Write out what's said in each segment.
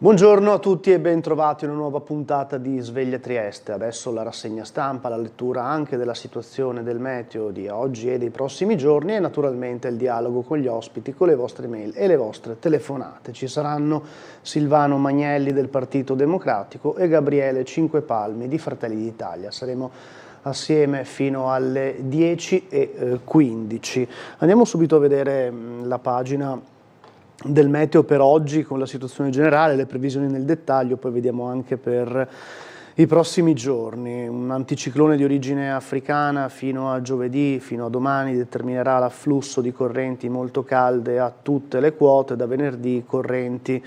Buongiorno a tutti e ben trovati in una nuova puntata di Sveglia Trieste. Adesso la rassegna stampa, la lettura anche della situazione del meteo di oggi e dei prossimi giorni e naturalmente il dialogo con gli ospiti, con le vostre mail e le vostre telefonate. Ci saranno Silvano Magnelli del Partito Democratico e Gabriele Cinquepalmi di Fratelli d'Italia. Saremo assieme fino alle 10:15. Andiamo subito a vedere la pagina del meteo per oggi con la situazione generale, le previsioni nel dettaglio, poi vediamo anche per i prossimi giorni. Un anticiclone di origine africana fino a giovedì, fino a domani, determinerà l'afflusso di correnti molto calde a tutte le quote. Da venerdì correnti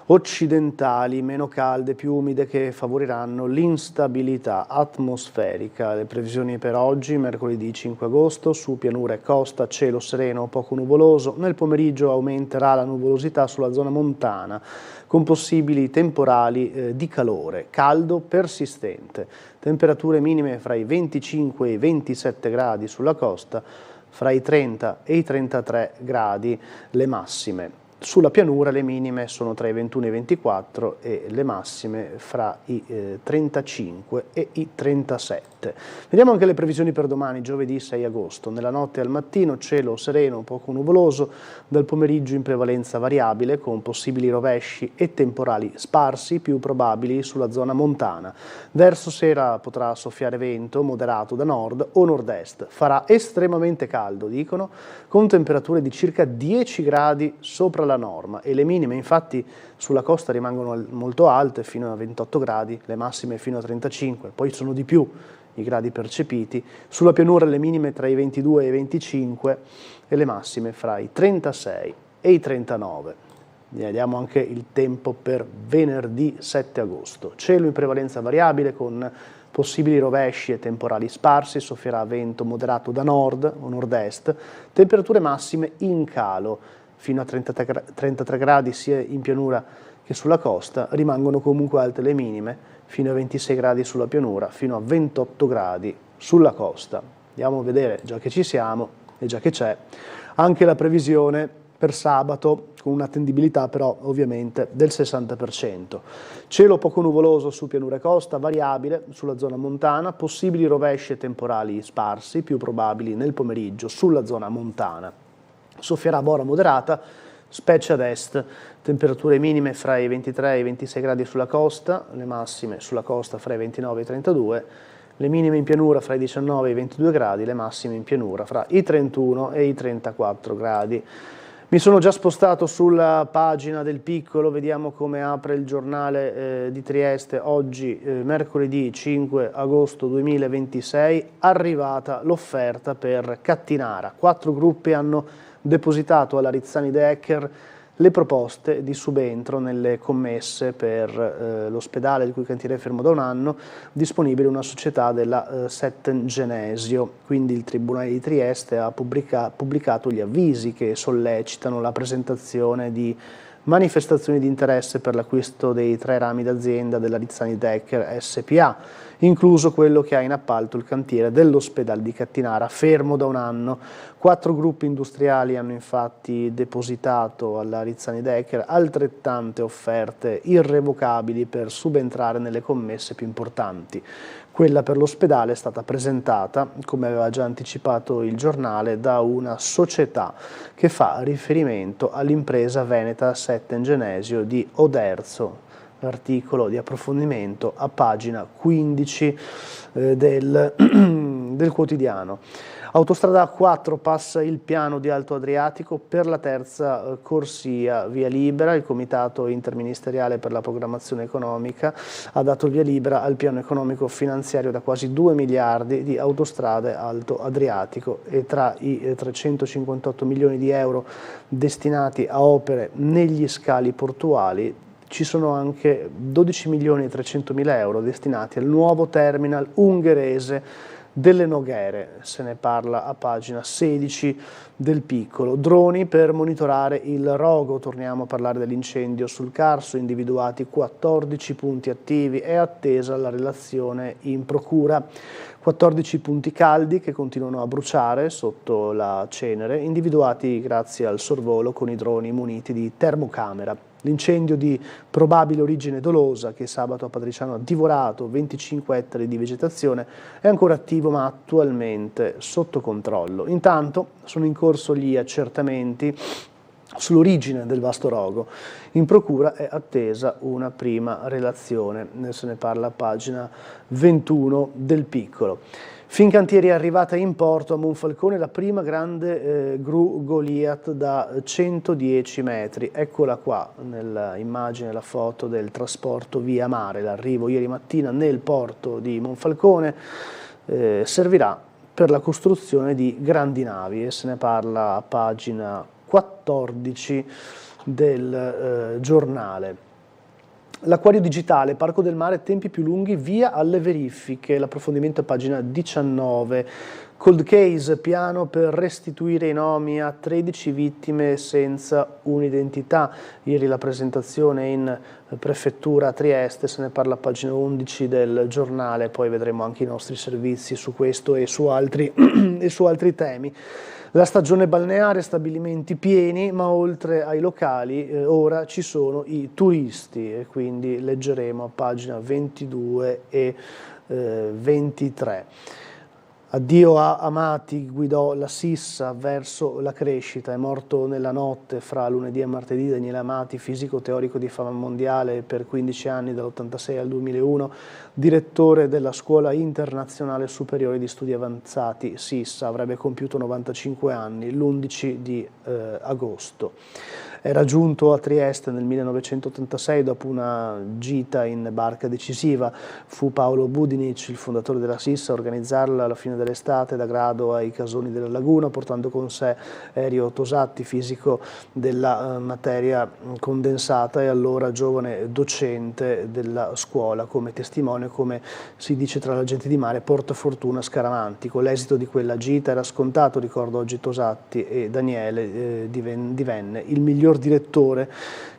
occidentali meno calde, più umide, che favoriranno l'instabilità atmosferica. Le previsioni per oggi: mercoledì 5 agosto, su pianura e costa cielo sereno o poco nuvoloso, nel pomeriggio aumenterà la nuvolosità sulla zona montana, con possibili temporali di calore, caldo persistente, temperature minime fra i 25 e i 27 gradi sulla costa, fra i 30 e i 33 gradi le massime. Sulla pianura le minime sono tra i 21 e i 24 e le massime fra i 35 e i 37. Vediamo anche le previsioni per domani, giovedì 6 agosto. Nella notte e al mattino cielo sereno, poco nuvoloso, dal pomeriggio in prevalenza variabile, con possibili rovesci e temporali sparsi, più probabili sulla zona montana. Verso sera potrà soffiare vento moderato da nord o nord-est. Farà estremamente caldo, dicono, con temperature di circa 10 gradi sopra la norma, e le minime infatti sulla costa rimangono molto alte, fino a 28 gradi, le massime fino a 35, poi sono di più i gradi percepiti. Sulla pianura le minime tra i 22 e i 25 e le massime fra i 36 e i 39. Vediamo anche il tempo per venerdì 7 agosto. Cielo in prevalenza variabile con possibili rovesci e temporali sparsi, soffierà vento moderato da nord o nord-est, temperature massime in calo, fino a 33 gradi sia in pianura che sulla costa. Rimangono comunque alte le minime, fino a 26 gradi sulla pianura, fino a 28 gradi sulla costa. Andiamo a vedere, già che ci siamo e già che c'è, anche la previsione per sabato, con un'attendibilità però ovviamente del 60%. Cielo poco nuvoloso su pianura e costa, variabile sulla zona montana, possibili rovesci e temporali sparsi, più probabili nel pomeriggio sulla zona montana. Soffierà bora moderata, specie ad est, temperature minime fra i 23 e i 26 gradi sulla costa, le massime sulla costa fra i 29 e i 32, le minime in pianura fra i 19 e i 22 gradi, le massime in pianura fra i 31 e i 34 gradi. Mi sono già spostato sulla pagina del Piccolo, vediamo come apre il giornale di Trieste oggi, mercoledì 5 agosto 2026, arrivata l'offerta per Cattinara. 4 gruppi hanno depositato alla Rizzani Decker le proposte di subentro nelle commesse per l'ospedale, il cui cantiere è fermo da un anno, disponibile una società della Setten Genesio. Quindi il Tribunale di Trieste ha pubblicato gli avvisi che sollecitano la presentazione di manifestazioni di interesse per l'acquisto dei 3 rami d'azienda della Rizzani Decker SPA, incluso quello che ha in appalto il cantiere dell'ospedale di Cattinara, fermo da un anno. 4 gruppi industriali hanno infatti depositato alla Rizzani Decker altrettante offerte irrevocabili per subentrare nelle commesse più importanti. Quella per l'ospedale è stata presentata, come aveva già anticipato il giornale, da una società che fa riferimento all'impresa veneta Setten Genesio di Oderzo. L'articolo di approfondimento a pagina 15 del quotidiano. Autostrada A4 passa il piano di Alto Adriatico per la terza corsia via libera. Il Comitato Interministeriale per la Programmazione Economica ha dato il via libera al piano economico finanziario da quasi 2 miliardi di autostrade Alto Adriatico, e tra i 358 milioni di euro destinati a opere negli scali portuali ci sono anche 12 milioni e 300 mila euro destinati al nuovo terminal ungherese delle Noghere. Se ne parla a pagina 16 del Piccolo. Droni per monitorare il rogo, torniamo a parlare dell'incendio sul Carso, individuati 14 punti attivi, è attesa la relazione in procura. 14 punti caldi che continuano a bruciare sotto la cenere, individuati grazie al sorvolo con i droni muniti di termocamera. L'incendio di probabile origine dolosa che sabato a Padriciano ha divorato 25 ettari di vegetazione è ancora attivo ma attualmente sotto controllo. Intanto sono in corso gli accertamenti sull'origine del vasto rogo. In procura è attesa una prima relazione, se ne parla a pagina 21 del Piccolo. Fincantieri è arrivata in porto a Monfalcone la prima grande gru Goliath da 110 metri. Eccola qua nell'immagine, la foto del trasporto via mare, l'arrivo ieri mattina nel porto di Monfalcone. Servirà per la costruzione di grandi navi e se ne parla a pagina 14 del giornale. L'acquario digitale, Parco del Mare, tempi più lunghi, via alle verifiche, l'approfondimento a pagina 19. Cold case, piano per restituire i nomi a 13 vittime senza un'identità. Ieri la presentazione in prefettura a Trieste, se ne parla a pagina 11 del giornale, poi vedremo anche i nostri servizi su questo e su altri temi. La stagione balneare, stabilimenti pieni, ma oltre ai locali ora ci sono i turisti e quindi leggeremo a pagina 22 e 23. Addio a Amati, guidò la Sissa verso la crescita, è morto nella notte fra lunedì e martedì Daniele Amati, fisico teorico di fama mondiale per 15 anni dall'86 al 2001, direttore della Scuola Internazionale Superiore di Studi Avanzati Sissa, avrebbe compiuto 95 anni l'11 di agosto. Era giunto a Trieste nel 1986 dopo una gita in barca decisiva. Fu Paolo Budinic, il fondatore della Sissa, a organizzarla alla fine dell'estate da Grado ai Casoni della Laguna, portando con sé Erio Tosatti, fisico della materia condensata e allora giovane docente della scuola, come testimone, come si dice tra la gente di mare, portafortuna scaramantico. L'esito di quella gita era scontato, ricordo oggi Tosatti, e Daniele divenne il miglior direttore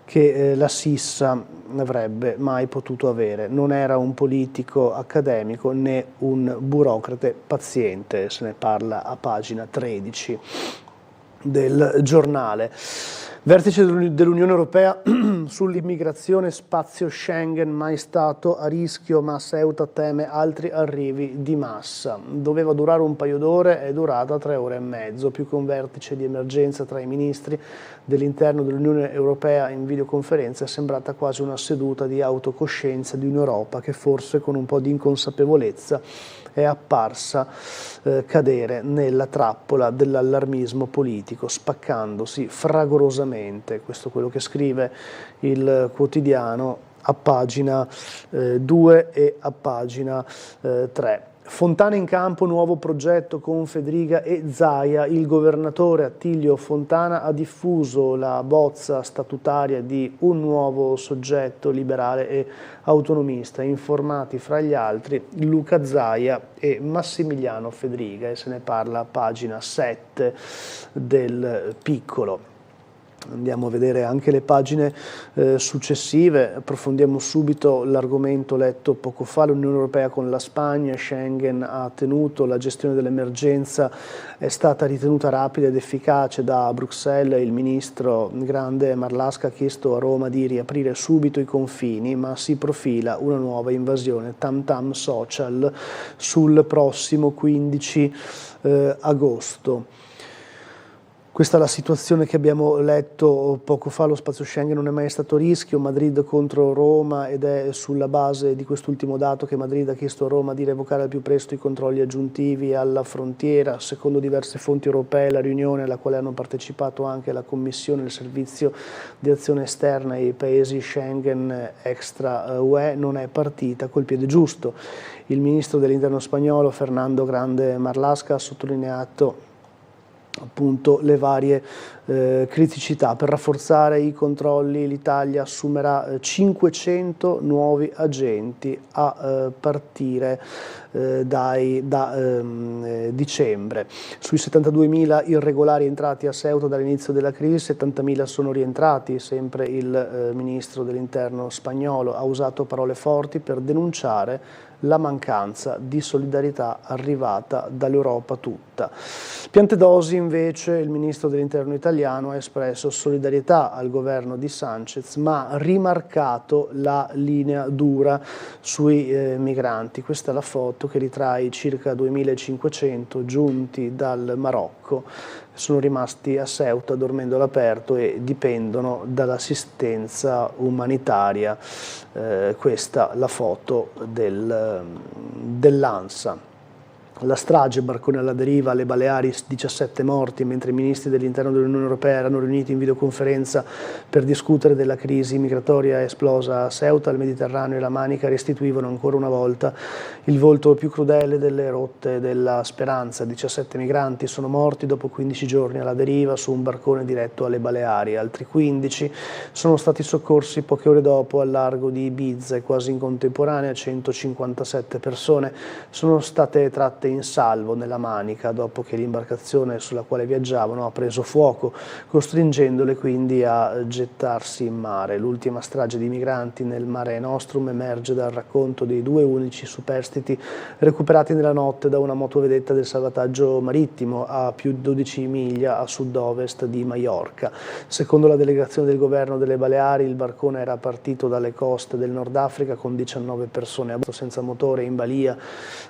che la Sissa avrebbe mai potuto avere. Non era un politico accademico né un burocrate paziente, se ne parla a pagina 13 del giornale. Vertice dell'Unione Europea sull'immigrazione, spazio Schengen mai stato a rischio, ma Ceuta teme altri arrivi di massa. Doveva durare un paio d'ore, è durata 3 ore e mezzo, più che un vertice di emergenza tra i ministri dell'interno dell'Unione Europea in videoconferenza è sembrata quasi una seduta di autocoscienza di un'Europa che forse con un po' di inconsapevolezza è apparsa cadere nella trappola dell'allarmismo politico, spaccandosi fragorosamente. Questo è quello che scrive il quotidiano a pagina 2 e a pagina 3. Fontana in campo, nuovo progetto con Fedriga e Zaia. Il governatore Attilio Fontana ha diffuso la bozza statutaria di un nuovo soggetto liberale e autonomista, informati fra gli altri Luca Zaia e Massimiliano Fedriga, e se ne parla a pagina 7 del Piccolo. Andiamo a vedere anche le pagine successive, approfondiamo subito l'argomento letto poco fa. L'Unione Europea con la Spagna, Schengen ha tenuto, la gestione dell'emergenza è stata ritenuta rapida ed efficace da Bruxelles. Il ministro grande Marlaska ha chiesto a Roma di riaprire subito i confini, ma si profila una nuova invasione tam tam social sul prossimo 15 agosto. Questa è la situazione che abbiamo letto poco fa. Lo spazio Schengen non è mai stato a rischio, Madrid contro Roma, ed è sulla base di quest'ultimo dato che Madrid ha chiesto a Roma di revocare al più presto i controlli aggiuntivi alla frontiera. Secondo diverse fonti europee la riunione alla quale hanno partecipato anche la Commissione, il Servizio di Azione Esterna e i paesi Schengen extra UE non è partita col piede giusto. Il ministro dell'Interno spagnolo Fernando Grande Marlaska ha sottolineato appunto le varie criticità. Per rafforzare i controlli l'Italia assumerà 500 nuovi agenti a partire da dicembre. Sui 72.000 irregolari entrati a Ceuta dall'inizio della crisi, 70.000 sono rientrati. Sempre il ministro dell'Interno spagnolo ha usato parole forti per denunciare la mancanza di solidarietà arrivata dall'Europa tutta. Piantedosi invece, il ministro dell'Interno italiano, ha espresso solidarietà al governo di Sanchez, ma ha rimarcato la linea dura sui migranti. Questa è la foto che ritrae i circa 2500 giunti dal Marocco, sono rimasti a Ceuta dormendo all'aperto e dipendono dall'assistenza umanitaria. Questa la foto dell'ANSA. La strage, barcone alla deriva, alle Baleari, 17 morti, mentre i ministri dell'interno dell'Unione Europea erano riuniti in videoconferenza per discutere della crisi migratoria esplosa a Ceuta. Il Mediterraneo e la Manica restituivano ancora una volta il volto più crudele delle rotte della speranza. 17 migranti sono morti dopo 15 giorni alla deriva su un barcone diretto alle Baleari. Altri 15 sono stati soccorsi poche ore dopo al largo di Ibiza e quasi in contemporanea 157 persone sono state tratte in salvo nella Manica dopo che l'imbarcazione sulla quale viaggiavano ha preso fuoco, costringendole quindi a gettarsi in mare. L'ultima strage di migranti nel Mare Nostrum emerge dal racconto dei 2 unici superstiti recuperati nella notte da una motovedetta del salvataggio marittimo a più di 12 miglia a sud-ovest di Maiorca. Secondo la delegazione del governo delle Baleari, il barcone era partito dalle coste del Nord Africa con 19 persone a bordo senza motore in balia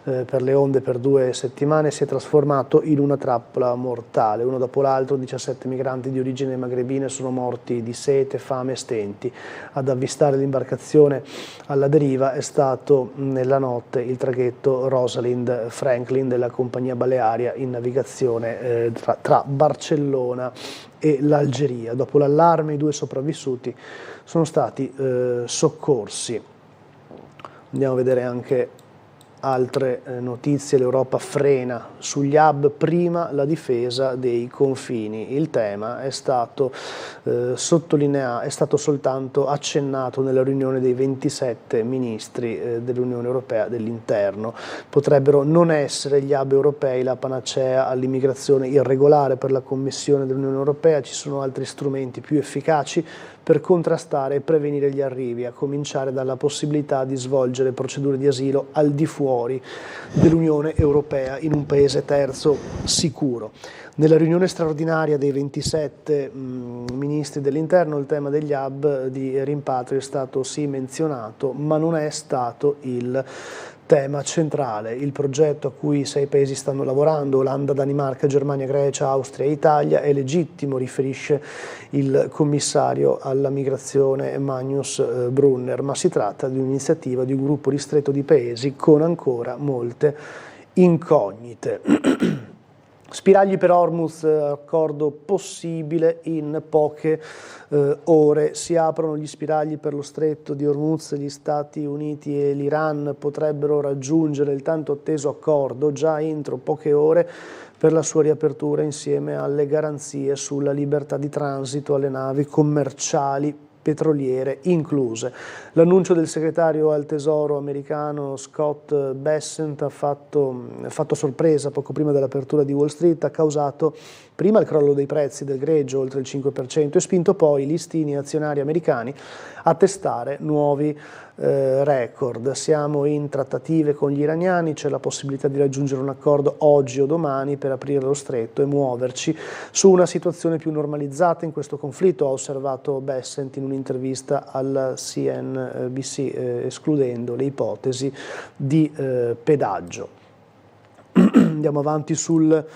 per le onde per 2 settimane, si è trasformato in una trappola mortale. Uno dopo l'altro 17 migranti di origine magrebina sono morti di sete, fame e stenti. Ad avvistare l'imbarcazione alla deriva è stato nella notte il traghetto Rosalind Franklin della compagnia Balearia in navigazione tra Barcellona e l'Algeria. Dopo l'allarme i 2 sopravvissuti sono stati soccorsi. Andiamo a vedere anche altre notizie. L'Europa frena sugli hub, prima la difesa dei confini. Il tema è stato sottolineato, è stato soltanto accennato nella riunione dei 27 ministri dell'Unione Europea dell'interno. Potrebbero non essere gli hub europei la panacea all'immigrazione irregolare per la Commissione dell'Unione Europea, ci sono altri strumenti più efficaci per contrastare e prevenire gli arrivi, a cominciare dalla possibilità di svolgere procedure di asilo al di fuori dell'Unione Europea in un paese terzo sicuro. Nella riunione straordinaria dei 27 ministri dell'interno il tema degli hub di rimpatrio è stato sì menzionato, ma non è stato il tema centrale. Il progetto a cui 6 paesi stanno lavorando, Olanda, Danimarca, Germania, Grecia, Austria e Italia, è legittimo, riferisce il commissario alla migrazione Magnus Brunner, ma si tratta di un'iniziativa di un gruppo ristretto di paesi con ancora molte incognite. Spiragli per Hormuz, accordo possibile in poche ore. Si aprono gli spiragli per lo stretto di Hormuz, gli Stati Uniti e l'Iran potrebbero raggiungere il tanto atteso accordo già entro poche ore per la sua riapertura, insieme alle garanzie sulla libertà di transito alle navi commerciali petroliere incluse. L'annuncio del segretario al Tesoro americano Scott Bessent ha fatto sorpresa poco prima dell'apertura di Wall Street, ha causato prima il crollo dei prezzi del greggio oltre il 5% e spinto poi i listini azionari americani a testare nuovi record. Siamo in trattative con gli iraniani, c'è la possibilità di raggiungere un accordo oggi o domani per aprire lo stretto e muoverci su una situazione più normalizzata in questo conflitto, ha osservato Bessent in un'intervista al CNBC, escludendo le ipotesi di pedaggio. Andiamo avanti sul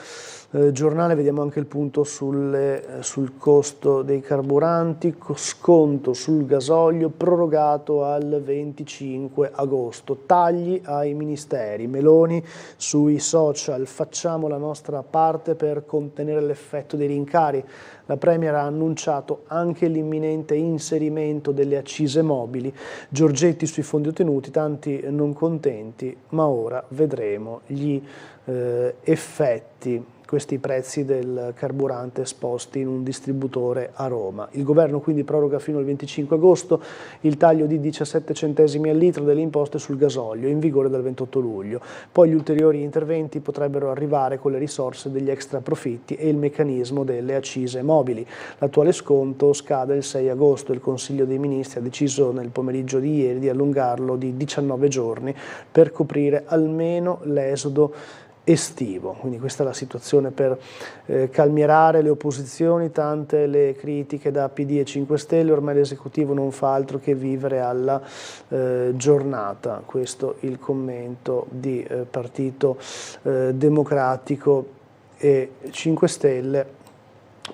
giornale, vediamo anche il punto sul costo dei carburanti, sconto sul gasolio prorogato al 25 agosto, tagli ai ministeri, Meloni sui social, facciamo la nostra parte per contenere l'effetto dei rincari, la Premier ha annunciato anche l'imminente inserimento delle accise mobili, Giorgetti sui fondi ottenuti, tanti non contenti, ma ora vedremo gli effetti. questi prezzi del carburante esposti in un distributore a Roma. Il governo quindi proroga fino al 25 agosto il taglio di 17 centesimi al litro delle imposte sul gasolio, in vigore dal 28 luglio. Poi gli ulteriori interventi potrebbero arrivare con le risorse degli extra profitti e il meccanismo delle accise mobili. L'attuale sconto scade il 6 agosto. Il Consiglio dei Ministri ha deciso nel pomeriggio di ieri di allungarlo di 19 giorni per coprire almeno l'esodo estivo. Quindi questa è la situazione per calmierare le opposizioni, tante le critiche da PD e 5 Stelle, ormai l'esecutivo non fa altro che vivere alla giornata. Questo il commento di Partito Democratico e 5 Stelle,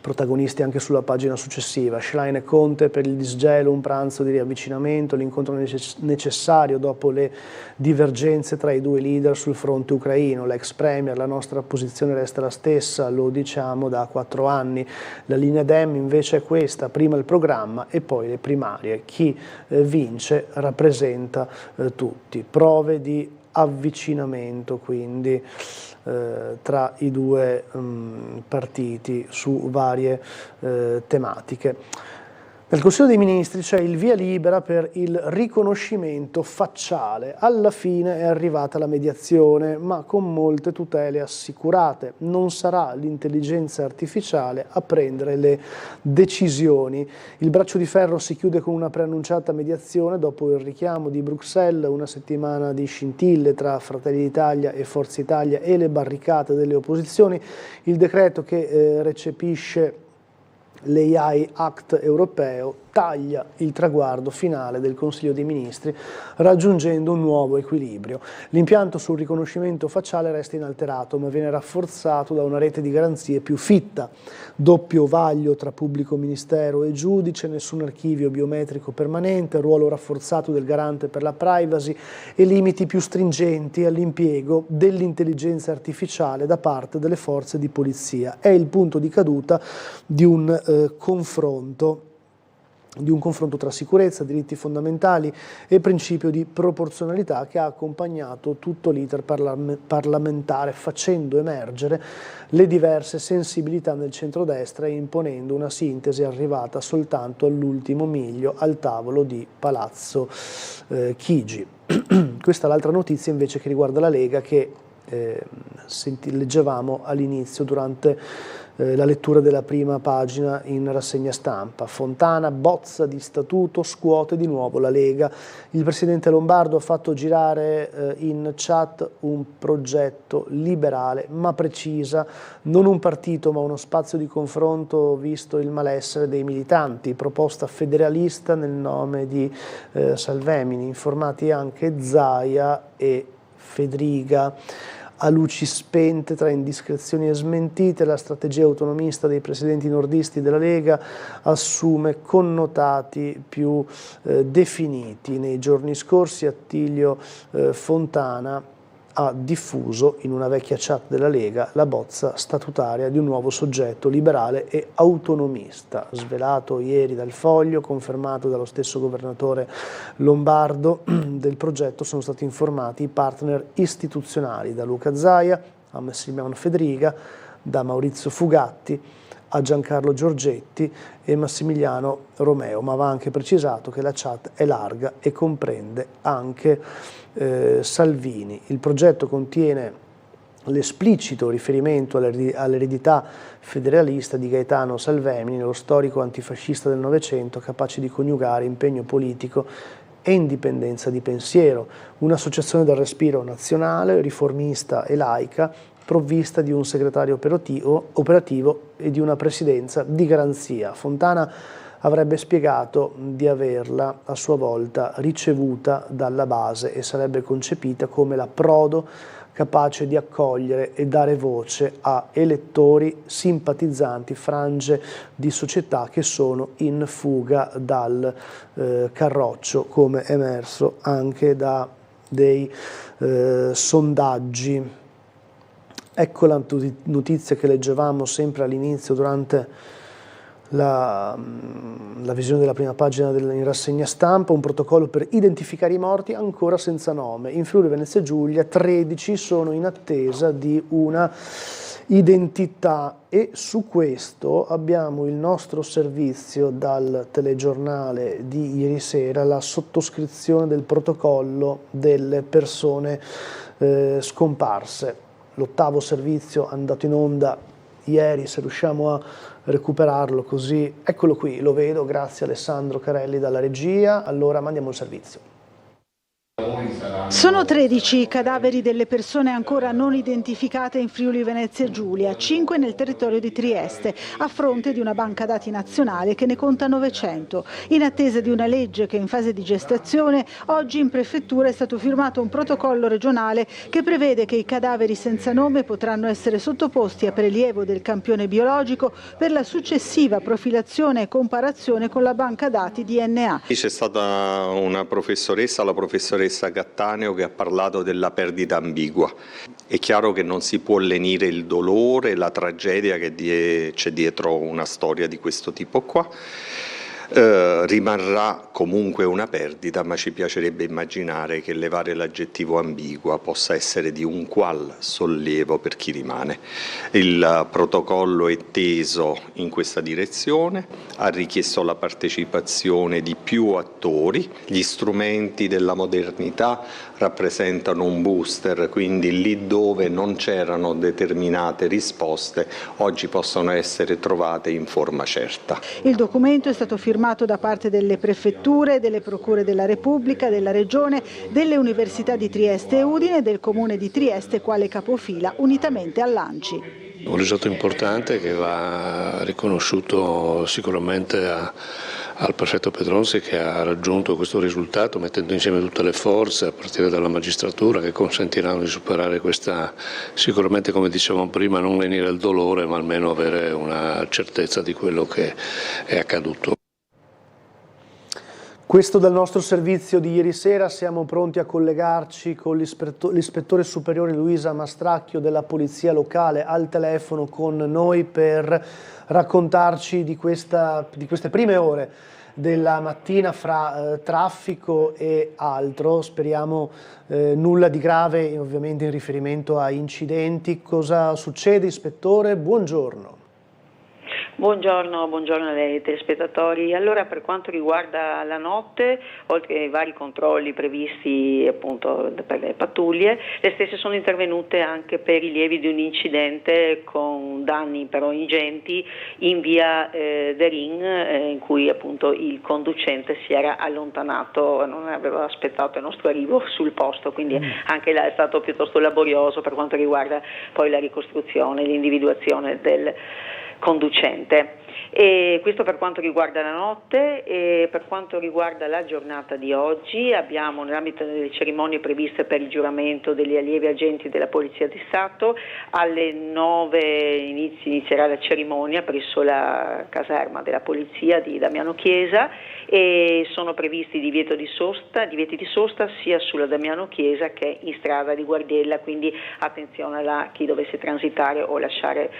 protagonisti anche sulla pagina successiva. Schlein e Conte per il disgelo, un pranzo di riavvicinamento, l'incontro necessario dopo le divergenze tra i due leader sul fronte ucraino. L'ex premier: la nostra posizione resta la stessa, lo diciamo da 4 anni. La linea Dem invece è questa: prima il programma e poi le primarie. Chi vince rappresenta tutti. Prove di avvicinamento quindi tra i due partiti su varie tematiche. Nel Consiglio dei Ministri c'è il via libera per il riconoscimento facciale. Alla fine è arrivata la mediazione, ma con molte tutele assicurate. Non sarà l'intelligenza artificiale a prendere le decisioni. Il braccio di ferro si chiude con una preannunciata mediazione dopo il richiamo di Bruxelles, una settimana di scintille tra Fratelli d'Italia e Forza Italia e le barricate delle opposizioni. Il decreto che recepisce l'AI Act europeo taglia il traguardo finale del Consiglio dei Ministri, raggiungendo un nuovo equilibrio. L'impianto sul riconoscimento facciale resta inalterato, ma viene rafforzato da una rete di garanzie più fitta. Doppio vaglio tra pubblico ministero e giudice, nessun archivio biometrico permanente, ruolo rafforzato del garante per la privacy e limiti più stringenti all'impiego dell'intelligenza artificiale da parte delle forze di polizia. È il punto di caduta di un confronto tra sicurezza, diritti fondamentali e principio di proporzionalità che ha accompagnato tutto l'iter parlamentare, facendo emergere le diverse sensibilità nel centrodestra e imponendo una sintesi arrivata soltanto all'ultimo miglio al tavolo di Palazzo Chigi. Questa è l'altra notizia invece che riguarda la Lega, che leggevamo all'inizio durante la lettura della prima pagina in rassegna stampa. Fontana: bozza di statuto scuote di nuovo la Lega. Il presidente Lombardo ha fatto girare in chat un progetto liberale, ma precisa: non un partito ma uno spazio di confronto visto il malessere dei militanti, proposta federalista nel nome di Salvemini, informati anche Zaia e Fedriga. A luci spente, tra indiscrezioni e smentite, la strategia autonomista dei presidenti nordisti della Lega assume connotati più definiti. Nei giorni scorsi Attilio Fontana ha diffuso in una vecchia chat della Lega la bozza statutaria di un nuovo soggetto liberale e autonomista, svelato ieri dal Foglio, confermato dallo stesso governatore lombardo. Del progetto sono stati informati i partner istituzionali, da Luca Zaia a Massimiliano Fedriga, da Maurizio Fugatti a Giancarlo Giorgetti e Massimiliano Romeo, ma va anche precisato che la chat è larga e comprende anche Salvini. Il progetto contiene l'esplicito riferimento all'eredità federalista di Gaetano Salvemini, lo storico antifascista del Novecento, capace di coniugare impegno politico e indipendenza di pensiero, un'associazione dal respiro nazionale, riformista e laica, provvista di un segretario operativo e di una presidenza di garanzia. Fontana avrebbe spiegato di averla a sua volta ricevuta dalla base e sarebbe concepita come l'approdo capace di accogliere e dare voce a elettori, simpatizzanti, frange di società che sono in fuga dal carroccio, come emerso anche da dei sondaggi. Ecco la notizia che leggevamo sempre all'inizio durante la visione della prima pagina in rassegna stampa: un protocollo per identificare i morti ancora senza nome. In Friuli Venezia Giulia 13 sono in attesa di una identità, e su questo abbiamo il nostro servizio dal telegiornale di ieri sera, la sottoscrizione del protocollo delle persone scomparse. L'8º servizio è andato in onda ieri, se riusciamo a recuperarlo così, eccolo qui, lo vedo, grazie Alessandro Carelli dalla regia. Allora mandiamo il servizio. Sono 13 i cadaveri delle persone ancora non identificate in Friuli Venezia Giulia, 5 nel territorio di Trieste, a fronte di una banca dati nazionale che ne conta 900. In attesa di una legge che è in fase di gestazione, oggi in prefettura è stato firmato un protocollo regionale che prevede che i cadaveri senza nome potranno essere sottoposti a prelievo del campione biologico per la successiva profilazione e comparazione con la banca dati DNA. C'è stata una professoressa, la professoressa Cattaneo, che ha parlato della perdita ambigua. È chiaro che non si può lenire il dolore, la tragedia che c'è dietro una storia di questo tipo qua. Rimarrà comunque una perdita, ma ci piacerebbe immaginare che levare l'aggettivo ambigua possa essere di un qual sollievo per chi rimane. Il protocollo è teso in questa direzione, ha richiesto la partecipazione di più attori, gli strumenti della modernità rappresentano un booster, quindi lì dove non c'erano determinate risposte oggi possono essere trovate in forma certa. Il documento è stato firmato da parte delle prefetture, delle procure della Repubblica, della Regione, delle università di Trieste e Udine e del Comune di Trieste quale capofila unitamente all'ANCI. Un risultato importante che va riconosciuto sicuramente al prefetto Pedronzi, che ha raggiunto questo risultato mettendo insieme tutte le forze a partire dalla magistratura che consentiranno di superare questa, sicuramente come dicevamo prima, non lenire il dolore ma almeno avere una certezza di quello che è accaduto. Questo dal nostro servizio di ieri sera. Siamo pronti a collegarci con l'ispettore superiore Luisa Mastracchio della Polizia Locale al telefono con noi per raccontarci di queste prime ore della mattina fra traffico e altro. Speriamo nulla di grave, ovviamente in riferimento a incidenti. Cosa succede, ispettore? Buongiorno. Buongiorno a lei e telespettatori. Allora, per quanto riguarda la notte, oltre ai vari controlli previsti appunto per le pattuglie, le stesse sono intervenute anche per rilievi di un incidente con danni però ingenti in via Derin, in cui appunto il conducente si era allontanato, non aveva aspettato il nostro arrivo sul posto, quindi anche là è stato piuttosto laborioso per quanto riguarda poi la ricostruzione, l'individuazione del conducente. E questo per quanto riguarda la notte. E per quanto riguarda la giornata di oggi abbiamo, nell'ambito delle cerimonie previste per il giuramento degli allievi agenti della Polizia di Stato, alle 9 inizierà la cerimonia presso la caserma della Polizia di Damiano Chiesa e sono previsti divieti di sosta sia sulla Damiano Chiesa che in strada di Guardiella, quindi attenzione a chi dovesse transitare o lasciare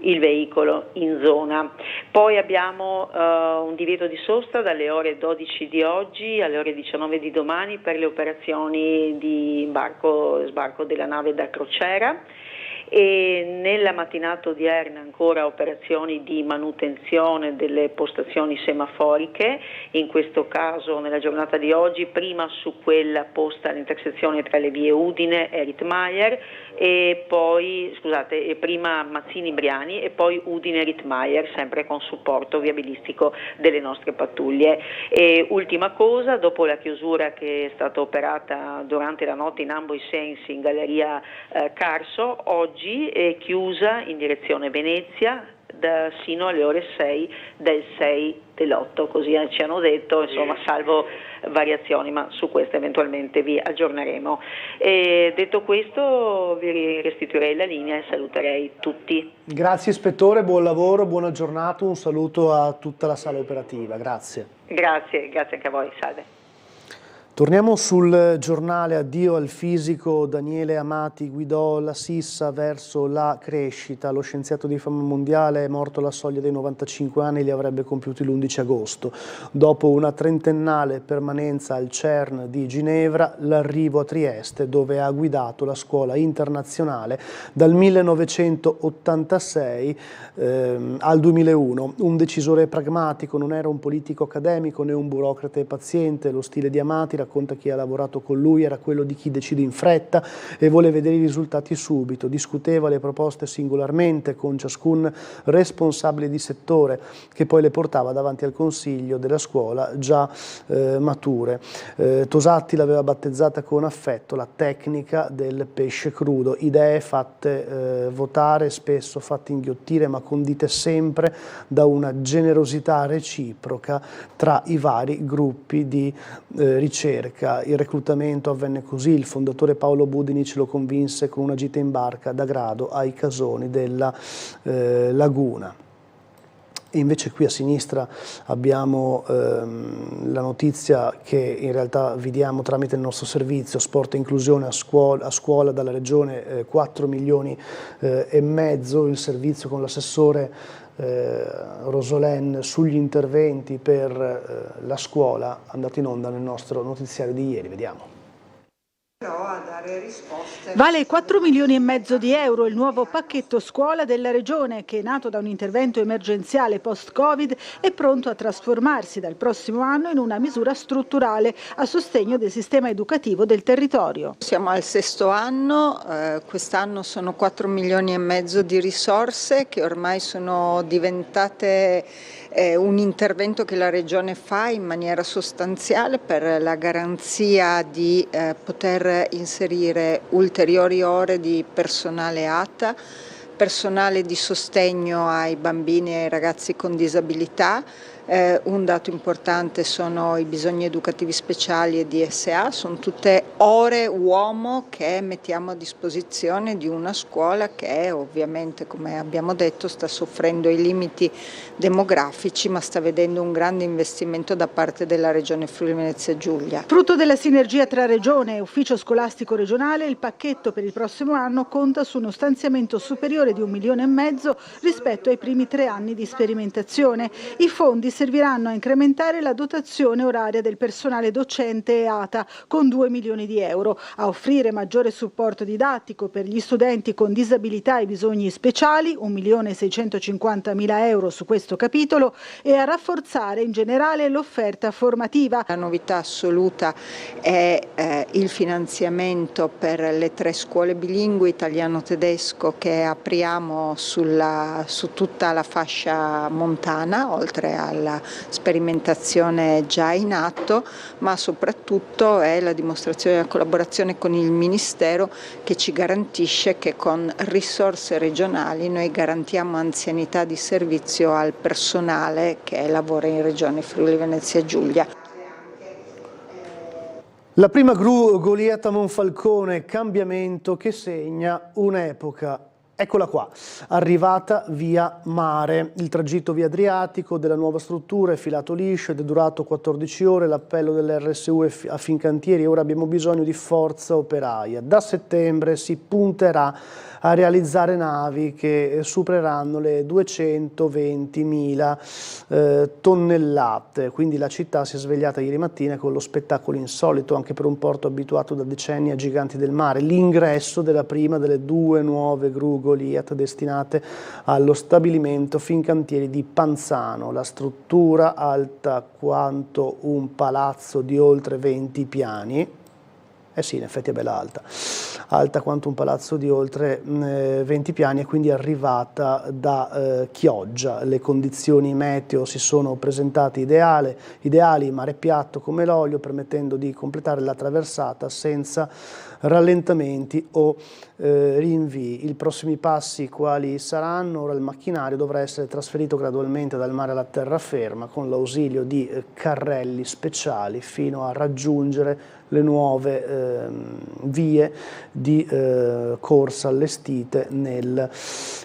il veicolo in zona. Poi abbiamo un divieto di sosta dalle ore 12 di oggi alle ore 19 di domani per le operazioni di sbarco della nave da crociera. E nella mattinata odierna ancora operazioni di manutenzione delle postazioni semaforiche, in questo caso nella giornata di oggi prima su quella posta all'intersezione tra le vie Udine e Rittmeier e poi prima Mazzini-Briani e poi Udine-Rittmeier, sempre con supporto viabilistico delle nostre pattuglie. E ultima cosa, dopo la chiusura che è stata operata durante la notte in ambo i sensi in Galleria Carso, oggi è chiusa in direzione Venezia sino alle ore 6 del 6 dell'8, così ci hanno detto, insomma, salvo variazioni, ma su questo eventualmente vi aggiorneremo. E detto questo vi restituirei la linea e saluterei tutti. Grazie ispettore, buon lavoro, buona giornata, un saluto a tutta la sala operativa, grazie. Grazie anche a voi, salve. Torniamo sul giornale. Addio al fisico. Daniele Amati guidò la Sissa verso la crescita. Lo scienziato di fama mondiale è morto alla soglia dei 95 anni, li avrebbe compiuti l'11 agosto. Dopo una trentennale permanenza al CERN di Ginevra, l'arrivo a Trieste, dove ha guidato la scuola internazionale dal 1986 al 2001. Un decisore pragmatico, non era un politico accademico né un burocrate paziente. Lo stile di Amati, racconta chi ha lavorato con lui, era quello di chi decide in fretta e vuole vedere i risultati subito. Discuteva le proposte singolarmente con ciascun responsabile di settore, che poi le portava davanti al consiglio della scuola già mature. Tosatti l'aveva battezzata con affetto la tecnica del pesce crudo, idee fatte votare, spesso fatte inghiottire, ma condite sempre da una generosità reciproca tra i vari gruppi di ricerca. Il reclutamento avvenne così. Il fondatore Paolo Budinic lo convinse con una gita in barca da Grado ai Casoni della Laguna. E invece qui a sinistra abbiamo la notizia che in realtà vi diamo tramite il nostro servizio Sport e Inclusione a scuola dalla Regione, 4 milioni e mezzo, il servizio con l'assessore Rosolén sugli interventi per la scuola, andato in onda nel nostro notiziario di ieri. Vediamo. Vale 4 milioni e mezzo di euro il nuovo pacchetto scuola della Regione, che nato da un intervento emergenziale post-Covid è pronto a trasformarsi dal prossimo anno in una misura strutturale a sostegno del sistema educativo del territorio. Siamo al 6° anno, quest'anno sono 4 milioni e mezzo di risorse che ormai sono diventate un intervento che la Regione fa in maniera sostanziale per la garanzia di poter inserire ulteriori ore di personale ATA, personale di sostegno ai bambini e ai ragazzi con disabilità. Un dato importante sono i bisogni educativi speciali e DSA, sono tutte ore uomo che mettiamo a disposizione di una scuola che ovviamente, come abbiamo detto, sta soffrendo i limiti demografici, ma sta vedendo un grande investimento da parte della Regione Friuli Venezia Giulia. Frutto della sinergia tra Regione e Ufficio Scolastico Regionale, il pacchetto per il prossimo anno conta su uno stanziamento superiore di 1,5 milioni rispetto ai primi 3 anni di sperimentazione. I fondi serviranno a incrementare la dotazione oraria del personale docente e ATA con 2 milioni di euro, a offrire maggiore supporto didattico per gli studenti con disabilità e bisogni speciali, 1.650.000 euro su questo capitolo, e a rafforzare in generale l'offerta formativa. La novità assoluta è il finanziamento per le 3 scuole bilingui italiano-tedesco che apriamo su tutta la fascia montana, oltre alla sperimentazione già in atto, ma soprattutto è la dimostrazione della collaborazione con il Ministero che ci garantisce che con risorse regionali noi garantiamo anzianità di servizio al personale che lavora in Regione Friuli Venezia Giulia. La prima gru Goliata Monfalcone, cambiamento che segna un'epoca. Eccola qua, arrivata via mare. Il tragitto via Adriatico della nuova struttura è filato liscio ed è durato 14 ore. L'appello dell'RSU a Fincantieri: ora abbiamo bisogno di forza operaia. Da settembre si punterà a realizzare navi che supereranno le 220.000 tonnellate. Quindi la città si è svegliata ieri mattina con lo spettacolo insolito, anche per un porto abituato da decenni a giganti del mare: l'ingresso della prima delle 2 nuove gru Goliat destinate allo stabilimento Fincantieri di Panzano. La struttura, alta quanto un palazzo di oltre 20 piani, sì, in effetti è bella alta quanto un palazzo di oltre 20 piani, e quindi arrivata da Chioggia. Le condizioni meteo si sono presentate ideali, mare piatto come l'olio, permettendo di completare la traversata senza rallentamenti o rinvii. I prossimi passi quali saranno? Ora il macchinario dovrà essere trasferito gradualmente dal mare alla terraferma con l'ausilio di carrelli speciali fino a raggiungere le nuove vie di corsa allestite nel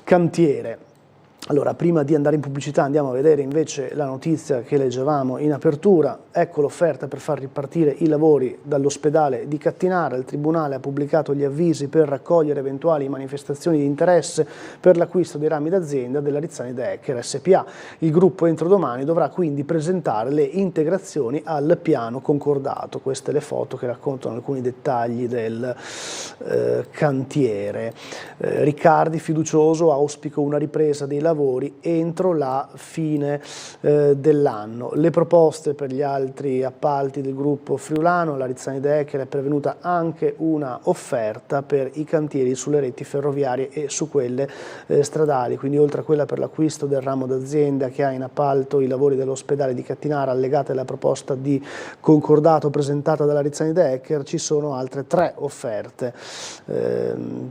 cantiere. Allora, prima di andare in pubblicità andiamo a vedere invece la notizia che leggevamo in apertura. Ecco l'offerta per far ripartire i lavori dall'ospedale di Cattinara. Il Tribunale ha pubblicato gli avvisi per raccogliere eventuali manifestazioni di interesse per l'acquisto dei rami d'azienda della Rizzani Decker SPA. Il gruppo entro domani dovrà quindi presentare le integrazioni al piano concordato. Queste le foto che raccontano alcuni dettagli del cantiere. Riccardi, fiducioso, auspico una ripresa dei lavori entro la fine dell'anno. Le proposte per gli altri appalti del gruppo friulano, la Rizzani Decker, è pervenuta anche una offerta per i cantieri sulle reti ferroviarie e su quelle stradali, quindi oltre a quella per l'acquisto del ramo d'azienda che ha in appalto i lavori dell'ospedale di Cattinara allegate alla proposta di concordato presentata dalla Rizzani Decker, ci sono altre 3 offerte.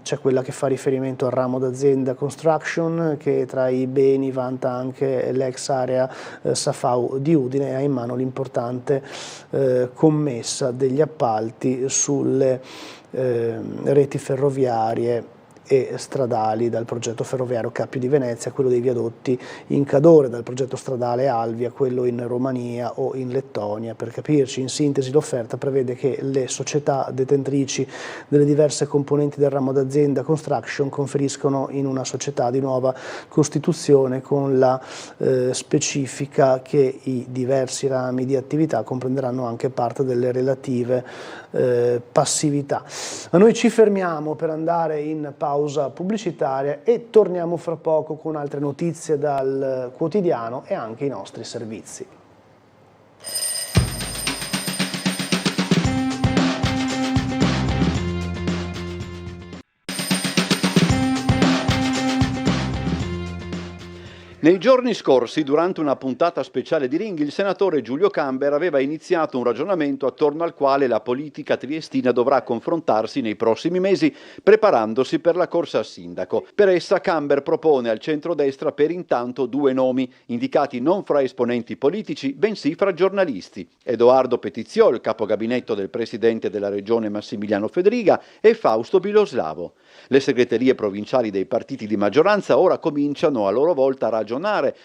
C'è quella che fa riferimento al ramo d'azienda Construction, che tra i beni vanta anche l'ex area Safau di Udine e ha in mano l'importante commessa degli appalti sulle reti ferroviarie e stradali, dal progetto ferroviario Cappio di Venezia a quello dei viadotti in Cadore, dal progetto stradale Alvi a quello in Romania o in Lettonia. Per capirci, in sintesi, l'offerta prevede che le società detentrici delle diverse componenti del ramo d'azienda Construction conferiscono in una società di nuova costituzione con la specifica che i diversi rami di attività comprenderanno anche parte delle relative passività. Ma noi ci fermiamo per andare in pausa pubblicitaria e torniamo fra poco con altre notizie dal quotidiano e anche i nostri servizi. Nei giorni scorsi, durante una puntata speciale di Ring, il senatore Giulio Camber aveva iniziato un ragionamento attorno al quale la politica triestina dovrà confrontarsi nei prossimi mesi, preparandosi per la corsa a sindaco. Per essa Camber propone al centrodestra per intanto 2 nomi, indicati non fra esponenti politici, bensì fra giornalisti: Edoardo Petiziol, capogabinetto del presidente della regione Massimiliano Fedriga, e Fausto Biloslavo. Le segreterie provinciali dei partiti di maggioranza ora cominciano a loro volta a ragionare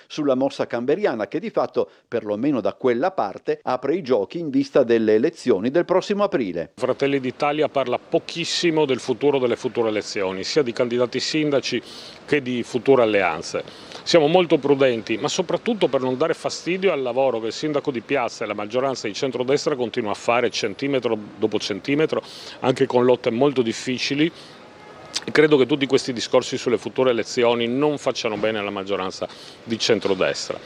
sulla mossa camberiana che di fatto, perlomeno da quella parte, apre i giochi in vista delle elezioni del prossimo aprile. Fratelli d'Italia parla pochissimo del futuro delle future elezioni, sia di candidati sindaci che di future alleanze. Siamo molto prudenti, ma soprattutto per non dare fastidio al lavoro che il sindaco di piazza e la maggioranza di centrodestra continua a fare centimetro dopo centimetro, anche con lotte molto difficili. Credo che tutti questi discorsi sulle future elezioni non facciano bene alla maggioranza di centrodestra.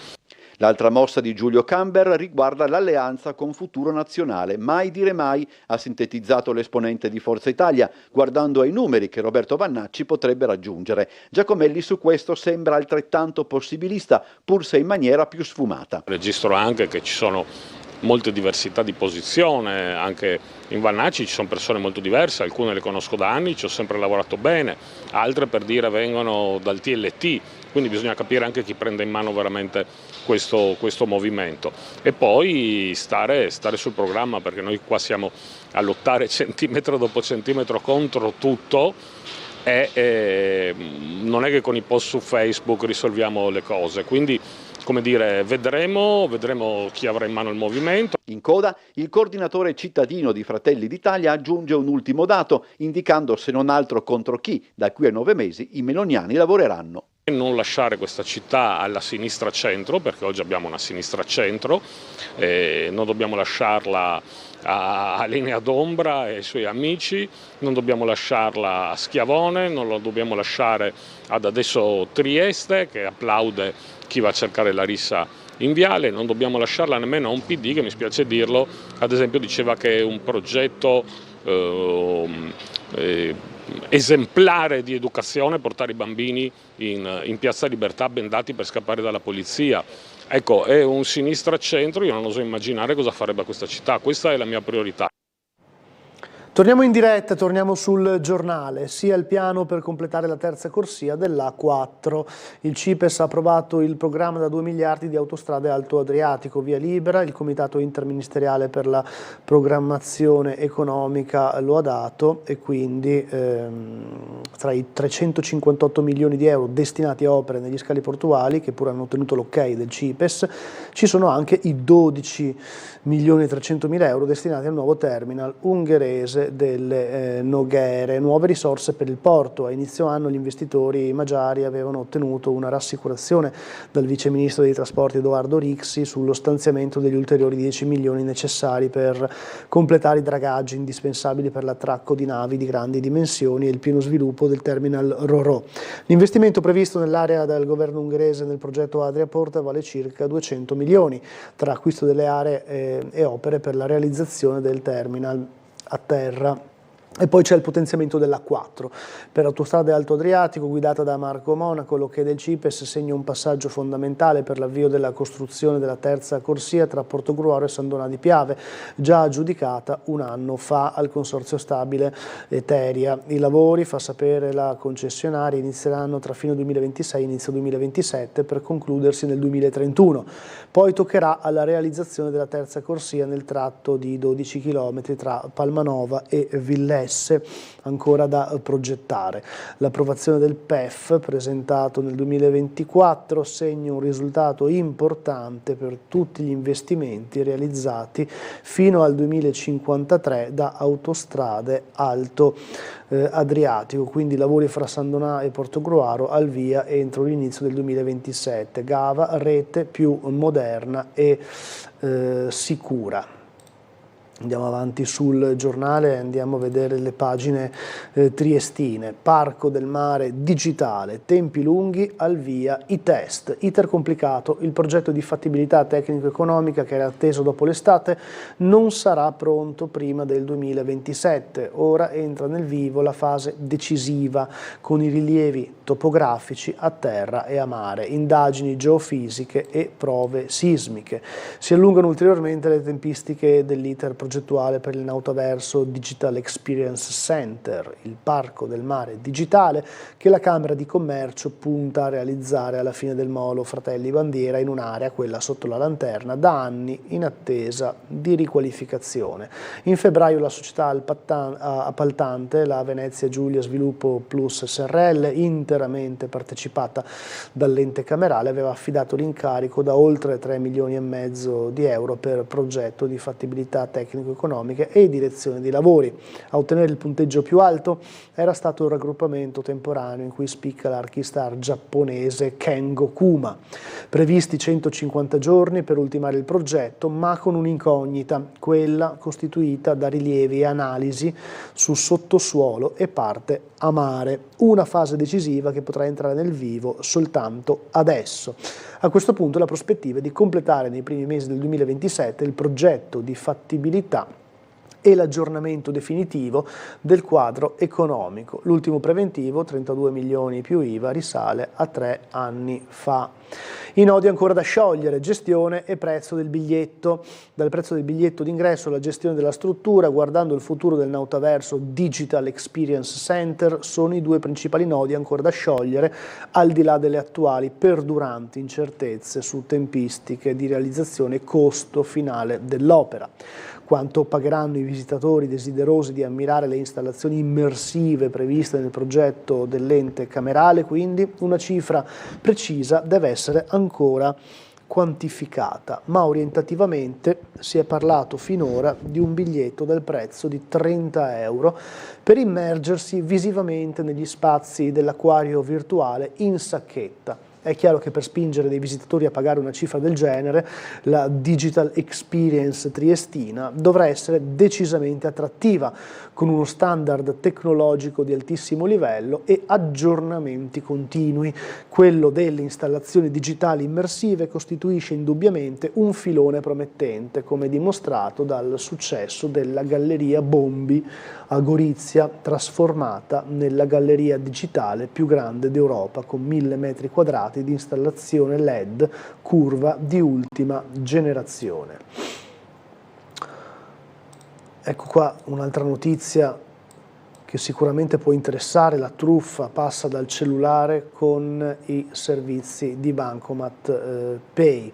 L'altra mossa di Giulio Camber riguarda l'alleanza con Futuro Nazionale. Mai dire mai, ha sintetizzato l'esponente di Forza Italia, guardando ai numeri che Roberto Vannacci potrebbe raggiungere. Giacomelli su questo sembra altrettanto possibilista, pur se in maniera più sfumata. Registro anche che ci sono molte diversità di posizione, anche in Vannacci ci sono persone molto diverse, alcune le conosco da anni, ci ho sempre lavorato bene, altre per dire vengono dal TLT, quindi bisogna capire anche chi prende in mano veramente questo movimento e poi stare sul programma, perché noi qua siamo a lottare centimetro dopo centimetro contro tutto e non è che con i post su Facebook risolviamo le cose, quindi come dire, vedremo chi avrà in mano il movimento. In coda, il coordinatore cittadino di Fratelli d'Italia aggiunge un ultimo dato, indicando se non altro contro chi, da qui a 9 mesi, i meloniani lavoreranno. Non lasciare questa città alla sinistra centro, perché oggi abbiamo una sinistra centro, non dobbiamo lasciarla a Linea d'Ombra e ai suoi amici, non dobbiamo lasciarla a Schiavone, non lo dobbiamo lasciare ad adesso Trieste che applaude chi va a cercare la rissa in viale, non dobbiamo lasciarla nemmeno a un PD che, mi spiace dirlo, ad esempio diceva che è un progetto esemplare di educazione portare i bambini in Piazza Libertà bendati per scappare dalla polizia. Ecco, è un sinistra-centro, io non oso immaginare cosa farebbe a questa città, questa è la mia priorità. Torniamo in diretta, torniamo sul giornale, sia il piano per completare la terza corsia dell'A4. Il CIPES ha approvato il programma da 2 miliardi di autostrade Alto Adriatico, via libera, il Comitato Interministeriale per la Programmazione Economica lo ha dato e quindi tra i 358 milioni di euro destinati a opere negli scali portuali, che pure hanno ottenuto l'ok del CIPES, ci sono anche i 12 milioni e 300 mila euro destinati al nuovo terminal ungherese delle Noghere, nuove risorse per il porto. A inizio anno gli investitori magiari avevano ottenuto una rassicurazione dal vice ministro dei trasporti Edoardo Rixi sullo stanziamento degli ulteriori 10 milioni necessari per completare i dragaggi indispensabili per l'attracco di navi di grandi dimensioni e il pieno sviluppo del terminal Ro-Ro. L'investimento previsto nell'area dal governo ungherese nel progetto Adriaport vale circa 200 milioni tra acquisto delle aree e opere per la realizzazione del terminal a terra. E poi c'è il potenziamento dell'A4 per Autostrade Alto Adriatico guidata da Marco Monaco. L'ok del CIPES segna un passaggio fondamentale per l'avvio della costruzione della terza corsia tra Portogruaro e Sandona di Piave, già aggiudicata un anno fa al consorzio stabile Eteria. I lavori, fa sapere la concessionaria, inizieranno tra fine 2026 e inizio 2027 per concludersi nel 2031. Poi toccherà alla realizzazione della terza corsia nel tratto di 12 km tra Palmanova e Villesse, ancora da progettare. L'approvazione del PEF presentato nel 2024 segna un risultato importante per tutti gli investimenti realizzati fino al 2053 da Autostrade Alto Adriatico, quindi lavori fra Sandonà e Portogruaro al via entro l'inizio del 2027, gava rete più moderna e sicura. Andiamo avanti sul giornale, andiamo a vedere le pagine triestine. Parco del mare digitale, tempi lunghi, al via i test. Iter complicato, il progetto di fattibilità tecnico-economica che era atteso dopo l'estate non sarà pronto prima del 2027. Ora entra nel vivo la fase decisiva con i rilievi topografici a terra e a mare, indagini geofisiche e prove sismiche. Si allungano ulteriormente le tempistiche dell'iter progettuale per il Nautaverso Digital Experience Center, il parco del mare digitale che la Camera di Commercio punta a realizzare alla fine del molo Fratelli Bandiera in un'area, quella sotto la Lanterna, da anni in attesa di riqualificazione. In febbraio la società appaltante, la Venezia Giulia Sviluppo Plus SRL, interamente partecipata dall'ente camerale, aveva affidato l'incarico da oltre 3 milioni e mezzo di euro per progetto di fattibilità tecnico-economiche e direzione dei lavori. A ottenere il punteggio più alto era stato il raggruppamento temporaneo in cui spicca l'archistar giapponese Kengo Kuma. Previsti 150 giorni per ultimare il progetto, ma con un'incognita, quella costituita da rilievi e analisi su sottosuolo e parte a mare. Una fase decisiva che potrà entrare nel vivo soltanto adesso. A questo punto la prospettiva è di completare nei primi mesi del 2027 il progetto di fattibilità e l'aggiornamento definitivo del quadro economico. L'ultimo preventivo, 32 milioni più IVA, risale a 3 anni fa. I nodi ancora da sciogliere, gestione e prezzo del biglietto. Dal prezzo del biglietto d'ingresso alla gestione della struttura, guardando il futuro del Nautaverso Digital Experience Center, sono i due principali nodi ancora da sciogliere, al di là delle attuali perduranti incertezze su tempistiche di realizzazione e costo finale dell'opera. Quanto pagheranno i visitatori desiderosi di ammirare le installazioni immersive previste nel progetto dell'ente camerale, quindi una cifra precisa deve essere ancora quantificata, ma orientativamente si è parlato finora di un biglietto del prezzo di 30 euro per immergersi visivamente negli spazi dell'acquario virtuale in sacchetta. È chiaro che per spingere dei visitatori a pagare una cifra del genere, la Digital Experience triestina dovrà essere decisamente attrattiva, con uno standard tecnologico di altissimo livello e aggiornamenti continui. Quello delle installazioni digitali immersive costituisce indubbiamente un filone promettente, come dimostrato dal successo della Galleria Bombi a Gorizia, trasformata nella galleria digitale più grande d'Europa, con 1000 metri quadrati di installazione LED curva di ultima generazione. Ecco qua un'altra notizia che sicuramente può interessare: la truffa passa dal cellulare con i servizi di Bancomat Pay.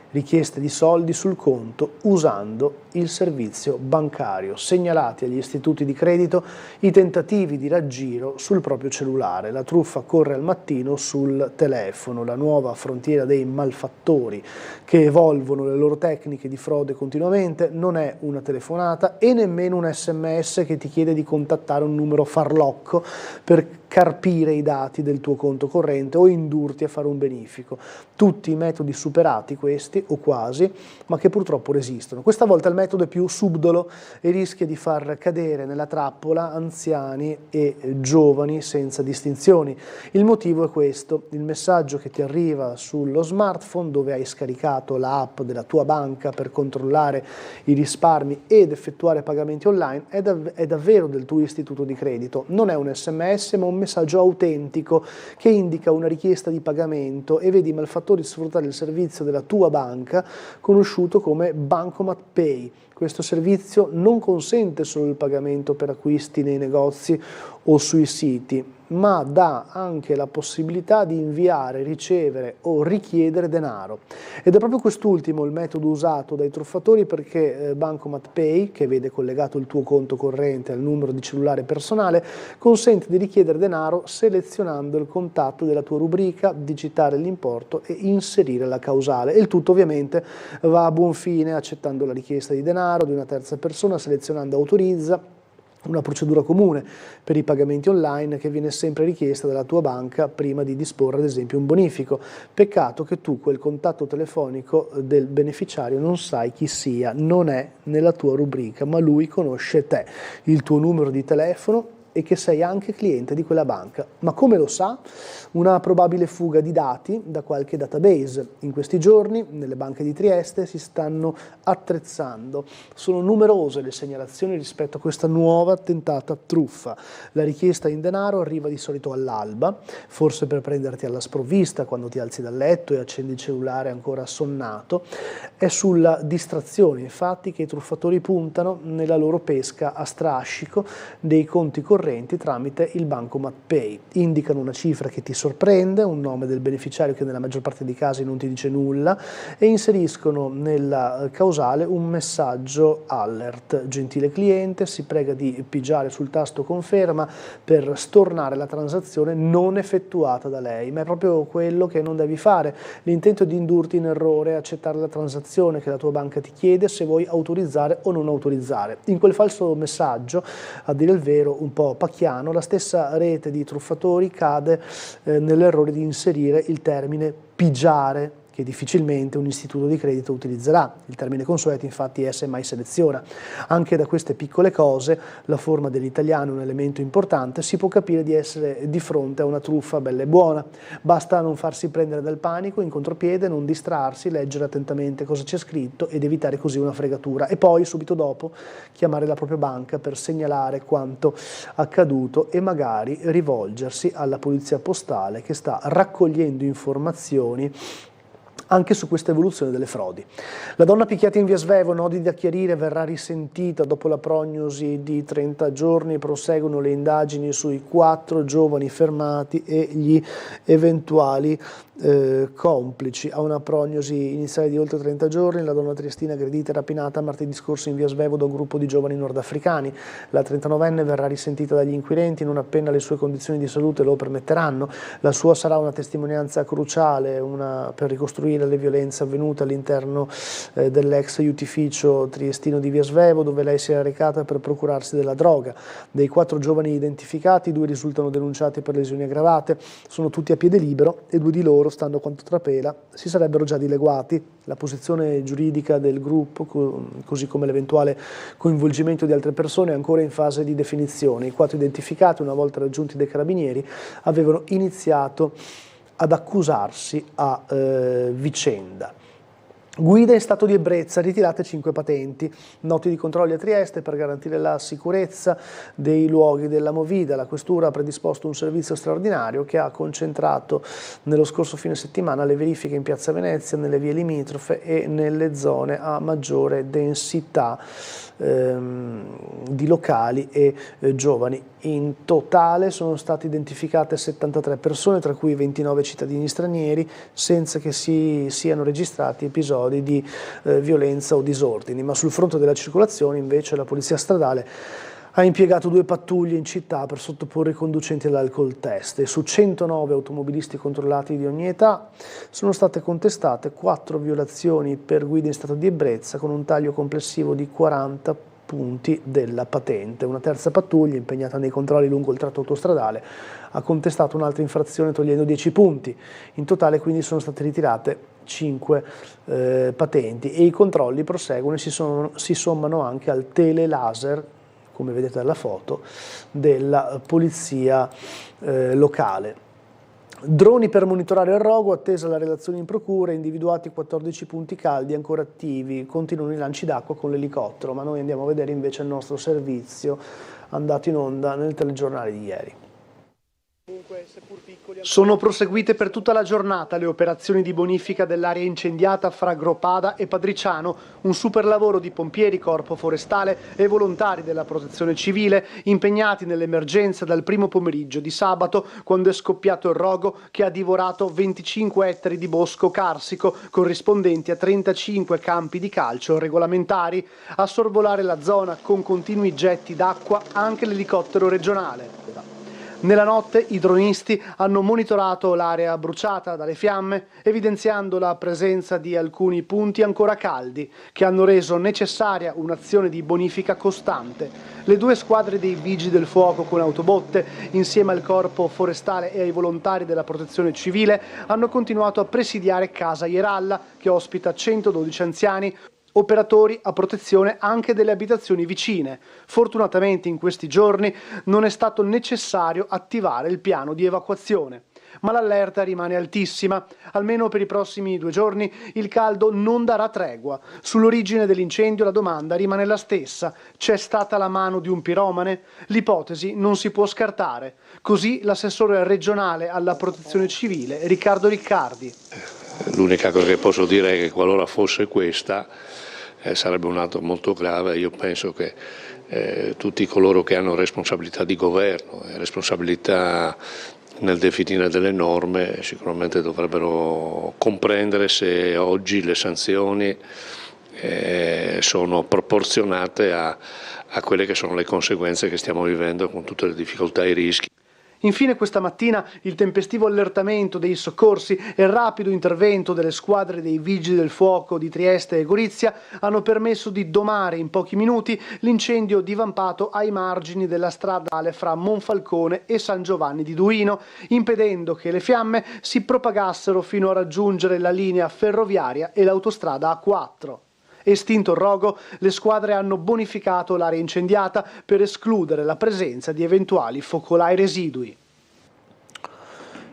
Richieste di soldi sul conto usando il servizio bancario. Segnalati agli istituti di credito i tentativi di raggiro sul proprio cellulare. La truffa corre al mattino sul telefono. La nuova frontiera dei malfattori che evolvono le loro tecniche di frode continuamente non è una telefonata e nemmeno un SMS che ti chiede di contattare un numero farlocco per carpire i dati del tuo conto corrente o indurti a fare un bonifico. Tutti i metodi superati questi, o quasi, ma che purtroppo resistono. Questa volta il metodo è più subdolo e rischia di far cadere nella trappola anziani e giovani senza distinzioni. Il motivo è questo: il messaggio che ti arriva sullo smartphone, dove hai scaricato l'app della tua banca per controllare i risparmi ed effettuare pagamenti online, è davvero del tuo istituto di credito. Non è un SMS, ma un messaggio autentico che indica una richiesta di pagamento, e vedi i malfattori sfruttare il servizio della tua banca conosciuto come Bancomat Pay. Questo servizio non consente solo il pagamento per acquisti nei negozi o sui siti, ma dà anche la possibilità di inviare, ricevere o richiedere denaro. Ed è proprio quest'ultimo il metodo usato dai truffatori, perché Bancomat Pay, che vede collegato il tuo conto corrente al numero di cellulare personale, consente di richiedere denaro selezionando il contatto della tua rubrica, digitare l'importo e inserire la causale. E il tutto ovviamente va a buon fine, accettando la richiesta di denaro di una terza persona, selezionando autorizza, una procedura comune per i pagamenti online che viene sempre richiesta dalla tua banca prima di disporre ad esempio un bonifico. Peccato che tu quel contatto telefonico del beneficiario non sai chi sia, non è nella tua rubrica, ma lui conosce te, il tuo numero di telefono e che sei anche cliente di quella banca. Ma come lo sa? Una probabile fuga di dati da qualche database. In questi giorni nelle banche di Trieste si stanno attrezzando. Sono numerose le segnalazioni rispetto a questa nuova tentata truffa. La richiesta in denaro arriva di solito all'alba, forse per prenderti alla sprovvista quando ti alzi dal letto e accendi il cellulare ancora assonnato. È sulla distrazione, infatti, che i truffatori puntano nella loro pesca a strascico dei conti correnti tramite il Bancomat Pay. Indicano una cifra che ti sorprende, un nome del beneficiario che nella maggior parte dei casi non ti dice nulla, e inseriscono nella causale un messaggio alert: gentile cliente, si prega di pigiare sul tasto conferma per stornare la transazione non effettuata da lei. Ma è proprio quello che non devi fare. L'intento è di indurti in errore, accettare la transazione che la tua banca ti chiede se vuoi autorizzare o non autorizzare. In quel falso messaggio, a dire il vero un po' pacchiano, la stessa rete di truffatori cade nell'errore di inserire il termine pigiare, che difficilmente un istituto di credito utilizzerà. Il termine consueto infatti è semmai seleziona. Anche da queste piccole cose, la forma dell'italiano è un elemento importante, si può capire di essere di fronte a una truffa bella e buona. Basta non farsi prendere dal panico in contropiede, non distrarsi, leggere attentamente cosa c'è scritto ed evitare così una fregatura, e poi subito dopo chiamare la propria banca per segnalare quanto accaduto e magari rivolgersi alla polizia postale, che sta raccogliendo informazioni anche su questa evoluzione delle frodi. La donna picchiata in via Svevo, nodi da chiarire, verrà risentita dopo la prognosi di 30 giorni, proseguono le indagini sui 4 giovani fermati e gli eventuali complici. A una prognosi iniziale di oltre 30 giorni, la donna triestina aggredita e rapinata martedì scorso in via Svevo da un gruppo di giovani nordafricani. La 39enne verrà risentita dagli inquirenti non appena le sue condizioni di salute lo permetteranno. La sua sarà una testimonianza cruciale per ricostruire le violenze avvenute all'interno dell'ex aiutificio triestino di via Svevo, dove lei si era recata per procurarsi della droga. Dei 4 giovani identificati, 2 risultano denunciati per lesioni aggravate, sono tutti a piede libero e 2 di loro, stando quanto trapela, si sarebbero già dileguati. La posizione giuridica del gruppo, così come l'eventuale coinvolgimento di altre persone, è ancora in fase di definizione. I 4 identificati, una volta raggiunti dai carabinieri, avevano iniziato ad accusarsi a vicenda. Guida in stato di ebbrezza, ritirate 5 patenti. Noti di controlli a Trieste per garantire la sicurezza dei luoghi della movida. La questura ha predisposto un servizio straordinario che ha concentrato nello scorso fine settimana le verifiche in Piazza Venezia, nelle vie limitrofe e nelle zone a maggiore densità di locali e giovani. In totale sono state identificate 73 persone, tra cui 29 cittadini stranieri, senza che si siano registrati episodi di violenza o disordini. Ma sul fronte della circolazione invece la Polizia Stradale ha impiegato 2 pattuglie in città per sottoporre i conducenti all'alcol test e su 109 automobilisti controllati di ogni età sono state contestate 4 violazioni per guida in stato di ebbrezza con un taglio complessivo di 40 punti della patente. Una terza pattuglia impegnata nei controlli lungo il tratto autostradale ha contestato un'altra infrazione togliendo 10 punti. In totale quindi sono state ritirate 5 patenti e i controlli proseguono e si sommano anche al telelaser, come vedete dalla foto, della polizia locale. Droni per monitorare il rogo, attesa la relazione in procura, individuati 14 punti caldi ancora attivi, continuano i lanci d'acqua con l'elicottero, ma noi andiamo a vedere invece il nostro servizio andato in onda nel telegiornale di ieri. Sono proseguite per tutta la giornata le operazioni di bonifica dell'area incendiata fra Groppada e Padriciano, un super lavoro di pompieri, corpo forestale e volontari della protezione civile impegnati nell'emergenza dal primo pomeriggio di sabato, quando è scoppiato il rogo che ha divorato 25 ettari di bosco carsico corrispondenti a 35 campi di calcio regolamentari. A sorvolare la zona con continui getti d'acqua anche l'elicottero regionale. Nella notte i dronisti hanno monitorato l'area bruciata dalle fiamme, evidenziando la presenza di alcuni punti ancora caldi, che hanno reso necessaria un'azione di bonifica costante. Le 2 squadre dei Vigili del Fuoco con autobotte, insieme al corpo forestale e ai volontari della protezione civile, hanno continuato a presidiare Casa Ieralla, che ospita 112 anziani, operatori a protezione anche delle abitazioni vicine. Fortunatamente in questi giorni non è stato necessario attivare il piano di evacuazione, ma l'allerta rimane altissima. Almeno per i prossimi 2 giorni il caldo non darà tregua. Sull'origine dell'incendio la domanda rimane la stessa: c'è stata la mano di un piromane? L'ipotesi non si può scartare. Così l'assessore regionale alla protezione civile Riccardo Riccardi. L'unica cosa che posso dire è che qualora fosse questa sarebbe un atto molto grave. Io penso che tutti coloro che hanno responsabilità di governo e responsabilità nel definire delle norme sicuramente dovrebbero comprendere se oggi le sanzioni sono proporzionate a quelle che sono le conseguenze che stiamo vivendo con tutte le difficoltà e i rischi. Infine questa mattina il tempestivo allertamento dei soccorsi e il rapido intervento delle squadre dei Vigili del Fuoco di Trieste e Gorizia hanno permesso di domare in pochi minuti l'incendio divampato ai margini della stradale fra Monfalcone e San Giovanni di Duino, impedendo che le fiamme si propagassero fino a raggiungere la linea ferroviaria e l'autostrada A4. Estinto il rogo, le squadre hanno bonificato l'area incendiata per escludere la presenza di eventuali focolai residui.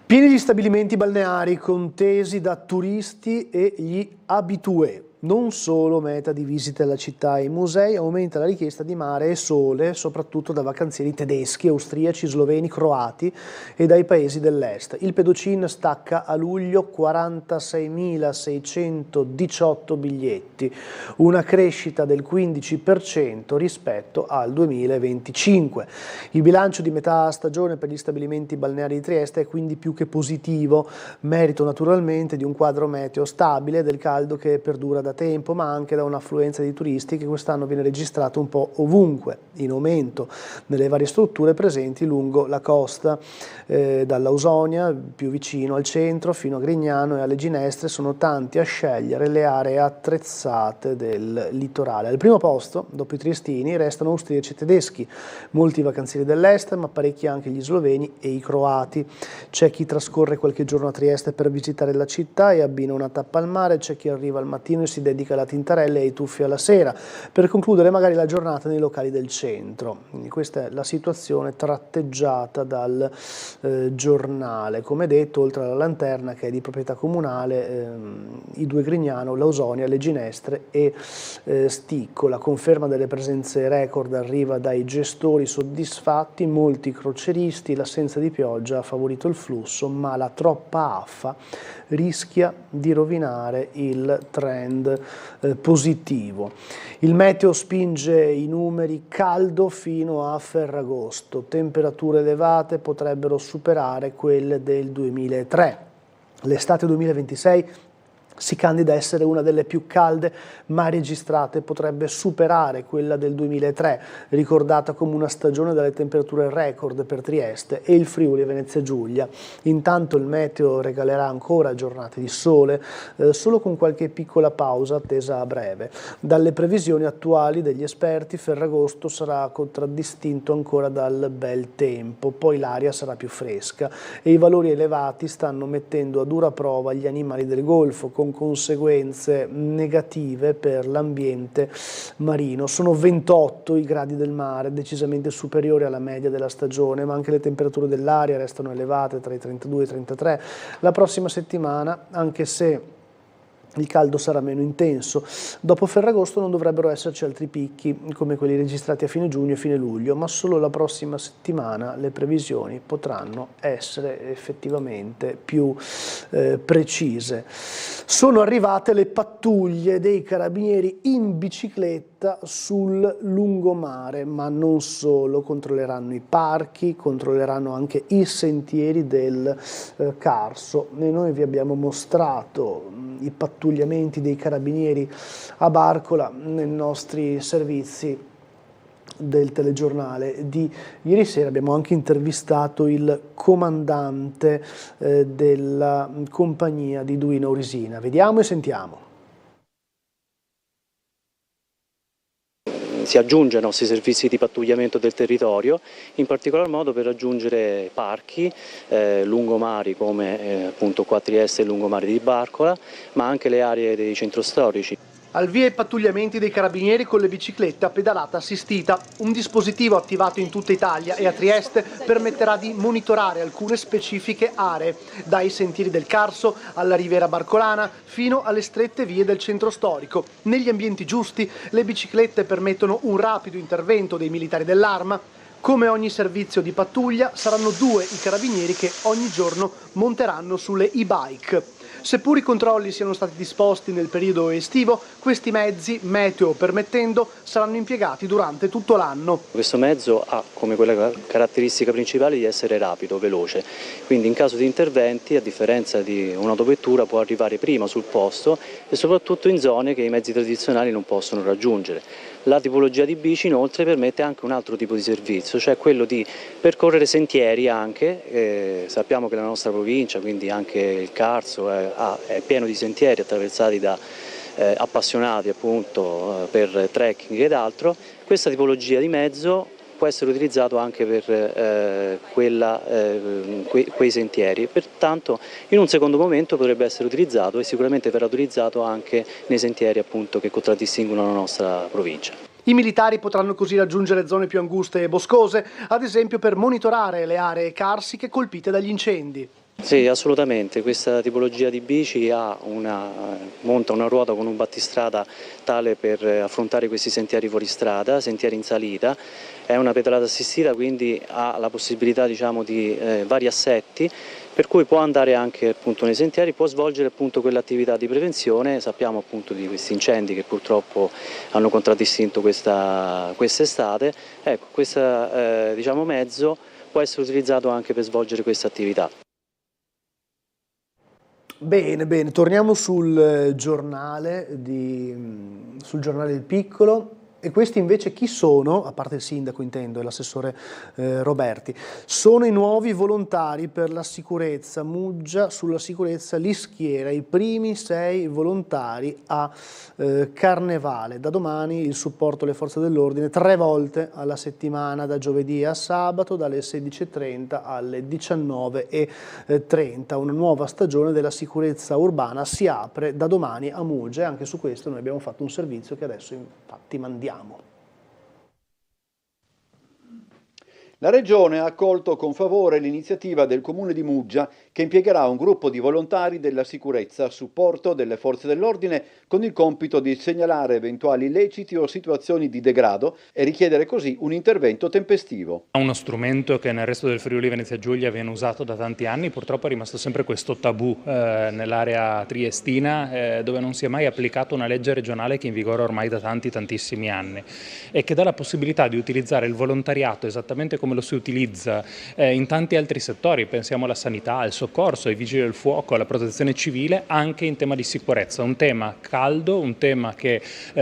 Pieni gli stabilimenti balneari contesi da turisti e gli habitué. Non solo meta di visite alla città e ai musei, aumenta la richiesta di mare e sole, soprattutto da vacanzieri tedeschi, austriaci, sloveni, croati e dai paesi dell'est. Il Pedocin stacca a luglio 46.618 biglietti, una crescita del 15% rispetto al 2025. Il bilancio di metà stagione per gli stabilimenti balneari di Trieste è quindi più che positivo, merito naturalmente di un quadro meteo stabile, del caldo che perdura da tempo, ma anche da un'affluenza di turisti che quest'anno viene registrato un po' ovunque, in aumento nelle varie strutture presenti lungo la costa, dall'Ausonia, più vicino al centro, fino a Grignano e alle Ginestre. Sono tanti a scegliere le aree attrezzate del litorale. Al primo posto, dopo i triestini, restano austriaci e tedeschi, molti vacanzieri dell'est, ma parecchi anche gli sloveni e i croati. C'è chi trascorre qualche giorno a Trieste per visitare la città e abbina una tappa al mare, c'è chi arriva al mattino e si dedica alla tintarella e ai tuffi alla sera, per concludere magari la giornata nei locali del centro. Quindi questa è la situazione tratteggiata dal giornale. Come detto, oltre alla lanterna che è di proprietà comunale, i due Grignano, Lausonia, Le Ginestre e Sticco. La conferma delle presenze record arriva dai gestori soddisfatti, molti croceristi. L'assenza di pioggia ha favorito il flusso, ma la troppa affa rischia di rovinare il trend positivo. Il meteo spinge i numeri: caldo fino a Ferragosto, temperature elevate potrebbero superare quelle del 2003. L'estate 2026 si candida a essere una delle più calde mai registrate, potrebbe superare quella del 2003, ricordata come una stagione dalle temperature record per Trieste e il Friuli Venezia Giulia. Intanto il meteo regalerà ancora giornate di sole, solo con qualche piccola pausa attesa a breve. Dalle previsioni attuali degli esperti, Ferragosto sarà contraddistinto ancora dal bel tempo, poi l'aria sarà più fresca e i valori elevati stanno mettendo a dura prova gli animali del Golfo, con conseguenze negative per l'ambiente marino. Sono 28 i gradi del mare, decisamente superiori alla media della stagione, ma anche le temperature dell'aria restano elevate, tra i 32 e i 33. La prossima settimana, anche se il caldo sarà meno intenso, dopo Ferragosto non dovrebbero esserci altri picchi come quelli registrati a fine giugno e fine luglio, ma solo la prossima settimana le previsioni potranno essere effettivamente più precise. Sono arrivate le pattuglie dei carabinieri in bicicletta sul lungomare, ma non solo, controlleranno i parchi, controlleranno anche i sentieri del Carso, e noi vi abbiamo mostrato i pattugliamenti dei carabinieri a Barcola nei nostri servizi del telegiornale di ieri sera. Abbiamo anche intervistato il comandante della compagnia di Duino Orisina. Vediamo e sentiamo. Si aggiunge ai nostri servizi di pattugliamento del territorio, in particolar modo per raggiungere parchi, lungomari come appunto qua a Trieste e il lungomare di Barcola, ma anche le aree dei centri storici. Al via i pattugliamenti dei carabinieri con le biciclette a pedalata assistita. Un dispositivo attivato in tutta Italia e a Trieste permetterà di monitorare alcune specifiche aree, dai sentieri del Carso alla Riviera Barcolana fino alle strette vie del centro storico. Negli ambienti giusti le biciclette permettono un rapido intervento dei militari dell'Arma. Come ogni servizio di pattuglia saranno 2 i carabinieri che ogni giorno monteranno sulle e-bike. Seppur i controlli siano stati disposti nel periodo estivo, questi mezzi, meteo permettendo, saranno impiegati durante tutto l'anno. Questo mezzo ha come quella caratteristica principale di essere rapido, veloce, quindi in caso di interventi, a differenza di un'autovettura, può arrivare prima sul posto e soprattutto in zone che i mezzi tradizionali non possono raggiungere. La tipologia di bici inoltre permette anche un altro tipo di servizio, cioè quello di percorrere sentieri anche. Sappiamo che la nostra provincia, quindi anche il Carso, è pieno di sentieri attraversati da appassionati appunto per trekking ed altro. Questa tipologia di mezzo può essere utilizzato anche per quei sentieri, pertanto in un secondo momento potrebbe essere utilizzato e sicuramente verrà utilizzato anche nei sentieri appunto che contraddistinguono la nostra provincia. I militari potranno così raggiungere zone più anguste e boscose, ad esempio per monitorare le aree carsiche colpite dagli incendi. Sì, assolutamente, questa tipologia di bici monta una ruota con un battistrada tale per affrontare questi sentieri fuoristrada, sentieri in salita, è una pedalata assistita, quindi ha la possibilità diciamo di vari assetti, per cui può andare anche appunto nei sentieri, può svolgere appunto quell'attività di prevenzione. Sappiamo appunto di questi incendi che purtroppo hanno contraddistinto quest'estate. Ecco, questo diciamo mezzo può essere utilizzato anche per svolgere questa attività. Bene, torniamo sul giornale del Piccolo. E questi invece chi sono? A parte il sindaco intendo e l'assessore Roberti, sono i nuovi volontari per la sicurezza. Muggia sulla sicurezza li schiera, i primi 6 volontari a Carnevale. Da domani il supporto alle forze dell'ordine 3 volte alla settimana, da giovedì a sabato, dalle 16:30 alle 19:30. Una nuova stagione della sicurezza urbana si apre da domani a Muggia e anche su questo noi abbiamo fatto un servizio che adesso infatti mandiamo. La Regione ha accolto con favore l'iniziativa del Comune di Muggia che impiegherà un gruppo di volontari della sicurezza a supporto delle forze dell'ordine con il compito di segnalare eventuali illeciti o situazioni di degrado e richiedere così un intervento tempestivo. Uno strumento che nel resto del Friuli Venezia Giulia viene usato da tanti anni, purtroppo è rimasto sempre questo tabù nell'area triestina dove non si è mai applicato una legge regionale che è in vigore ormai da tantissimi anni e che dà la possibilità di utilizzare il volontariato esattamente come lo si utilizza in tanti altri settori, pensiamo alla sanità, al soccorso, ai vigili del fuoco, alla protezione civile, anche in tema di sicurezza, un tema caldo, un tema che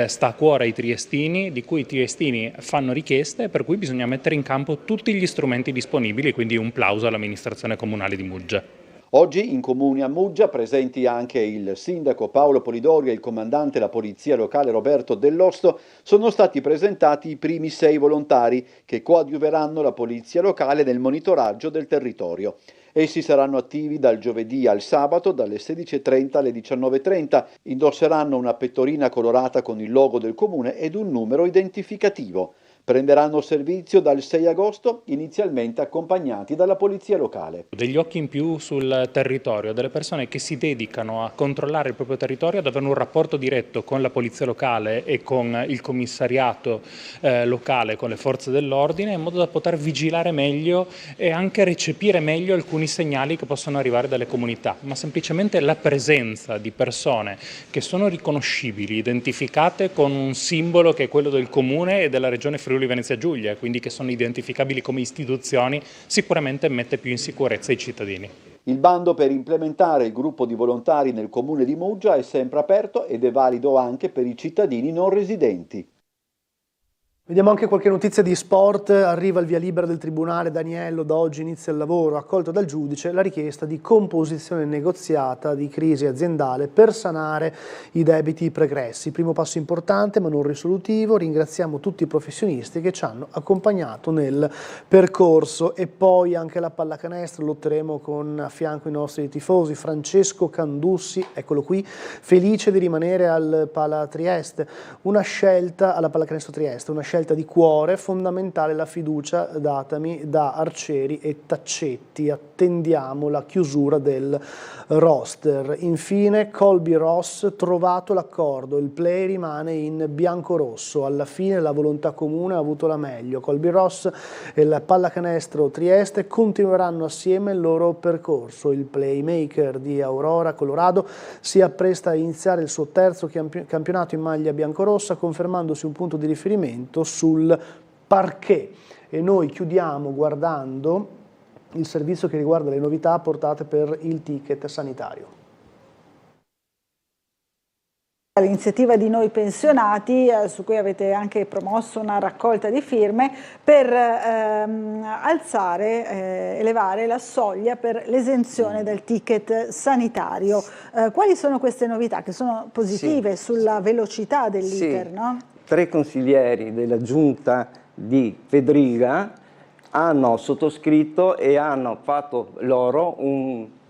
sta a cuore ai triestini, di cui i triestini fanno richieste, per cui bisogna mettere in campo tutti gli strumenti disponibili, quindi un plauso all'amministrazione comunale di Muggia. Oggi in comune a Muggia, presenti anche il sindaco Paolo Polidori e il comandante della polizia locale Roberto Dell'Osto, sono stati presentati i primi 6 volontari che coadiuveranno la polizia locale nel monitoraggio del territorio. Essi saranno attivi dal giovedì al sabato dalle 16:30 alle 19:30, indosseranno una pettorina colorata con il logo del comune ed un numero identificativo. Prenderanno servizio dal 6 agosto, inizialmente accompagnati dalla polizia locale. Degli occhi in più sul territorio, delle persone che si dedicano a controllare il proprio territorio, ad avere un rapporto diretto con la polizia locale e con il commissariato locale, con le forze dell'ordine, in modo da poter vigilare meglio e anche recepire meglio alcuni segnali che possono arrivare dalle comunità, ma semplicemente la presenza di persone che sono riconoscibili, identificate con un simbolo che è quello del comune e della regione Friuli Venezia Giulia, quindi che sono identificabili come istituzioni, sicuramente mette più in sicurezza i cittadini. Il bando per implementare il gruppo di volontari nel comune di Muggia è sempre aperto ed è valido anche per i cittadini non residenti. Vediamo anche qualche notizia di sport. Arriva il via libera del Tribunale D'Aniello, da oggi inizia il lavoro. Accolto dal giudice la richiesta di composizione negoziata di crisi aziendale per sanare i debiti pregressi. Primo passo importante ma non risolutivo. Ringraziamo tutti i professionisti che ci hanno accompagnato nel percorso. E poi anche la pallacanestro, lotteremo con a fianco i nostri tifosi. Francesco Candussi, eccolo qui, felice di rimanere al Pala Trieste. Una scelta alla Pallacanestro Trieste, una scelta di cuore, fondamentale la fiducia datami da Arcieri e Taccetti. Attendiamo la chiusura del roster. Infine Colby Ross, trovato l'accordo, il play rimane in bianco-rosso. Alla fine la volontà comune ha avuto la meglio. Colby Ross e la Pallacanestro Trieste continueranno assieme il loro percorso. Il playmaker di Aurora Colorado si appresta a iniziare il suo terzo campionato in maglia biancorossa, confermandosi un punto di riferimento sul parquet. E noi chiudiamo guardando il servizio che riguarda le novità portate per il ticket sanitario. L'iniziativa di Noi Pensionati, su cui avete anche promosso una raccolta di firme per elevare la soglia per l'esenzione del ticket sanitario. Quali sono queste novità che sono positive sulla velocità dell'iter? Sì. No? 3 consiglieri della giunta di Pedriga hanno sottoscritto e hanno fatto loro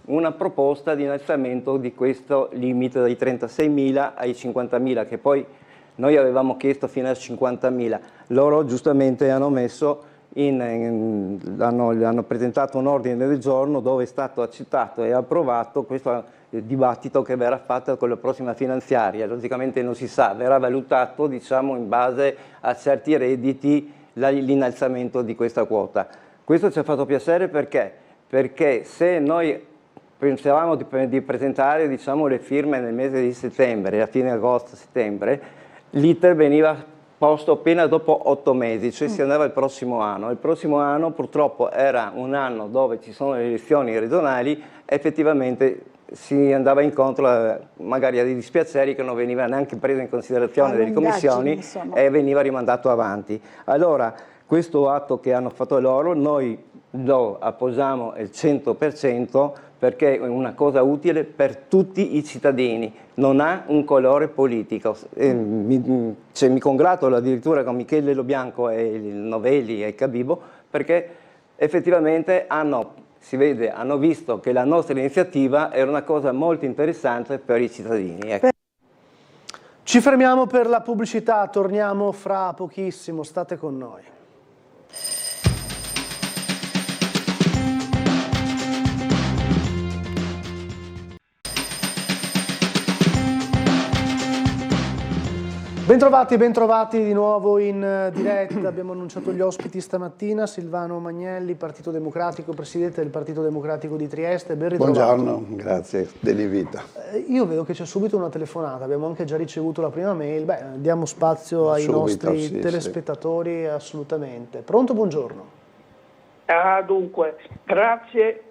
una proposta di innalzamento di questo limite dai 36.000 ai 50.000, che poi noi avevamo chiesto fino a 50.000. Loro giustamente hanno presentato un ordine del giorno dove è stato accettato e approvato questo dibattito che verrà fatto con la prossima finanziaria. Logicamente non si sa, verrà valutato, diciamo, in base a certi redditi l'innalzamento di questa quota. Questo ci ha fatto piacere perché se noi pensavamo di presentare, diciamo, le firme nel mese di settembre, a fine agosto-settembre, l'iter veniva posto appena dopo 8 mesi, cioè si andava al prossimo anno. Il prossimo anno purtroppo era un anno dove ci sono le elezioni regionali, effettivamente si andava incontro magari a dei dispiaceri che non veniva neanche preso in considerazione dalle commissioni e veniva rimandato avanti. Allora, questo atto che hanno fatto loro, noi lo appoggiamo al 100% perché è una cosa utile per tutti i cittadini, non ha un colore politico. Mi congratulo addirittura con Michele Lobianco e il Novelli e il Cabibo perché effettivamente hanno visto che la nostra iniziativa era una cosa molto interessante per i cittadini. Ecco. Ci fermiamo per la pubblicità, torniamo fra pochissimo, state con noi. Bentrovati di nuovo in diretta. Abbiamo annunciato gli ospiti stamattina: Silvano Magnelli, Partito Democratico, Presidente del Partito Democratico di Trieste. Ben ritrovato. Buongiorno, grazie dell'invito. Io vedo che c'è subito una telefonata, abbiamo anche già ricevuto la prima mail. Diamo spazio ai nostri telespettatori, assolutamente. Pronto, buongiorno. Dunque, grazie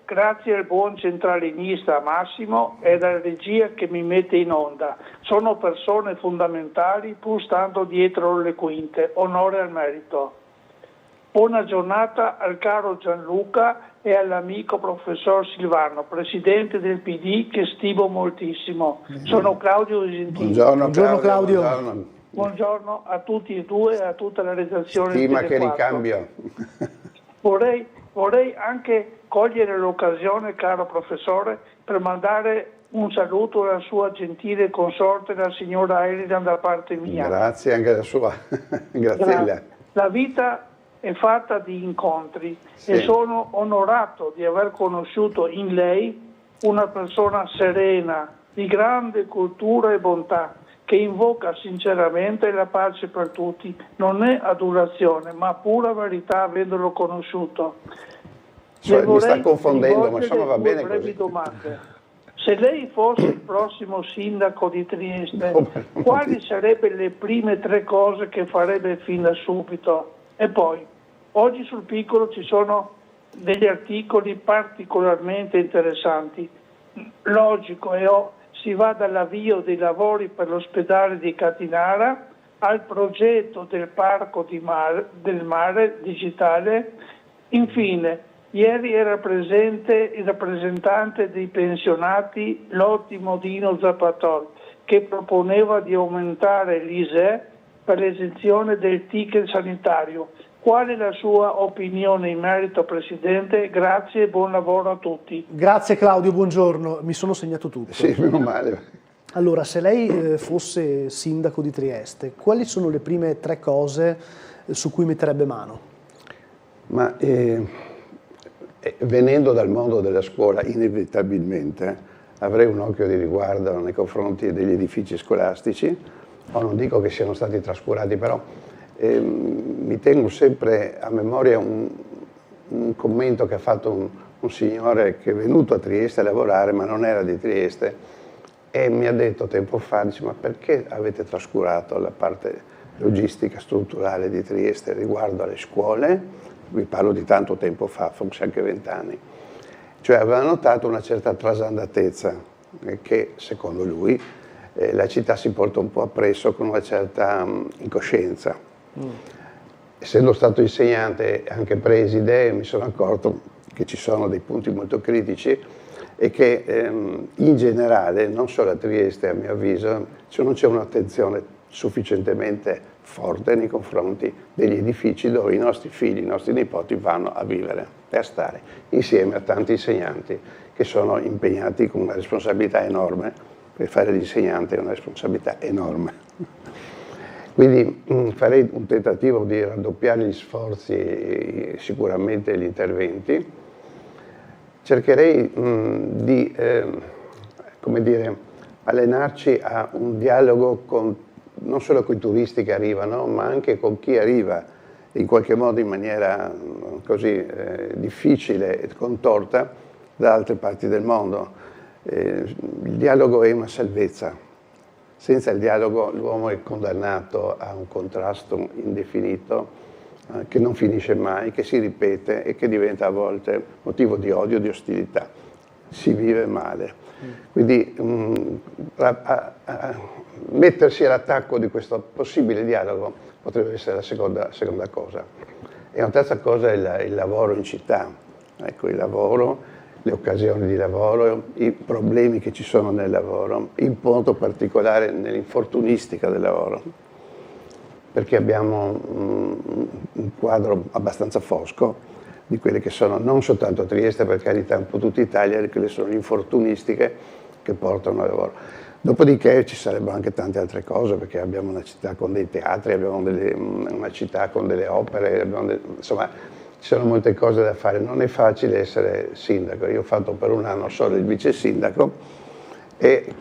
al buon centralinista Massimo e alla regia che mi mette in onda. Sono persone fondamentali pur stando dietro le quinte. Onore al merito. Buona giornata al caro Gianluca e all'amico professor Silvano, presidente del PD, che stimo moltissimo. Sono Claudio Gentili. Buongiorno Claudio. Buongiorno a tutti e due e a tutta la redazione. Stima che ricambio. Vorrei anche cogliere l'occasione, caro professore, per mandare un saluto alla sua gentile consorte, la signora Elidan, da parte mia. Grazie anche la sua. Grazie. La vita è fatta di incontri e sono onorato di aver conosciuto in lei una persona serena, di grande cultura e bontà, che invoca sinceramente la pace per tutti. Non è adulazione, ma pura verità, avendolo conosciuto. Mi sta confondendo, ma insomma va bene così. Domande. Se lei fosse il prossimo sindaco di Trieste, quali sarebbero le prime 3 cose che farebbe fin da subito? E poi, oggi sul Piccolo ci sono degli articoli particolarmente interessanti. Logico si va dall'avvio dei lavori per l'ospedale di Catinara al progetto del parco del mare digitale. Infine, ieri era presente il rappresentante dei pensionati, l'ottimo Dino Zappator, che proponeva di aumentare l'ISEE per l'esenzione del ticket sanitario. Qual è la sua opinione in merito, Presidente? Grazie e buon lavoro a tutti. Grazie Claudio, buongiorno. Mi sono segnato tutto. Sì, meno male. Allora, se lei fosse sindaco di Trieste, quali sono le prime 3 cose su cui metterebbe mano? Ma venendo dal mondo della scuola, inevitabilmente avrei un occhio di riguardo nei confronti degli edifici scolastici. Non dico che siano stati trascurati, però mi tengo sempre a memoria un commento che ha fatto un signore che è venuto a Trieste a lavorare, ma non era di Trieste, e mi ha detto tempo fa, dice, ma perché avete trascurato la parte logistica strutturale di Trieste riguardo alle scuole? Vi parlo di tanto tempo fa, forse anche 20 anni. Cioè aveva notato una certa trasandatezza che, secondo lui, la città si porta un po' appresso con una certa incoscienza. Essendo stato insegnante e anche preside, mi sono accorto che ci sono dei punti molto critici e che in generale, non solo a Trieste a mio avviso, non c'è un'attenzione sufficientemente forte nei confronti degli edifici dove i nostri figli, i nostri nipoti vanno a vivere e a stare, insieme a tanti insegnanti che sono impegnati con una responsabilità enorme. Per fare l'insegnante è una responsabilità enorme. Quindi farei un tentativo di raddoppiare gli sforzi, sicuramente gli interventi. Cercherei di come dire, allenarci a un dialogo non solo con i turisti che arrivano, ma anche con chi arriva in qualche modo in maniera così difficile e contorta da altre parti del mondo. Il dialogo è una salvezza. Senza il dialogo l'uomo è condannato a un contrasto indefinito che non finisce mai, che si ripete e che diventa a volte motivo di odio, di ostilità. Si vive male. Quindi mettersi all'attacco di questo possibile dialogo potrebbe essere la seconda cosa. E una terza cosa è il lavoro in città. Ecco, il lavoro, le occasioni di lavoro, i problemi che ci sono nel lavoro, in punto particolare nell'infortunistica del lavoro, perché abbiamo un quadro abbastanza fosco di quelle che sono, non soltanto a Trieste, per carità, un po' tutta Italia, quelle sono le infortunistiche che portano al lavoro. Dopodiché ci sarebbero anche tante altre cose, perché abbiamo una città con dei teatri, abbiamo una città con delle opere, insomma ci sono molte cose da fare. Non è facile essere sindaco. Io ho fatto per un anno solo il vice sindaco e,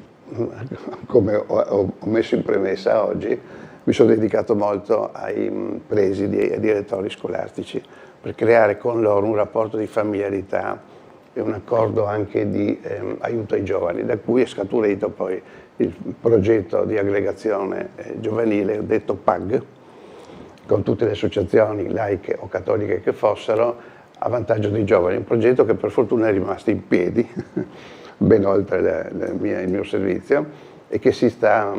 come ho messo in premessa oggi, mi sono dedicato molto ai presidi e ai direttori scolastici per creare con loro un rapporto di familiarità e un accordo anche di aiuto ai giovani, da cui è scaturito poi il progetto di aggregazione giovanile detto PAG, con tutte le associazioni laiche o cattoliche che fossero, a vantaggio dei giovani. Un progetto che per fortuna è rimasto in piedi, ben oltre il mio servizio, e che sta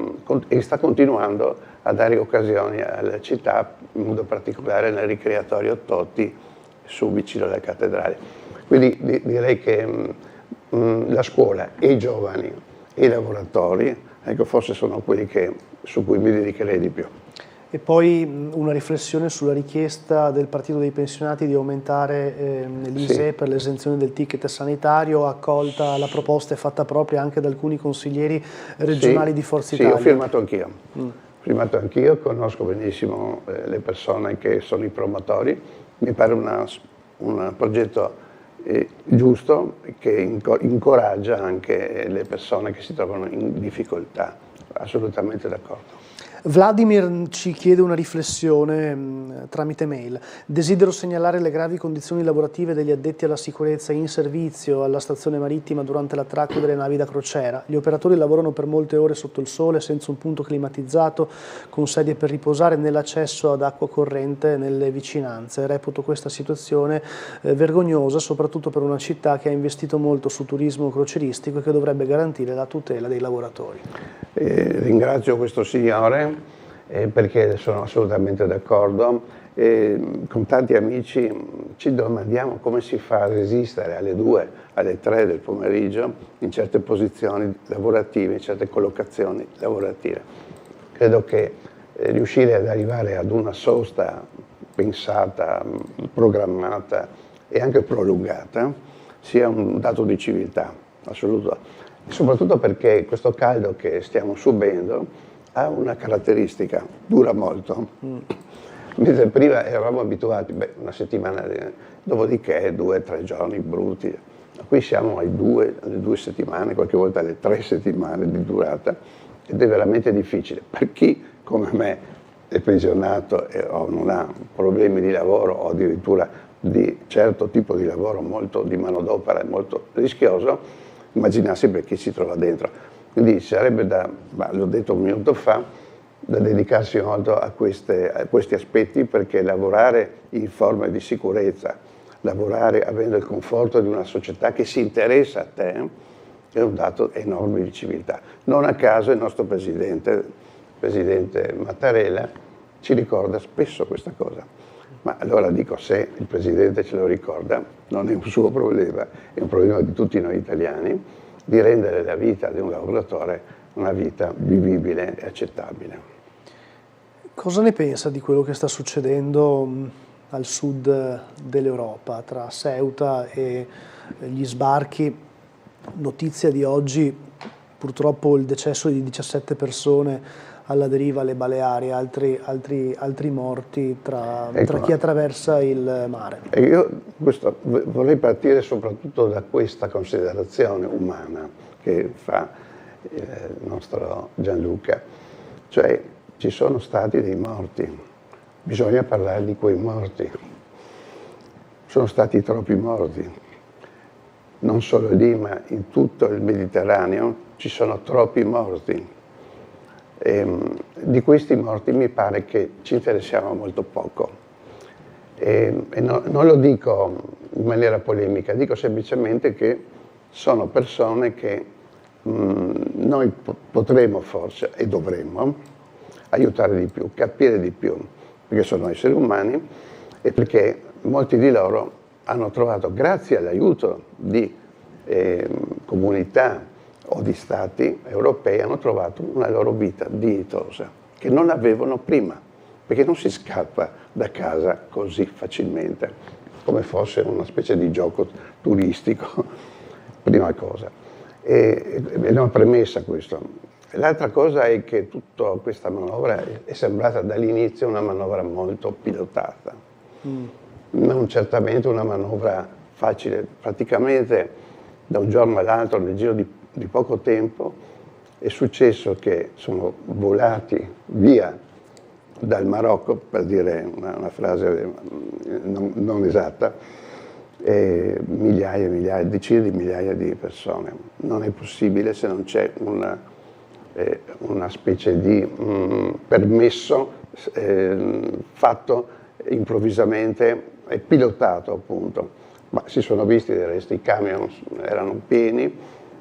continuando a dare occasioni alla città, in modo particolare nel ricreatorio Totti, su vicino alla cattedrale. Quindi direi che la scuola e i giovani e i lavoratori, ecco, forse sono quelli su cui mi dedicherei di più. E poi una riflessione sulla richiesta del Partito dei Pensionati di aumentare l'ISEE per l'esenzione del ticket sanitario, accolta la proposta e fatta propria anche da alcuni consiglieri regionali di Forza Italia. Sì, ho firmato anch'io. Firmato anch'io, conosco benissimo le persone che sono i promotori, mi pare un progetto giusto che incoraggia anche le persone che si trovano in difficoltà, assolutamente d'accordo. Vladimir ci chiede una riflessione tramite mail. Desidero segnalare le gravi condizioni lavorative degli addetti alla sicurezza in servizio alla stazione marittima durante l'attracco delle navi da crociera. Gli operatori lavorano per molte ore sotto il sole, senza un punto climatizzato, con sedie per riposare, nell'accesso ad acqua corrente nelle vicinanze. Reputo questa situazione vergognosa, soprattutto per una città che ha investito molto sul turismo crocieristico e che dovrebbe garantire la tutela dei lavoratori. Ringrazio questo signore perché sono assolutamente d'accordo. Con tanti amici ci domandiamo come si fa a resistere alle 2, alle 3 del pomeriggio in certe posizioni lavorative, in certe collocazioni lavorative. Credo che riuscire ad arrivare ad una sosta pensata, programmata e anche prolungata sia un dato di civiltà assoluto. Soprattutto perché questo caldo che stiamo subendo ha una caratteristica, dura molto, mentre prima eravamo abituati, una settimana, dopodiché 2 o 3 giorni brutti, qui siamo alle 2 settimane, qualche volta alle 3 settimane di durata, ed è veramente difficile per chi come me è pensionato o non ha problemi di lavoro o addirittura di certo tipo di lavoro molto di manodopera, molto rischioso. Immaginarsi per chi si trova dentro. Quindi sarebbe l'ho detto un minuto fa, da dedicarsi molto a questi aspetti, perché lavorare in forma di sicurezza, lavorare avendo il conforto di una società che si interessa a te, è un dato enorme di civiltà. Non a caso il nostro presidente Mattarella, ci ricorda spesso questa cosa. Ma allora dico, se il Presidente ce lo ricorda, non è un suo problema, è un problema di tutti noi italiani, di rendere la vita di un lavoratore una vita vivibile e accettabile. Cosa ne pensa di quello che sta succedendo al sud dell'Europa, tra Ceuta e gli sbarchi? Notizia di oggi, purtroppo il decesso di 17 persone alla deriva alle Baleari, altri morti tra chi attraversa il mare. E io vorrei partire soprattutto da questa considerazione umana che fa il nostro Gianluca, cioè ci sono stati dei morti, bisogna parlare di quei morti, sono stati troppi morti, non solo lì ma in tutto il Mediterraneo ci sono troppi morti. Di questi morti mi pare che ci interessiamo molto poco non lo dico in maniera polemica, dico semplicemente che sono persone che noi potremo forse e dovremmo aiutare di più, capire di più, perché sono esseri umani e perché molti di loro hanno trovato, grazie all'aiuto di comunità o di stati europei, hanno trovato una loro vita dignitosa, che non avevano prima, perché non si scappa da casa così facilmente, come fosse una specie di gioco turistico, prima cosa. È una premessa questo. L'altra cosa è che tutta questa manovra è sembrata dall'inizio una manovra molto pilotata, non certamente una manovra facile. Praticamente da un giorno all'altro, nel giro di poco tempo, è successo che sono volati via dal Marocco, per dire una frase non esatta, migliaia e migliaia, decine di migliaia di persone. Non è possibile se non c'è una specie di permesso fatto improvvisamente e pilotato, appunto. Ma si sono visti del resto, i camion erano pieni,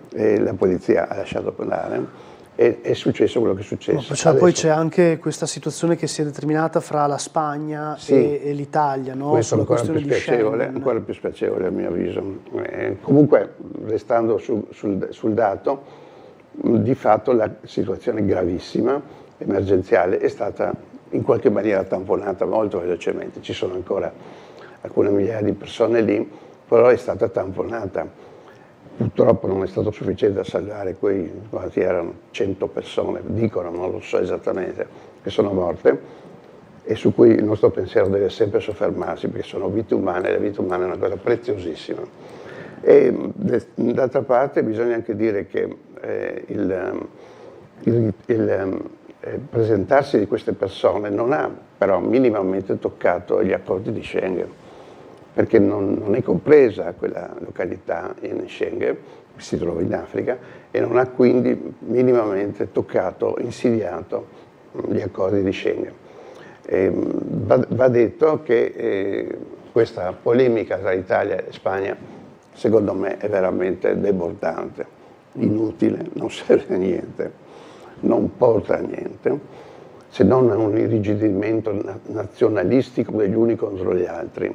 la polizia ha lasciato andare. È successo quello che è successo. Cioè, poi c'è anche questa situazione che si è determinata fra la Spagna e l'Italia, no? Questo è ancora più spiacevole a mio avviso. Comunque, restando sul dato, di fatto la situazione gravissima, emergenziale, è stata in qualche maniera tamponata molto velocemente. Ci sono ancora alcune migliaia di persone lì, però è stata tamponata. Purtroppo non è stato sufficiente a salvare quanti erano 100 persone, dicono, non lo so esattamente, che sono morte e su cui il nostro pensiero deve sempre soffermarsi, perché sono vite umane e la vita umana è una cosa preziosissima. E d'altra parte bisogna anche dire che il presentarsi di queste persone non ha però minimamente toccato gli accordi di Schengen, perché non è compresa quella località in Schengen, che si trova in Africa, e non ha quindi minimamente toccato, insidiato gli accordi di Schengen. Va detto che questa polemica tra Italia e Spagna, secondo me, è veramente debordante, inutile, non serve a niente, non porta a niente, se non a un irrigidimento nazionalistico degli uni contro gli altri.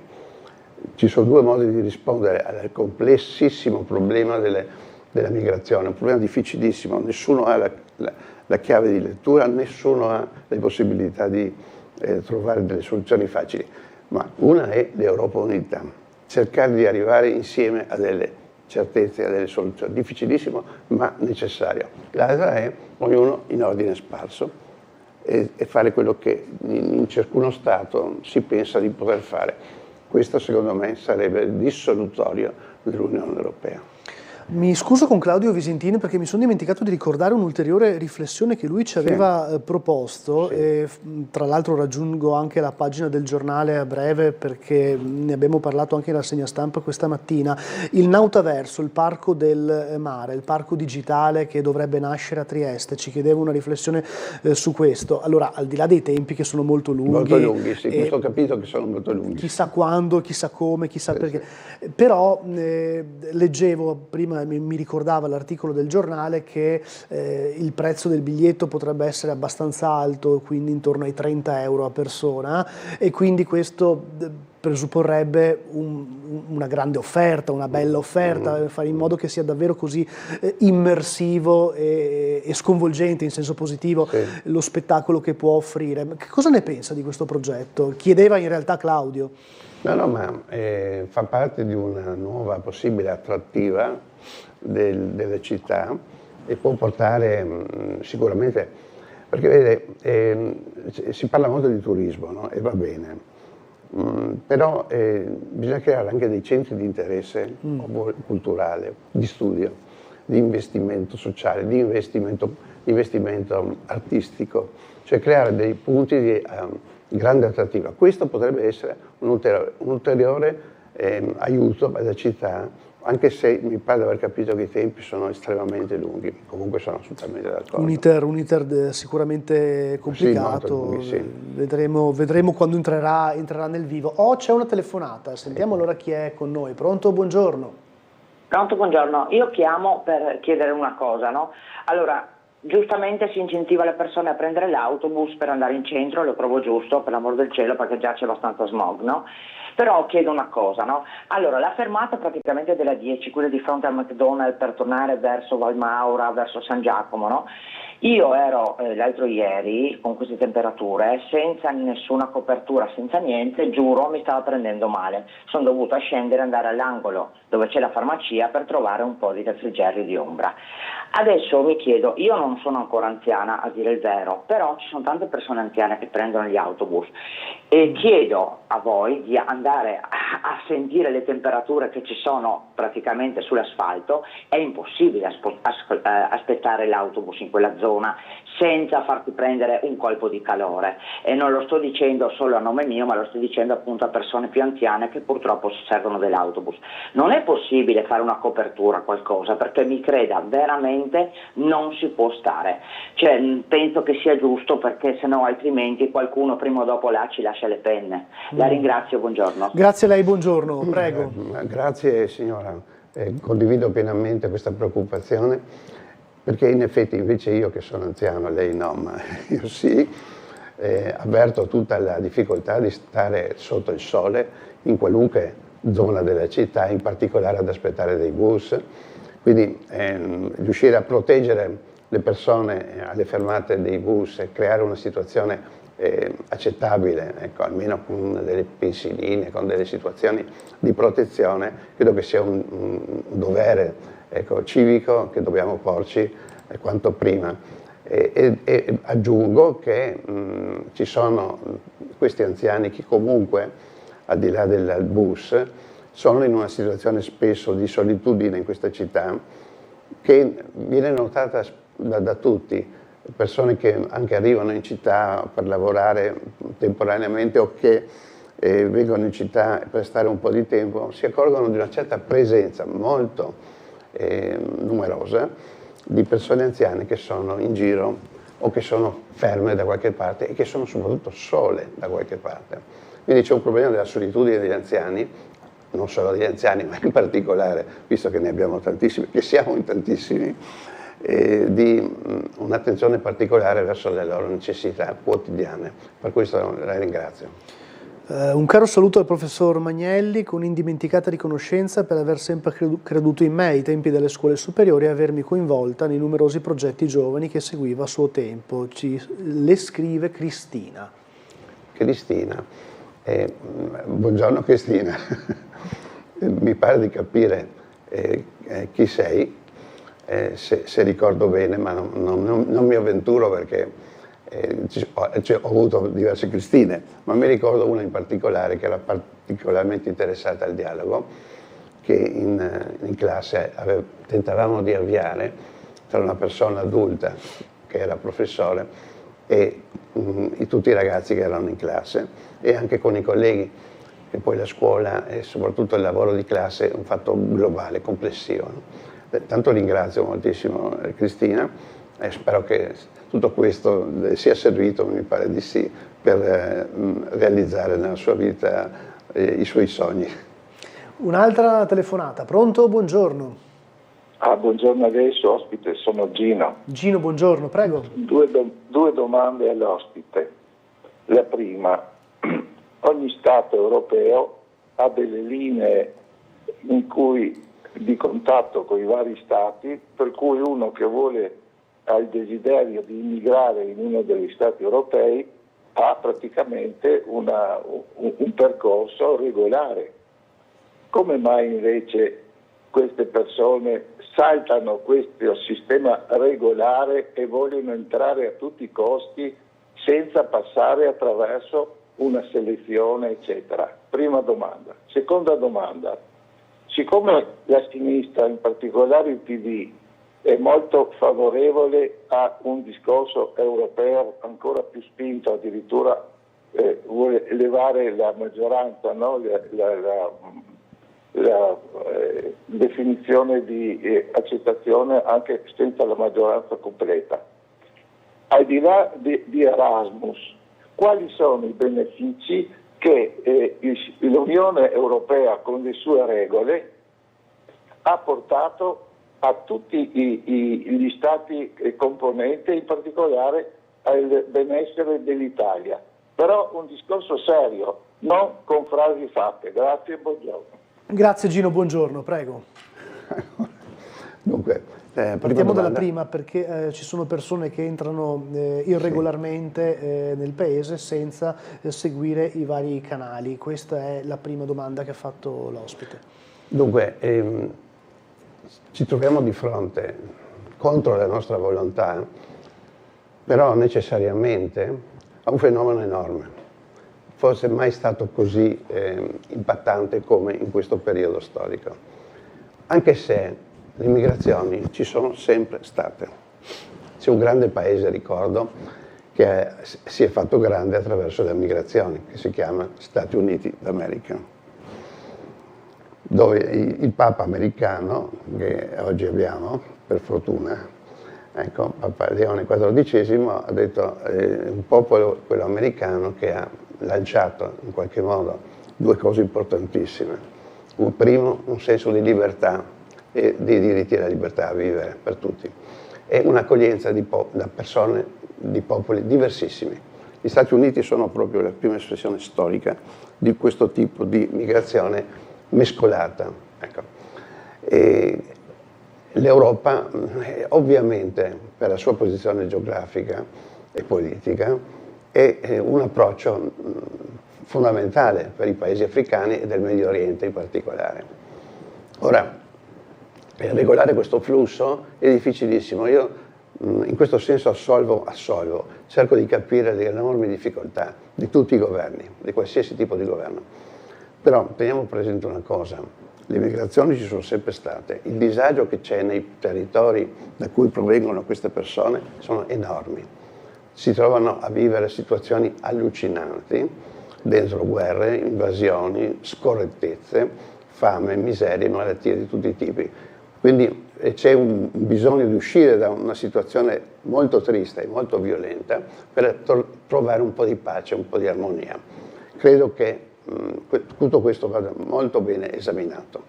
Ci sono due modi di rispondere al complessissimo problema della migrazione, un problema difficilissimo, nessuno ha la chiave di lettura, nessuno ha le possibilità di trovare delle soluzioni facili, ma una è l'Europa unita, cercare di arrivare insieme a delle certezze, a delle soluzioni, difficilissimo ma necessario. L'altra è ognuno in ordine sparso e fare quello che in ciascuno Stato si pensa di poter fare. Questo secondo me sarebbe dissolutorio dell'Unione Europea. Mi scuso con Claudio Visentini perché mi sono dimenticato di ricordare un'ulteriore riflessione che lui ci aveva proposto, e tra l'altro raggiungo anche la pagina del giornale a breve perché ne abbiamo parlato anche in rassegna stampa questa mattina. Il Nautaverso, il parco del mare, il parco digitale che dovrebbe nascere a Trieste, ci chiedeva una riflessione su questo. Allora, al di là dei tempi che sono molto lunghi, sì, questo ho capito che sono molto lunghi. Chissà quando, chissà come, chissà perché. Però leggevo prima, mi ricordava l'articolo del giornale che il prezzo del biglietto potrebbe essere abbastanza alto, quindi intorno ai 30 euro a persona, e quindi questo presupporrebbe una grande offerta, una bella offerta, fare in modo che sia davvero così immersivo e sconvolgente in senso positivo lo spettacolo che può offrire. Che cosa ne pensa di questo progetto? Chiedeva in realtà Claudio. No, ma fa parte di una nuova possibile attrattiva delle città e può portare sicuramente, perché vede, si parla molto di turismo, no? E va bene, però bisogna creare anche dei centri di interesse culturale, di studio, di investimento sociale, di investimento artistico, cioè creare dei punti di grande attrattiva. Questo potrebbe essere un ulteriore aiuto alla città, anche se mi pare di aver capito che i tempi sono estremamente lunghi, comunque sono assolutamente d'accordo. Un iter sicuramente complicato, sì, vedremo quando entrerà nel vivo. C'è una telefonata, sentiamo allora chi è con noi. Pronto? Buongiorno. Pronto, buongiorno. Io chiamo per chiedere una cosa, no? Allora, giustamente si incentiva le persone a prendere l'autobus per andare in centro, lo trovo giusto, per l'amor del cielo, perché già c'è abbastanza smog, no? Però chiedo una cosa, no? Allora, la fermata praticamente della 10, quella di fronte al McDonald's per tornare verso Valmaura, verso San Giacomo, no? Io ero l'altro ieri con queste temperature, senza nessuna copertura, senza niente, giuro mi stava prendendo male. Sono dovuta scendere e andare all'angolo dove c'è la farmacia per trovare un po' di refrigerio di ombra. Adesso mi chiedo, io non sono ancora anziana a dire il vero, però ci sono tante persone anziane che prendono gli autobus e chiedo a voi di andare a sentire le temperature che ci sono praticamente sull'asfalto. È impossibile aspettare l'autobus in quella zona senza farti prendere un colpo di calore, e non lo sto dicendo solo a nome mio, ma lo sto dicendo appunto a persone più anziane che purtroppo si servono dell'autobus. Non è possibile fare una copertura, qualcosa, perché mi creda, veramente non si può stare, cioè penso che sia giusto, perché sennò altrimenti qualcuno prima o dopo là ci lascia le penne. La ringrazio, buongiorno. Grazie a lei, buongiorno, prego. Grazie signora, condivido pienamente questa preoccupazione, perché in effetti invece io che sono anziano, lei no, ma io sì, avverto tutta la difficoltà di stare sotto il sole in qualunque zona della città, in particolare ad aspettare dei bus, quindi riuscire a proteggere le persone alle fermate dei bus e creare una situazione accettabile, ecco, almeno con delle pensiline, con delle situazioni di protezione, credo che sia un dovere, ecco, civico che dobbiamo porci quanto prima. E aggiungo che ci sono questi anziani che comunque, al di là del bus, sono in una situazione spesso di solitudine in questa città che viene notata da tutti. Persone che anche arrivano in città per lavorare temporaneamente o che vengono in città per stare un po' di tempo, si accorgono di una certa presenza molto numerosa di persone anziane che sono in giro o che sono ferme da qualche parte e che sono soprattutto sole da qualche parte. Quindi c'è un problema della solitudine degli anziani, non solo degli anziani, ma in particolare, visto che ne abbiamo tantissimi, che siamo in tantissimi, di un'attenzione particolare verso le loro necessità quotidiane. Per questo la ringrazio. Un caro saluto al professor Magnelli, con indimenticata riconoscenza per aver sempre creduto in me ai tempi delle scuole superiori e avermi coinvolta nei numerosi progetti giovani che seguiva a suo tempo. Le scrive Cristina. Cristina, buongiorno Cristina, mi pare di capire chi sei. Se ricordo bene, ma non mi avventuro perché ho avuto diverse Cristine, ma mi ricordo una in particolare che era particolarmente interessata al dialogo, che in classe tentavamo di avviare tra una persona adulta che era professore e tutti i ragazzi che erano in classe, e anche con i colleghi, e poi la scuola e soprattutto il lavoro di classe è un fatto globale, complessivo. Tanto ringrazio moltissimo Cristina e spero che tutto questo sia servito, mi pare di sì, per realizzare nella sua vita i suoi sogni. Un'altra telefonata, pronto? Buongiorno. Buongiorno adesso, ospite, sono Gino. Gino, buongiorno, prego. Due domande all'ospite. La prima, ogni Stato europeo ha delle linee di contatto con i vari stati, per cui uno che ha il desiderio di immigrare in uno degli stati europei ha praticamente un percorso regolare. Come mai invece queste persone saltano questo sistema regolare e vogliono entrare a tutti i costi senza passare attraverso una selezione, eccetera? Prima domanda. Seconda domanda. Siccome la sinistra, in particolare il PD, è molto favorevole a un discorso europeo ancora più spinto, addirittura vuole elevare la maggioranza, no? la definizione di accettazione anche senza la maggioranza completa. Al di là di Erasmus, quali sono i benefici che l'Unione Europea con le sue regole ha portato a tutti gli stati componenti, in particolare al benessere dell'Italia. Però un discorso serio, non con frasi fatte. Grazie e buongiorno. Grazie Gino, buongiorno, prego. Dunque, partiamo dalla prima, perché ci sono persone che entrano irregolarmente nel paese senza seguire i vari canali. Questa è la prima domanda che ha fatto l'ospite. Dunque, ci troviamo di fronte, contro la nostra volontà, però necessariamente, a un fenomeno enorme. Forse mai stato così impattante come in questo periodo storico. Anche se le migrazioni ci sono sempre state. C'è un grande paese, ricordo, che si è fatto grande attraverso le migrazioni, che si chiama Stati Uniti d'America, dove il Papa americano, che oggi abbiamo, per fortuna, ecco, Papa Leone XIV ha detto un popolo, quello americano, che ha lanciato in qualche modo due cose importantissime. Un primo, un senso di libertà e dei diritti alla libertà a vivere per tutti, e un'accoglienza da persone, di popoli diversissimi. Gli Stati Uniti sono proprio la prima espressione storica di questo tipo di migrazione mescolata. Ecco. L'Europa, ovviamente, per la sua posizione geografica e politica, è un approccio fondamentale per i paesi africani e del Medio Oriente in particolare. Ora, regolare questo flusso è difficilissimo. Io in questo senso assolvo, cerco di capire le enormi difficoltà di tutti i governi, di qualsiasi tipo di governo. Però teniamo presente una cosa: le migrazioni ci sono sempre state, il disagio che c'è nei territori da cui provengono queste persone sono enormi. Si trovano a vivere situazioni allucinanti, dentro guerre, invasioni, scorrettezze, fame, miserie, malattie di tutti i tipi. Quindi c'è un bisogno di uscire da una situazione molto triste e molto violenta per trovare un po' di pace, un po' di armonia. Credo che tutto questo vada molto bene esaminato.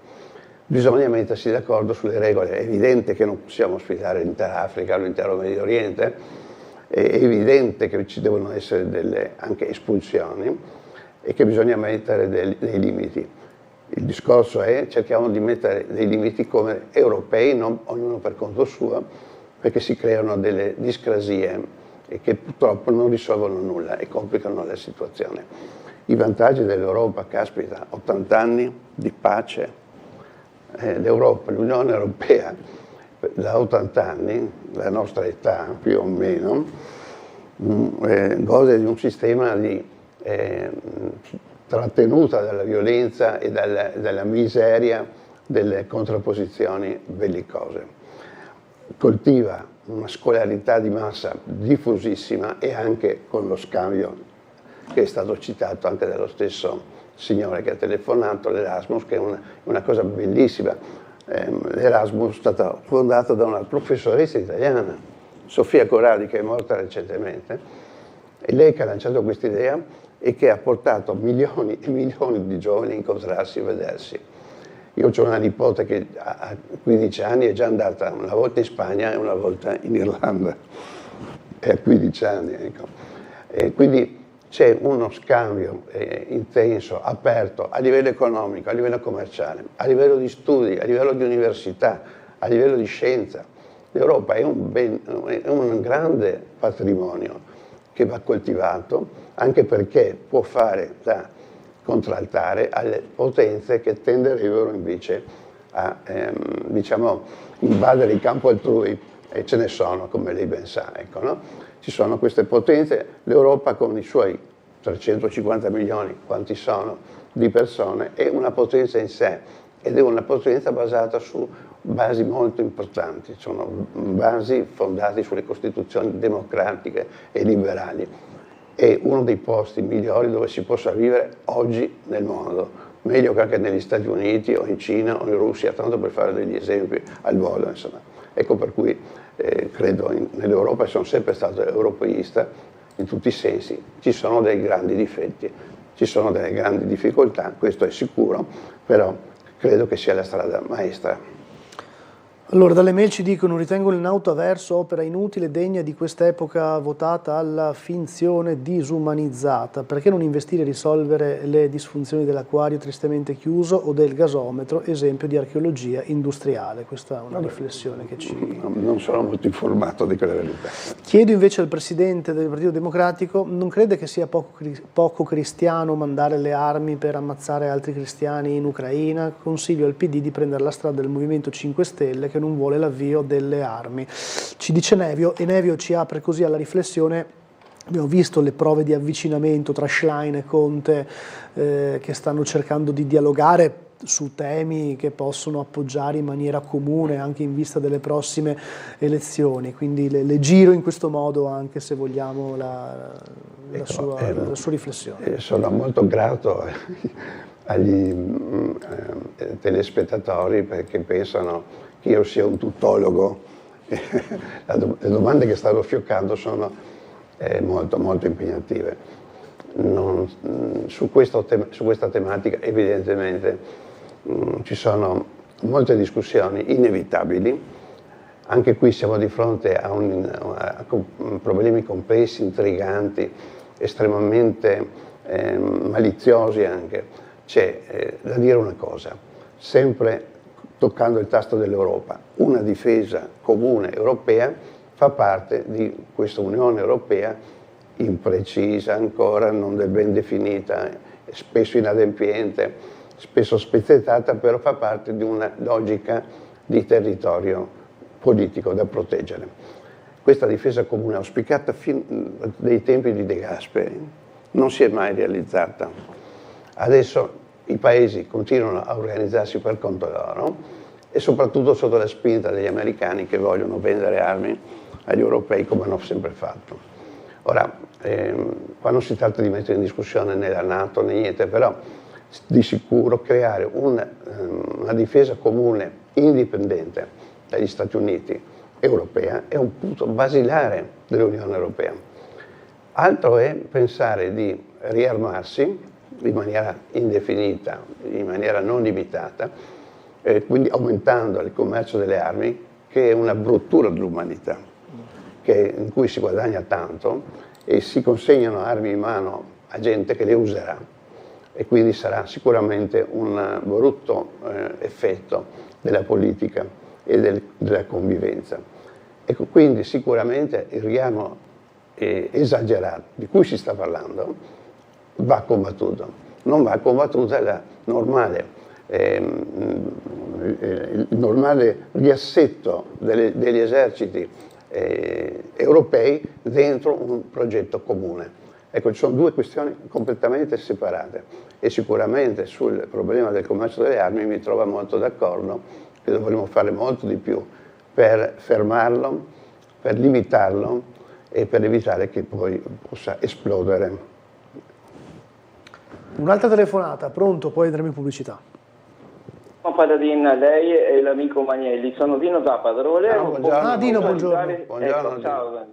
Bisogna mettersi d'accordo sulle regole. È evidente che non possiamo ospitare l'intera Africa o l'intero Medio Oriente, è evidente che ci devono essere delle anche espulsioni e che bisogna mettere dei limiti. Il discorso è: cerchiamo di mettere dei limiti come europei, non ognuno per conto suo, perché si creano delle discrasie e che purtroppo non risolvono nulla e complicano la situazione. I vantaggi dell'Europa, caspita, 80 anni di pace, l'Europa, l'Unione Europea, da 80 anni, la nostra età più o meno, gode di un sistema di trattenuta dalla violenza e dalla miseria delle contrapposizioni bellicose. Coltiva una scolarità di massa diffusissima, e anche con lo scambio che è stato citato anche dallo stesso signore che ha telefonato, l'Erasmus, che è una cosa bellissima. L'Erasmus è stato fondato da una professoressa italiana, Sofia Corradi, che è morta recentemente, e lei che ha lanciato questa idea e che ha portato milioni e milioni di giovani a incontrarsi e vedersi. Io ho una nipote che a 15 anni è già andata una volta in Spagna e una volta in Irlanda, e a 15 anni, ecco. E quindi c'è uno scambio intenso, aperto, a livello economico, a livello commerciale, a livello di studi, a livello di università, a livello di scienza. L'Europa è un grande patrimonio che va coltivato, anche perché può fare da contraltare alle potenze che tenderebbero invece a invadere il campo altrui, e ce ne sono, come lei ben sa, ecco, no? Ci sono queste potenze, l'Europa con i suoi 350 milioni, quanti sono, di persone, è una potenza in sé, ed è una potenza basata su basi molto importanti, sono basi fondate sulle costituzioni democratiche e liberali. È uno dei posti migliori dove si possa vivere oggi nel mondo, meglio che anche negli Stati Uniti o in Cina o in Russia, tanto per fare degli esempi al volo, insomma. Ecco per cui credo nell'Europa, sono sempre stato europeista in tutti i sensi. Ci sono dei grandi difetti, ci sono delle grandi difficoltà, questo è sicuro, però credo che sia la strada maestra. Allora, dalle mail ci dicono: ritengo il Nautaverso opera inutile, degna di quest'epoca votata alla finzione disumanizzata. Perché non investire e risolvere le disfunzioni dell'acquario tristemente chiuso o del gasometro, esempio di archeologia industriale? Questa è una riflessione che ci... Non sono molto informato di quella verità. Chiedo invece al Presidente del Partito Democratico: non crede che sia poco cristiano mandare le armi per ammazzare altri cristiani in Ucraina? Consiglio al PD di prendere la strada del Movimento 5 Stelle, che non vuole l'avvio delle armi. Ci dice Nevio, e Nevio ci apre così alla riflessione. Abbiamo visto le prove di avvicinamento tra Schlein e Conte che stanno cercando di dialogare su temi che possono appoggiare in maniera comune anche in vista delle prossime elezioni, quindi le giro in questo modo anche, se vogliamo, la sua riflessione. Sono molto grato agli telespettatori perché pensano che io sia un tuttologo. Le domande che stanno fioccando sono molto, molto impegnative. Su questa tematica evidentemente ci sono molte discussioni inevitabili. Anche qui siamo di fronte a problemi complessi, intriganti, estremamente maliziosi anche. C'è da dire una cosa, sempre toccando il tasto dell'Europa: una difesa comune europea fa parte di questa Unione Europea imprecisa ancora, non ben definita, spesso inadempiente, spesso spezzettata, però fa parte di una logica di territorio politico da proteggere. Questa difesa comune auspicata fin dai tempi di De Gasperi non si è mai realizzata. Adesso i paesi continuano a organizzarsi per conto loro e soprattutto sotto la spinta degli americani che vogliono vendere armi agli europei come hanno sempre fatto. Ora, qua non si tratta di mettere in discussione né la NATO né niente, però di sicuro creare una difesa comune indipendente dagli Stati Uniti europea è un punto basilare dell'Unione Europea. Altro è pensare di riarmarsi in maniera indefinita, in maniera non limitata, quindi aumentando il commercio delle armi, che è una bruttura dell'umanità, in cui si guadagna tanto e si consegnano armi in mano a gente che le userà, e quindi sarà sicuramente un brutto effetto della politica e della convivenza. Ecco, quindi sicuramente il riarmo esagerato di cui si sta parlando va combattuto. Non va combattuta il normale riassetto degli eserciti europei dentro un progetto comune. Ecco, ci sono due questioni completamente separate e sicuramente sul problema del commercio delle armi mi trovo molto d'accordo che dovremmo fare molto di più per fermarlo, per limitarlo e per evitare che poi possa esplodere. Un'altra telefonata, pronto? Poi andremo in pubblicità. Sono Paladin, lei e l'amico Magnelli. Sono Dino da Padrone. Buongiorno. Dino, buongiorno. Ecco,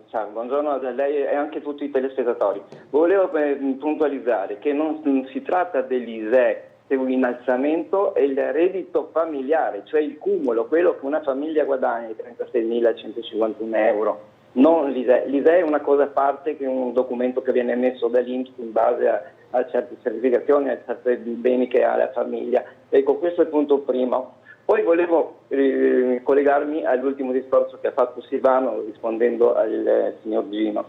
ciao, buongiorno a lei e anche a tutti i telespettatori. Volevo puntualizzare che non si tratta dell'ISEE, è un innalzamento e il reddito familiare, cioè il cumulo, quello che una famiglia guadagna, 36.151 euro. Non l'ISEE. L'ISEE è una cosa a parte, che è un documento che viene emesso dall'INPS in base a certe certificazioni, a certi beni che ha la famiglia. Ecco, questo è il punto primo. Poi volevo collegarmi all'ultimo discorso che ha fatto Silvano rispondendo al signor Gino.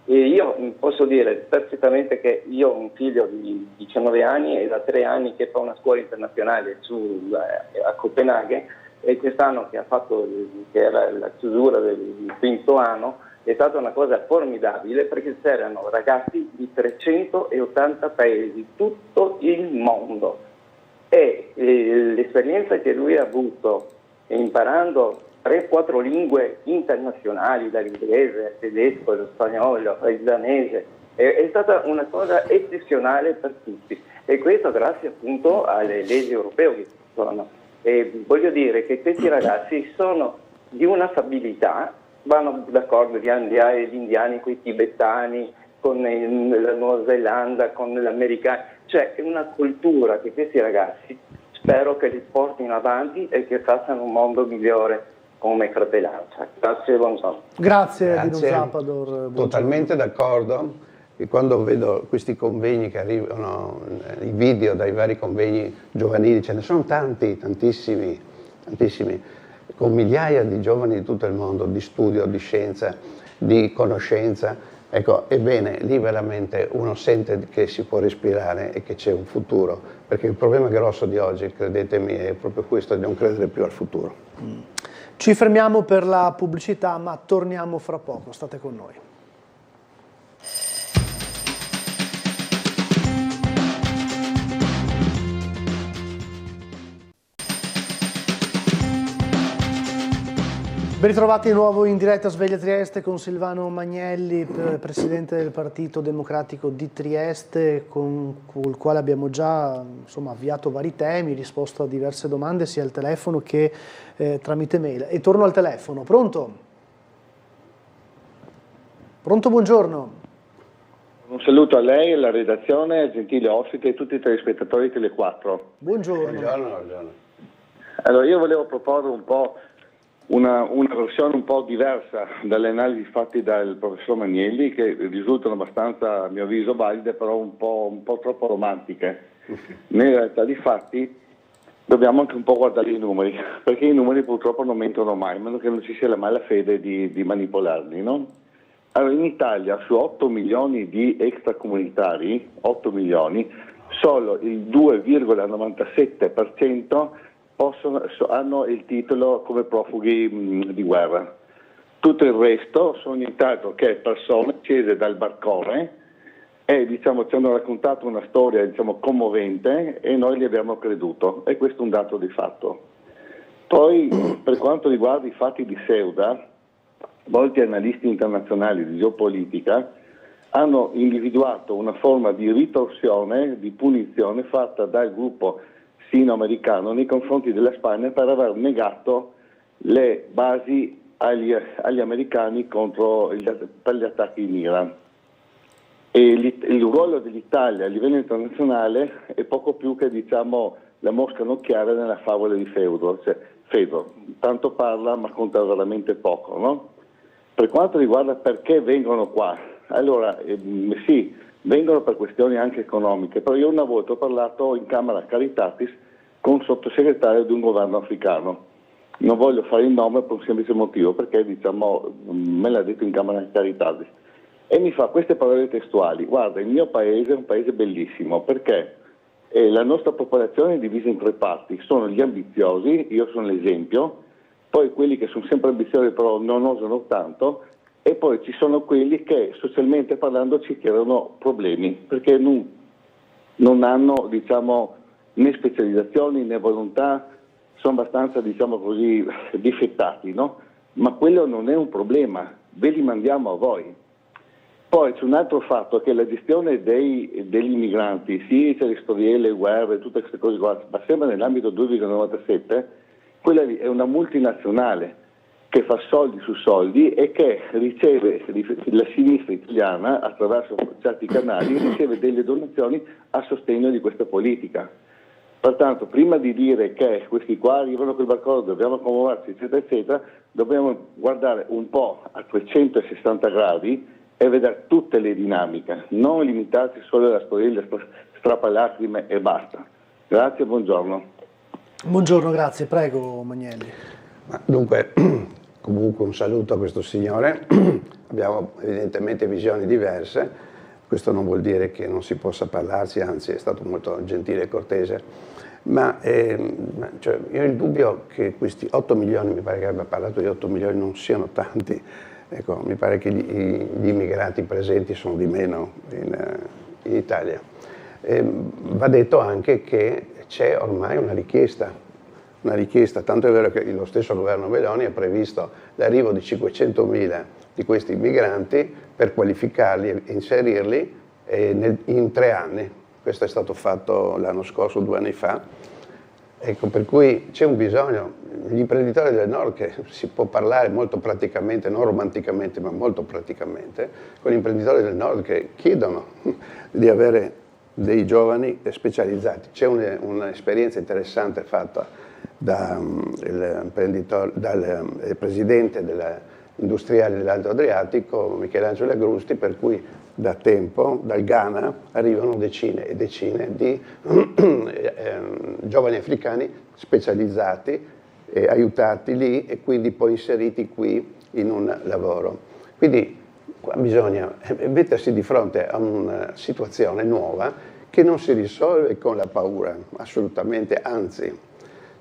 Io posso dire perfettamente che io ho un figlio di 19 anni e da 3 anni che fa una scuola internazionale a Copenaghen, e quest'anno che era la chiusura del quinto anno è stata una cosa formidabile, perché c'erano ragazzi di 380 paesi, tutto il mondo, e l'esperienza che lui ha avuto imparando 3-4 lingue internazionali, dall'inglese al tedesco, allo spagnolo, al danese, è stata una cosa eccezionale per tutti, e questo grazie appunto alle leggi europee che sono. E voglio dire che questi ragazzi sono di un'affabilità, vanno d'accordo gli indiani con i tibetani, con la Nuova Zelanda, con gli americani, cioè è una cultura che questi ragazzi spero che li portino avanti e che facciano un mondo migliore. come fratellanza. Grazie, buongiorno. Grazie. Dino Zappador. Buongiorno. Totalmente d'accordo. E quando vedo questi convegni che arrivano, i video dai vari convegni giovanili, ce ne sono tanti, tantissimi, con migliaia di giovani di tutto il mondo, di studio, di scienza, di conoscenza. Ecco, ebbene, lì veramente uno sente che si può respirare e che c'è un futuro, perché il problema grosso di oggi, credetemi, è proprio questo, di non credere più al futuro. Ci fermiamo per la pubblicità, ma torniamo fra poco, state con noi. Ben ritrovati di nuovo in diretta a Sveglia Trieste con Silvano Magnelli, presidente del Partito Democratico di Trieste, con il quale abbiamo già avviato vari temi, risposto a diverse domande sia al telefono che tramite mail. E torno al telefono. Pronto? Pronto, buongiorno. Un saluto a lei, alla redazione, al gentile ospite e a tutti i telespettatori Tele 4. Buongiorno. Buongiorno. Allora, io volevo proporre un po' una versione un po' diversa dalle analisi fatte dal professor Magnelli, che risultano abbastanza, a mio avviso, valide, però un po' troppo romantiche. Nella realtà dei fatti dobbiamo anche un po' guardare i numeri, perché i numeri purtroppo non mentono mai, a meno che non ci sia la malafede di manipolarli, no? Allora, in Italia su 8 milioni di extracomunitari, 8 milioni, solo il 2,97% hanno il titolo come profughi di guerra. Tutto il resto sono nient'altro che persone scese dal barcone e ci hanno raccontato una storia commovente e noi gli abbiamo creduto, e questo è un dato di fatto. Poi per quanto riguarda i fatti di Ceuta, molti analisti internazionali di geopolitica hanno individuato una forma di ritorsione, di punizione fatta dal gruppo sino-americano nei confronti della Spagna per aver negato le basi agli americani per gli attacchi in Iran. E il ruolo dell'Italia a livello internazionale è poco più che la mosca nocchiera nella favola di Fedro, tanto parla ma conta veramente poco, no? Per quanto riguarda perché vengono qua, allora sì, vengono per questioni anche economiche, però io una volta ho parlato in Camera Caritatis con un sottosegretario di un governo africano. Non voglio fare il nome per un semplice motivo, perché me l'ha detto in Camera Caritatis. E mi fa queste parole testuali: guarda, il mio paese è un paese bellissimo, perché la nostra popolazione è divisa in 3 parti. Sono gli ambiziosi, io sono l'esempio, poi quelli che sono sempre ambiziosi però non osano tanto, e poi ci sono quelli che socialmente parlando ci creano problemi, perché non hanno né specializzazioni né volontà, sono abbastanza difettati, no? Ma quello non è un problema, ve li mandiamo a voi. Poi c'è un altro fatto, che la gestione degli immigranti, sì, c'è le storielle, guerre, tutte queste cose qua, ma sempre nell'ambito 2,97, quella lì è una multinazionale che fa soldi su soldi e che riceve, la sinistra italiana attraverso certi canali, riceve delle donazioni a sostegno di questa politica. Pertanto, prima di dire che questi qua arrivano col barcone, dobbiamo accomodarci, eccetera, eccetera, dobbiamo guardare un po' a 360 gradi e vedere tutte le dinamiche, non limitarsi solo alla storiella strappalacrime e basta. Grazie, buongiorno. Buongiorno, grazie. Prego, Magnelli. Dunque, comunque un saluto a questo signore. Abbiamo evidentemente visioni diverse. Questo non vuol dire che non si possa parlarsi, anzi è stato molto gentile e cortese, ma io ho il dubbio che questi 8 milioni, mi pare che abbia parlato di 8 milioni, non siano tanti. Ecco, mi pare che gli immigrati presenti sono di meno in Italia. Va detto anche che c'è ormai una richiesta, tanto è vero che lo stesso governo Meloni ha previsto l'arrivo di 500.000 di questi immigranti per qualificarli e inserirli in 3 anni. Questo è stato fatto l'anno scorso, 2 anni fa. Ecco, per cui c'è un bisogno. Gli imprenditori del nord, che si può parlare molto praticamente, non romanticamente, ma molto praticamente, con gli imprenditori del nord che chiedono di avere dei giovani specializzati. C'è un'esperienza interessante fatta dal presidente industriale dell'Alto Adriatico, Michelangelo Agrusti, per cui da tempo dal Ghana arrivano decine e decine di giovani africani specializzati, aiutati lì e quindi poi inseriti qui in un lavoro. Quindi qua bisogna mettersi di fronte a una situazione nuova che non si risolve con la paura, assolutamente, anzi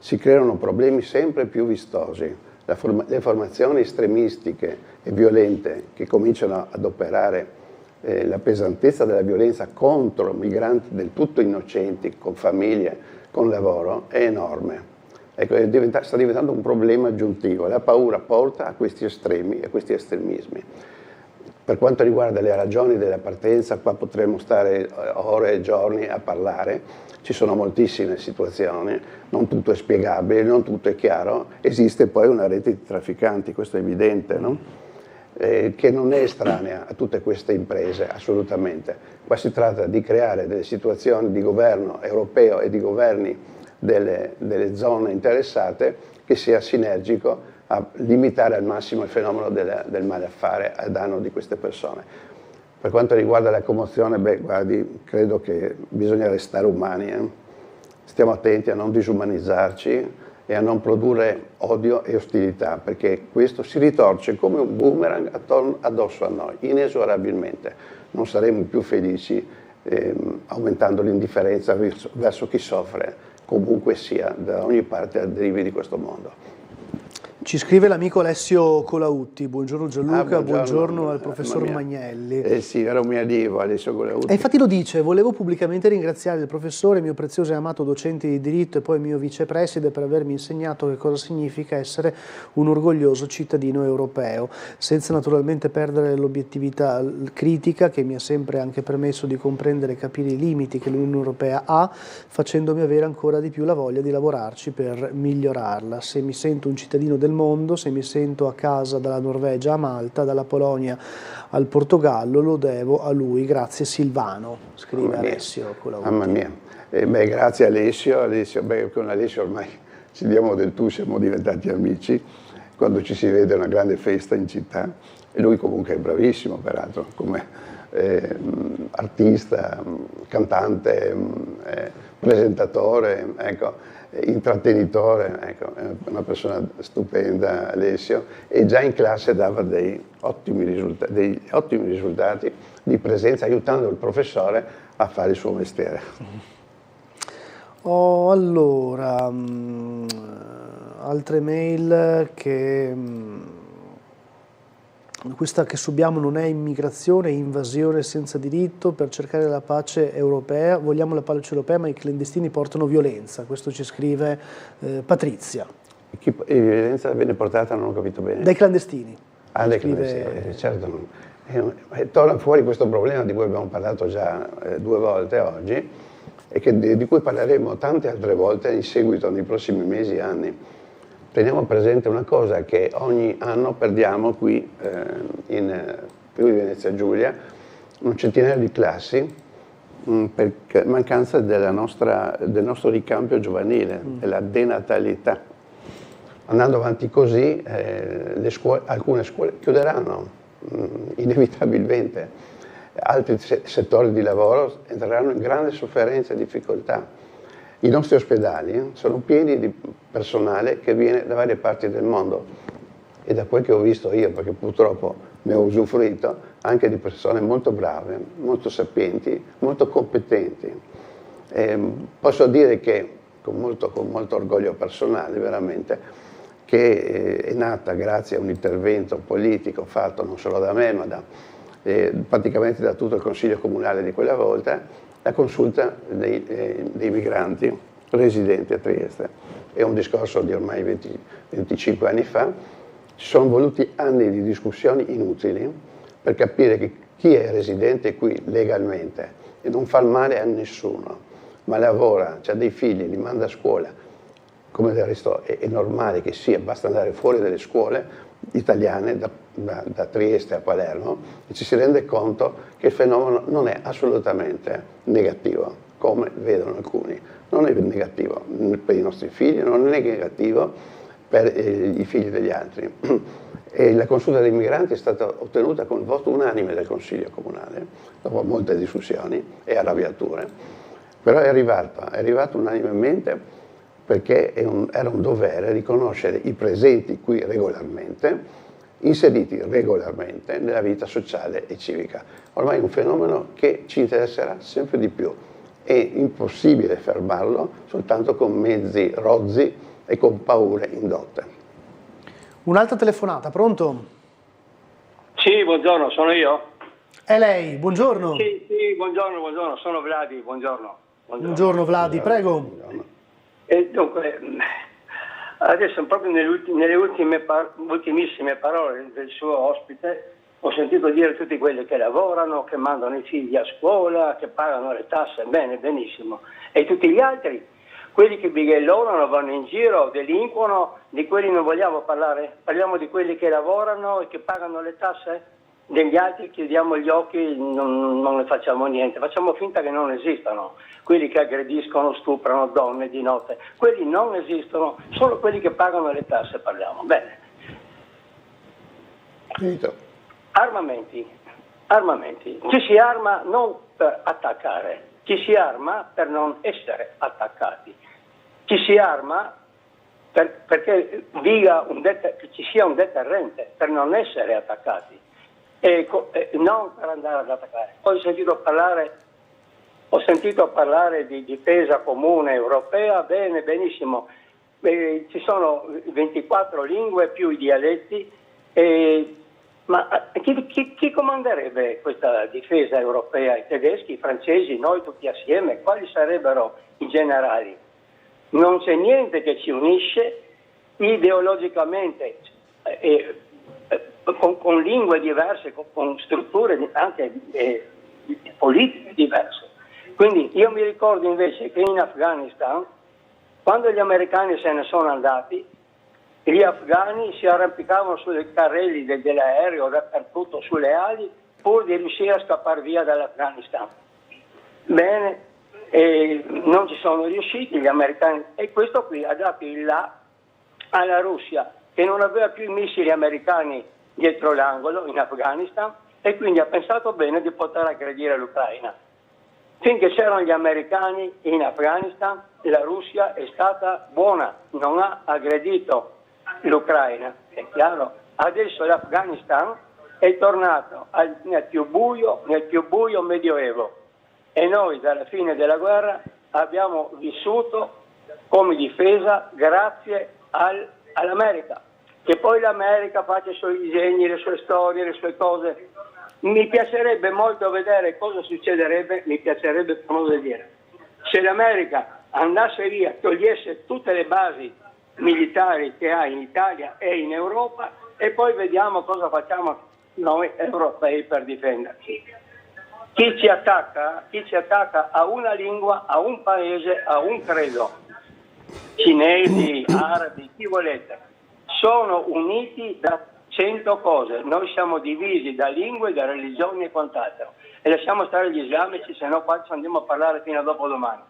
si creano problemi sempre più vistosi. Le formazioni estremistiche e violente che cominciano ad operare la pesantezza della violenza contro migranti del tutto innocenti, con famiglie, con lavoro, è enorme. Ecco, sta diventando un problema aggiuntivo. La paura porta a questi estremi, a questi estremismi. Per quanto riguarda le ragioni della partenza, qua potremmo stare ore e giorni a parlare. Ci sono moltissime situazioni, non tutto è spiegabile, non tutto è chiaro. Esiste poi una rete di trafficanti, questo è evidente, no? Che non è estranea a tutte queste imprese, assolutamente. Qua si tratta di creare delle situazioni di governo europeo e di governi delle zone interessate che sia sinergico a limitare al massimo il fenomeno del malaffare a danno di queste persone. Per quanto riguarda la commozione, guardi, credo che bisogna restare umani. Stiamo attenti a non disumanizzarci e a non produrre odio e ostilità, perché questo si ritorce come un boomerang addosso a noi, inesorabilmente. Non saremo più felici aumentando l'indifferenza verso chi soffre, comunque sia, da ogni parte al derivi di questo mondo. Ci scrive l'amico Alessio Colautti. Buongiorno Gianluca, buongiorno al professor Magnelli. Sì, era un mio allievo Alessio Colautti. E infatti lo dice: volevo pubblicamente ringraziare il professore, mio prezioso e amato docente di diritto e poi mio vicepreside, per avermi insegnato che cosa significa essere un orgoglioso cittadino europeo, senza naturalmente perdere l'obiettività critica che mi ha sempre anche permesso di comprendere e capire i limiti che l'Unione Europea ha, facendomi avere ancora di più la voglia di lavorarci per migliorarla. Se mi sento un cittadino del mondo, se mi sento a casa dalla Norvegia a Malta, dalla Polonia al Portogallo, lo devo a lui. Grazie Silvano, scrive Alessio Colautti. Mamma mia, grazie Alessio. Con Alessio ormai ci diamo del tu, siamo diventati amici, quando ci si vede è una grande festa in città, e lui comunque è bravissimo peraltro come artista, cantante, presentatore, ecco, intrattenitore, ecco, è una persona stupenda Alessio, e già in classe dava degli ottimi risultati di presenza, aiutando il professore a fare il suo mestiere. Allora, altre mail che... Questa che subiamo non è immigrazione, è invasione senza diritto. Per cercare la pace europea, vogliamo la pace europea, ma i clandestini portano violenza. Questo ci scrive Patrizia. Che violenza viene portata, non ho capito bene. Dai clandestini. Dai clandestini, certo. Torna fuori questo problema di cui abbiamo parlato già 2 volte oggi e di cui parleremo tante altre volte in seguito nei prossimi mesi e anni. Teniamo presente una cosa, che ogni anno perdiamo qui in Friuli Venezia Giulia un centinaio di classi per mancanza del nostro ricambio giovanile, della denatalità. Andando avanti così alcune scuole chiuderanno inevitabilmente, altri settori di lavoro entreranno in grande sofferenza e difficoltà. I nostri ospedali sono pieni di personale che viene da varie parti del mondo, e da quel che ho visto io, perché purtroppo ne ho usufruito, anche di persone molto brave, molto sapienti, molto competenti. Posso dire che con molto orgoglio personale veramente, che è nata grazie a un intervento politico fatto non solo da me, ma praticamente da tutto il Consiglio Comunale di quella volta, la consulta dei migranti residenti a Trieste. È un discorso di ormai 25 anni fa. Ci sono voluti anni di discussioni inutili per capire che chi è residente qui legalmente e non fa male a nessuno, ma lavora, ha dei figli, li manda a scuola, come del resto è normale che sia, basta andare fuori dalle scuole italiane, da Trieste a Palermo, e ci si rende conto che il fenomeno non è assolutamente negativo, come vedono alcuni. non è negativo per i nostri figli, non è negativo per i figli degli altri. E la consulta dei migranti è stata ottenuta con il voto unanime del Consiglio Comunale, dopo molte discussioni e arrabbiature, però è arrivato unanimemente perché era un dovere riconoscere i presenti qui regolarmente, inseriti regolarmente nella vita sociale e civica. Ormai è un fenomeno che ci interesserà sempre di più. È impossibile fermarlo soltanto con mezzi rozzi e con paure indotte. Un'altra telefonata, pronto? Sì, buongiorno, sono io? È lei, buongiorno. Sì, buongiorno, sono Vladi, buongiorno. Buongiorno Vladi, prego. E dunque, adesso proprio nelle ultimissime parole del suo ospite ho sentito dire tutti quelli che lavorano, che mandano i figli a scuola, che pagano le tasse, bene, benissimo. E tutti gli altri? Quelli che bighellonano, vanno in giro, delinquono, di quelli non vogliamo parlare, parliamo di quelli che lavorano e che pagano le tasse, degli altri chiudiamo gli occhi, non ne facciamo niente, facciamo finta che non esistano, quelli che aggrediscono, stuprano donne di notte, quelli non esistono, solo quelli che pagano le tasse parliamo. Bene. Armamenti, ci si arma non per attaccare, ci si arma per non essere attaccati. Ci si arma perché ci sia un deterrente, per non essere attaccati, e non per andare ad attaccare. Ho sentito parlare di difesa comune europea, bene, benissimo. Ci sono 24 lingue più i dialetti, ma chi comanderebbe questa difesa europea? I tedeschi, i francesi, noi tutti assieme? Quali sarebbero i generali? Non c'è niente che ci unisce ideologicamente, con lingue diverse, con strutture anche politiche diverse. Quindi io mi ricordo invece che in Afghanistan, quando gli americani se ne sono andati, gli afghani si arrampicavano sui carrelli dell'aereo, dappertutto, sulle ali, pur di riuscire a scappare via dall'Afghanistan. Bene, non ci sono riusciti gli americani, e questo qui ha dato il là alla Russia, che non aveva più i missili americani dietro l'angolo in Afghanistan, e quindi ha pensato bene di poter aggredire l'Ucraina. Finché c'erano gli americani in Afghanistan, la Russia è stata buona, non ha aggredito l'Ucraina, è chiaro. Adesso l'Afghanistan è tornato nel più buio medioevo, e noi dalla fine della guerra abbiamo vissuto come difesa grazie all'America. Che poi l'America faccia i suoi disegni, le sue storie, le sue cose. Mi piacerebbe molto vedere cosa succederebbe, per modo di dire, se l'America andasse via, togliesse tutte le basi militari che ha in Italia e in Europa, e poi vediamo cosa facciamo noi europei per difenderci. Chi ci attacca a una lingua, a un paese, a un credo, cinesi, arabi, chi volete, sono uniti da 100 cose. Noi siamo divisi da lingue, da religioni e quant'altro, e lasciamo stare gli islamici, se no qua ci andiamo a parlare fino a dopodomani.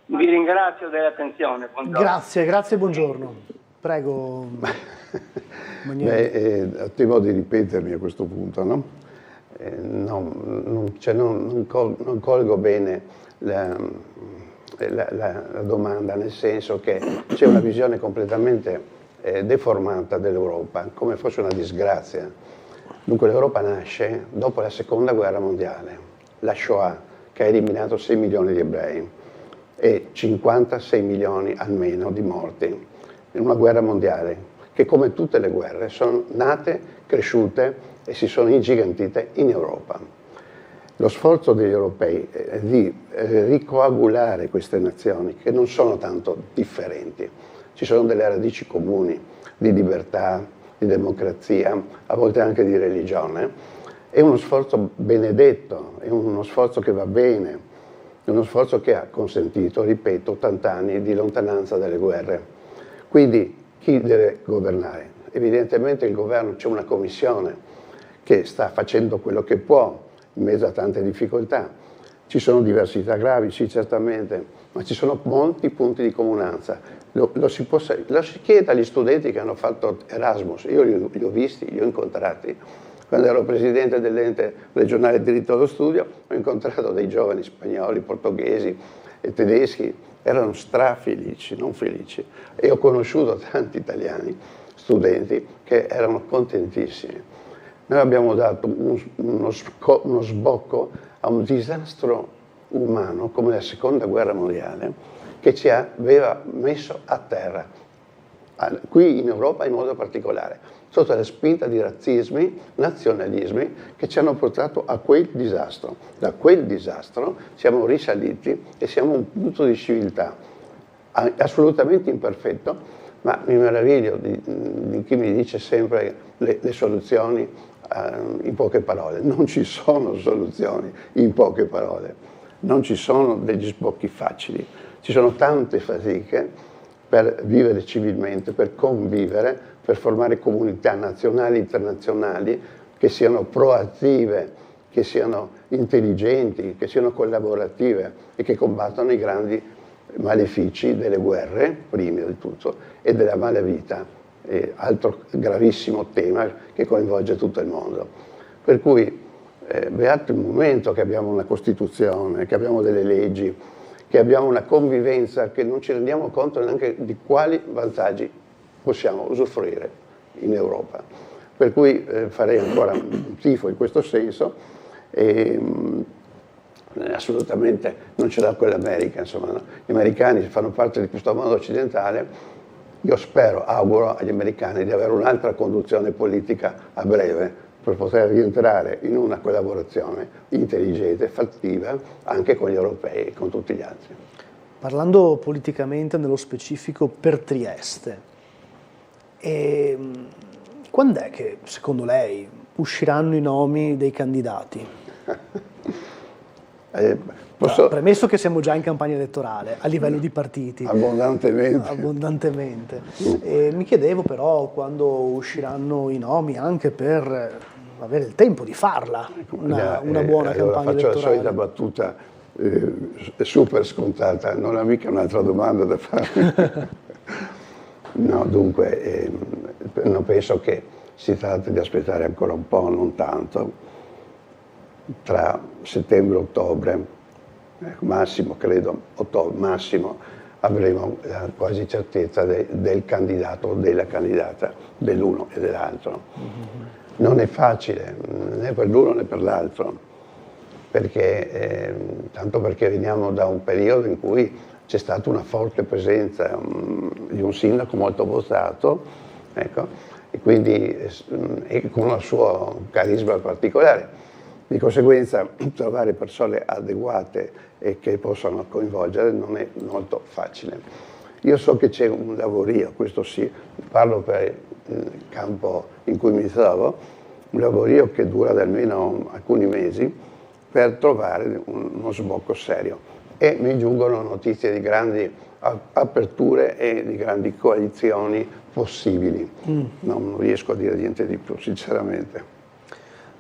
Vi ringrazio dell'attenzione. Grazie, buongiorno. Prego. Temo di ripetermi a questo punto, no? Non colgo bene la domanda, nel senso che c'è una visione completamente deformata dell'Europa, come fosse una disgrazia. Dunque l'Europa nasce dopo la seconda guerra mondiale, la Shoah, che ha eliminato 6 milioni di ebrei e 56 milioni almeno di morti in una guerra mondiale che, come tutte le guerre, sono nate, cresciute e si sono ingigantite in Europa. Lo sforzo degli europei è di ricoagulare queste nazioni, che non sono tanto differenti. Ci sono delle radici comuni di libertà, di democrazia, a volte anche di religione. È uno sforzo benedetto, è uno sforzo che va bene, è uno sforzo che ha consentito, ripeto, 80 anni di lontananza dalle guerre. Quindi chi deve governare? Evidentemente il governo, c'è una commissione che sta facendo quello che può in mezzo a tante difficoltà, Ci sono diversità gravi, sì, certamente, ma ci sono molti punti di comunanza. Lo si chiede agli studenti che hanno fatto Erasmus, io li ho visti, li ho incontrati. Quando ero presidente dell'ente regionale diritto allo studio, ho incontrato dei giovani spagnoli, portoghesi e tedeschi, erano strafelici, non felici. E ho conosciuto tanti italiani, studenti, che erano contentissimi. Noi abbiamo dato uno sbocco a un disastro umano come la seconda guerra mondiale che ci aveva messo a terra, qui in Europa in modo particolare, sotto la spinta di razzismi, nazionalismi che ci hanno portato a quel disastro. Da quel disastro siamo risaliti e siamo un punto di civiltà assolutamente imperfetto, ma mi meraviglio di chi mi dice sempre le soluzioni in poche parole. Non ci sono soluzioni in poche parole, non ci sono degli sbocchi facili, ci sono tante fatiche per vivere civilmente, per convivere, per formare comunità nazionali e internazionali che siano proattive, che siano intelligenti, che siano collaborative e che combattano i grandi malefici delle guerre, prima di tutto, e della malavita, altro gravissimo tema che coinvolge tutto il mondo. Per cui beato il momento che abbiamo una Costituzione, che abbiamo delle leggi, che abbiamo una convivenza che non ci rendiamo conto neanche di quali vantaggi possiamo usufruire in Europa. Per cui farei ancora un tifo in questo senso e assolutamente non ce l'ha con l'America, insomma, no? Gli americani fanno parte di questo mondo occidentale, io spero, auguro agli americani di avere un'altra conduzione politica a breve per poter rientrare in una collaborazione intelligente, fattiva, anche con gli europei e con tutti gli altri. Parlando politicamente nello specifico per Trieste, quando è che secondo lei usciranno i nomi dei candidati? Premesso che siamo già in campagna elettorale a livello di partiti. Abbondantemente. Mi chiedevo però quando usciranno i nomi anche per avere il tempo di farla, una buona campagna elettorale. Faccio la solita battuta super scontata, non ha mica un'altra domanda da farmi. No, dunque, non penso che si tratti di aspettare ancora un po', non tanto. Tra settembre e ottobre, massimo credo, massimo, avremo la quasi certezza del candidato o della candidata, dell'uno e dell'altro. Non è facile né per l'uno né per l'altro, perché, tanto perché veniamo da un periodo in cui c'è stata una forte presenza di un sindaco molto votato, ecco, e quindi con il suo carisma particolare. Di conseguenza trovare persone adeguate e che possano coinvolgere non è molto facile. Io so che c'è un lavorio, questo sì, parlo per il campo in cui mi trovo, un lavorio che dura da almeno alcuni mesi per trovare uno sbocco serio. E mi giungono notizie di grandi aperture e di grandi coalizioni possibili. Non riesco a dire niente di più, sinceramente.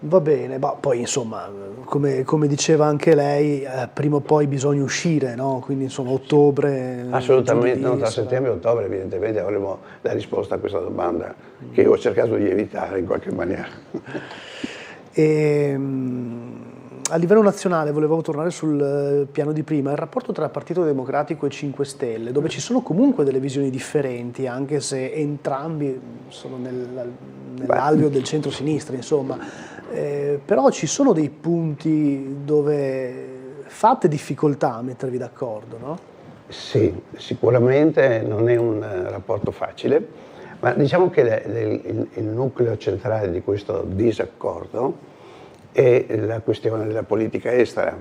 Va bene, ma poi insomma, come diceva anche lei, prima o poi bisogna uscire, no? Quindi insomma ottobre... Assolutamente, no, tra settembre e ottobre evidentemente avremo la risposta a questa domanda che ho cercato di evitare in qualche maniera. A livello nazionale volevo tornare sul piano di prima, il rapporto tra Partito Democratico e 5 Stelle, dove ci sono comunque delle visioni differenti, anche se entrambi sono nell'alveo del centro-sinistra, insomma, però ci sono dei punti dove fate difficoltà a mettervi d'accordo, no? Sì, sicuramente non è un rapporto facile, ma diciamo che il nucleo centrale di questo disaccordo è la questione della politica estera,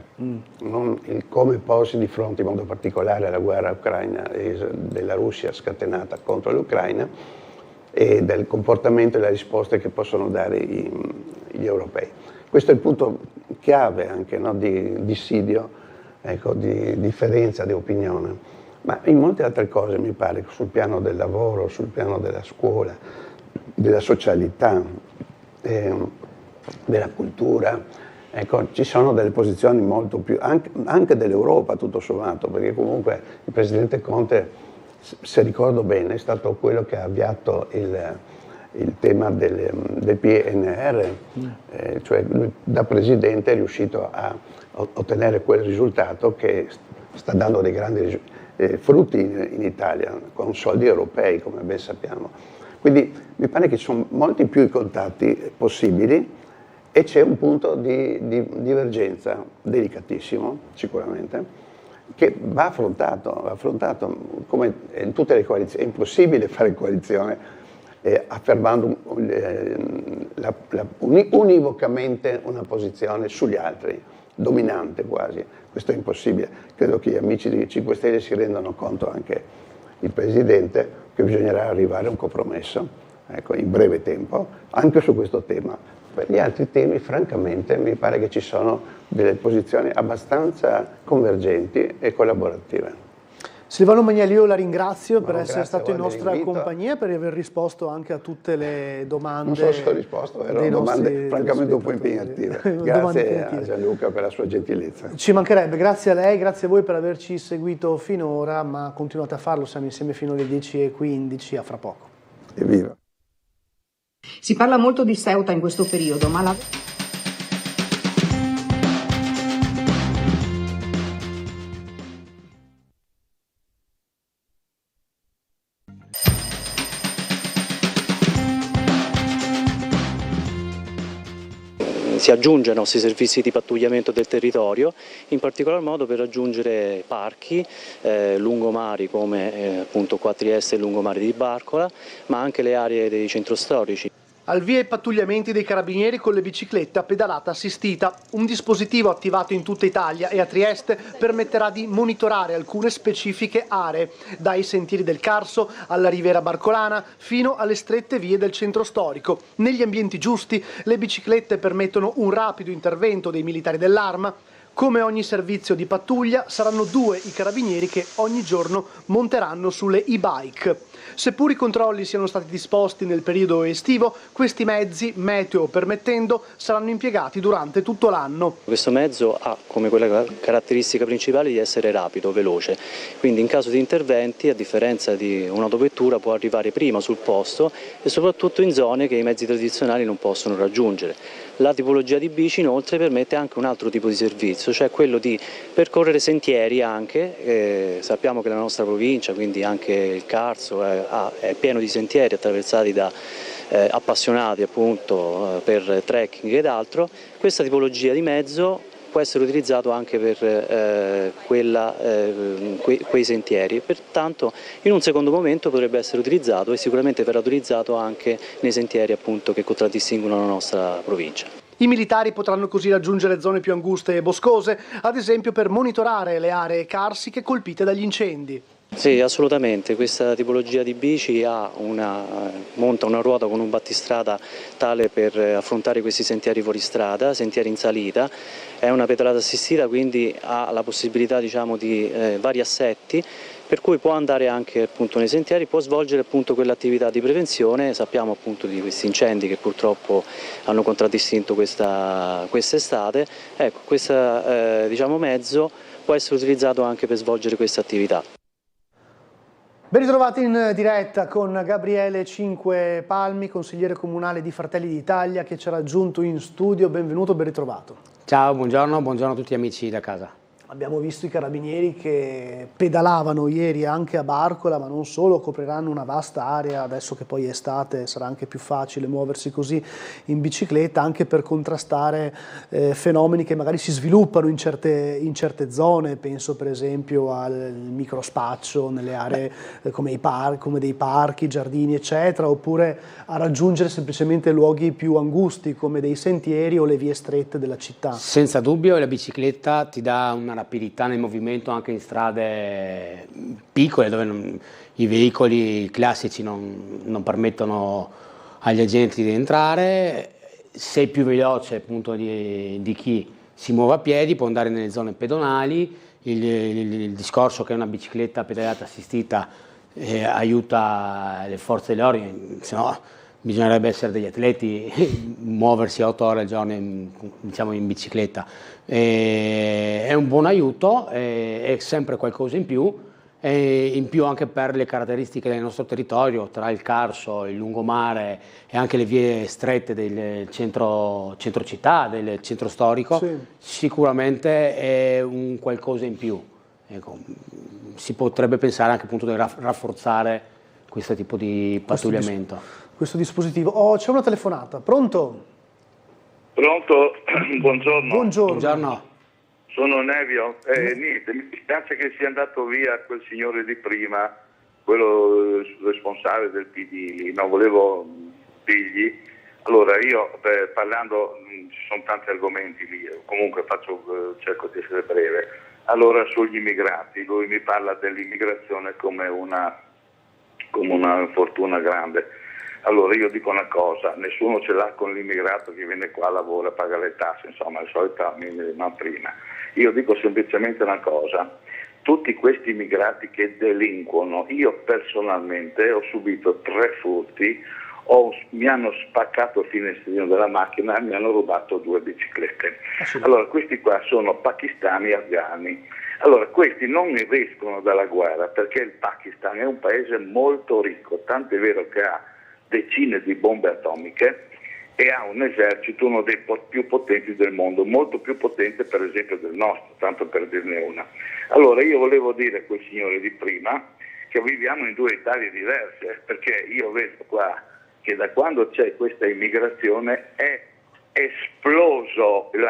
non il come porsi di fronte in modo particolare alla guerra ucraina della Russia scatenata contro l'Ucraina e del comportamento e le risposte che possono dare gli europei. Questo è il punto chiave anche, no, di dissidio, ecco, di differenza di opinione, ma in molte altre cose mi pare, sul piano del lavoro, sul piano della scuola, della socialità, della cultura, Ecco, ci sono delle posizioni molto più, anche dell'Europa tutto sommato, perché comunque il Presidente Conte, se ricordo bene, è stato quello che ha avviato il tema del PNR, cioè lui da Presidente è riuscito a ottenere quel risultato che sta dando dei grandi frutti in Italia, con soldi europei, come ben sappiamo. Quindi mi pare che ci sono molti più i contatti possibili e c'è un punto di divergenza delicatissimo, sicuramente, che va affrontato come in tutte le coalizioni. È impossibile fare coalizione affermando univocamente una posizione sugli altri, dominante quasi. Questo è impossibile. Credo che gli amici di 5 Stelle si rendano conto, anche il Presidente, che bisognerà arrivare a un compromesso, ecco, in breve tempo, anche su questo tema. Per gli altri temi, francamente, mi pare che ci sono delle posizioni abbastanza convergenti e collaborative. Silvano Magnelli, io la ringrazio per essere stato in nostra compagnia, per aver risposto anche a tutte le domande. Non so se ho risposto, erano domande francamente un po' impegnative. Grazie a Gianluca per la sua gentilezza. Ci mancherebbe, grazie a lei, grazie a voi per averci seguito finora, ma continuate a farlo, siamo insieme fino alle 10:15, a fra poco. Evviva! Si parla molto di Ceuta in questo periodo, ma la... Si aggiunge ai nostri servizi di pattugliamento del territorio, in particolar modo per raggiungere parchi, lungomari come appunto qua a Trieste e lungomari di Barcola, ma anche le aree dei centri storici. Al via i pattugliamenti dei carabinieri con le biciclette a pedalata assistita. Un dispositivo attivato in tutta Italia e a Trieste permetterà di monitorare alcune specifiche aree, dai sentieri del Carso alla Riviera Barcolana fino alle strette vie del centro storico. Negli ambienti giusti le biciclette permettono un rapido intervento dei militari dell'Arma. Come ogni servizio di pattuglia, saranno 2 i carabinieri che ogni giorno monteranno sulle e-bike. Seppur i controlli siano stati disposti nel periodo estivo, questi mezzi, meteo permettendo, saranno impiegati durante tutto l'anno. Questo mezzo ha come quella caratteristica principale di essere rapido, veloce, quindi in caso di interventi, a differenza di un'autovettura, può arrivare prima sul posto e soprattutto in zone che i mezzi tradizionali non possono raggiungere. La tipologia di bici inoltre permette anche un altro tipo di servizio, cioè quello di percorrere sentieri anche, sappiamo che la nostra provincia, quindi anche il Carso, è pieno di sentieri attraversati da appassionati appunto per trekking ed altro. Questa tipologia di mezzo può essere utilizzato anche per quei sentieri, pertanto in un secondo momento potrebbe essere utilizzato e sicuramente verrà utilizzato anche nei sentieri appunto che contraddistinguono la nostra provincia. I militari potranno così raggiungere zone più anguste e boscose, ad esempio per monitorare le aree carsiche colpite dagli incendi. Sì, assolutamente, questa tipologia di bici monta una ruota con un battistrada tale per affrontare questi sentieri fuoristrada, sentieri in salita, è una pedalata assistita, quindi ha la possibilità, diciamo, di vari assetti, per cui può andare anche appunto nei sentieri, può svolgere appunto quell'attività di prevenzione. Sappiamo appunto di questi incendi che purtroppo hanno contraddistinto quest'estate. Ecco, questo diciamo, mezzo può essere utilizzato anche per svolgere questa attività. Ben ritrovati in diretta con Gabriele Cinque Palmi, consigliere comunale di Fratelli d'Italia, che ci ha raggiunto in studio. Benvenuto, ben ritrovato. Ciao, buongiorno a tutti gli amici da casa. Abbiamo visto i carabinieri che pedalavano ieri anche a Barcola, ma non solo, copriranno una vasta area, adesso che poi è estate sarà anche più facile muoversi così in bicicletta, anche per contrastare fenomeni che magari si sviluppano in certe zone, penso per esempio al microspaccio nelle aree come dei parchi, giardini eccetera, oppure a raggiungere semplicemente luoghi più angusti come dei sentieri o le vie strette della città. Senza dubbio la bicicletta ti dà una rapidità nel movimento anche in strade piccole dove i veicoli classici non permettono agli agenti di entrare. Sei più veloce appunto di chi si muove a piedi, può andare nelle zone pedonali. Il discorso che una bicicletta pedalata assistita aiuta le forze dell'ordine, se no bisognerebbe essere degli atleti, muoversi 8 ore al giorno in bicicletta. È un buon aiuto, è sempre qualcosa in più, e in più anche per le caratteristiche del nostro territorio, tra il Carso, il lungomare e anche le vie strette del centro città, del centro storico, sicuramente è un qualcosa in più. Ecco, si potrebbe pensare anche appunto di rafforzare questo tipo di pattugliamento. Questo dispositivo. C'è una telefonata, pronto? Pronto? Buongiorno. Buongiorno. Sono Nevio. Niente, mi dispiace che sia andato via quel signore di prima, quello responsabile del PD, non volevo figli. Allora io parlando, ci sono tanti argomenti lì, comunque cerco di essere breve. Allora sugli immigrati, lui mi parla dell'immigrazione come una fortuna grande. Allora io dico una cosa, nessuno ce l'ha con l'immigrato che viene qua, lavora, paga le tasse, insomma le solite ma prima. Io dico semplicemente una cosa, tutti questi immigrati che delinquono, io personalmente ho subito 3 furti, mi hanno spaccato il finestrino della macchina e mi hanno rubato 2 biciclette. Allora questi qua sono pakistani e afghani. Allora questi non escono dalla guerra perché il Pakistan è un paese molto ricco, tanto è vero che ha decine di bombe atomiche e ha un esercito, uno dei più potenti del mondo, molto più potente per esempio del nostro, tanto per dirne una. Allora io volevo dire a quel signore di prima che viviamo in 2 Italie diverse, perché io vedo qua che da quando c'è questa immigrazione è esplosa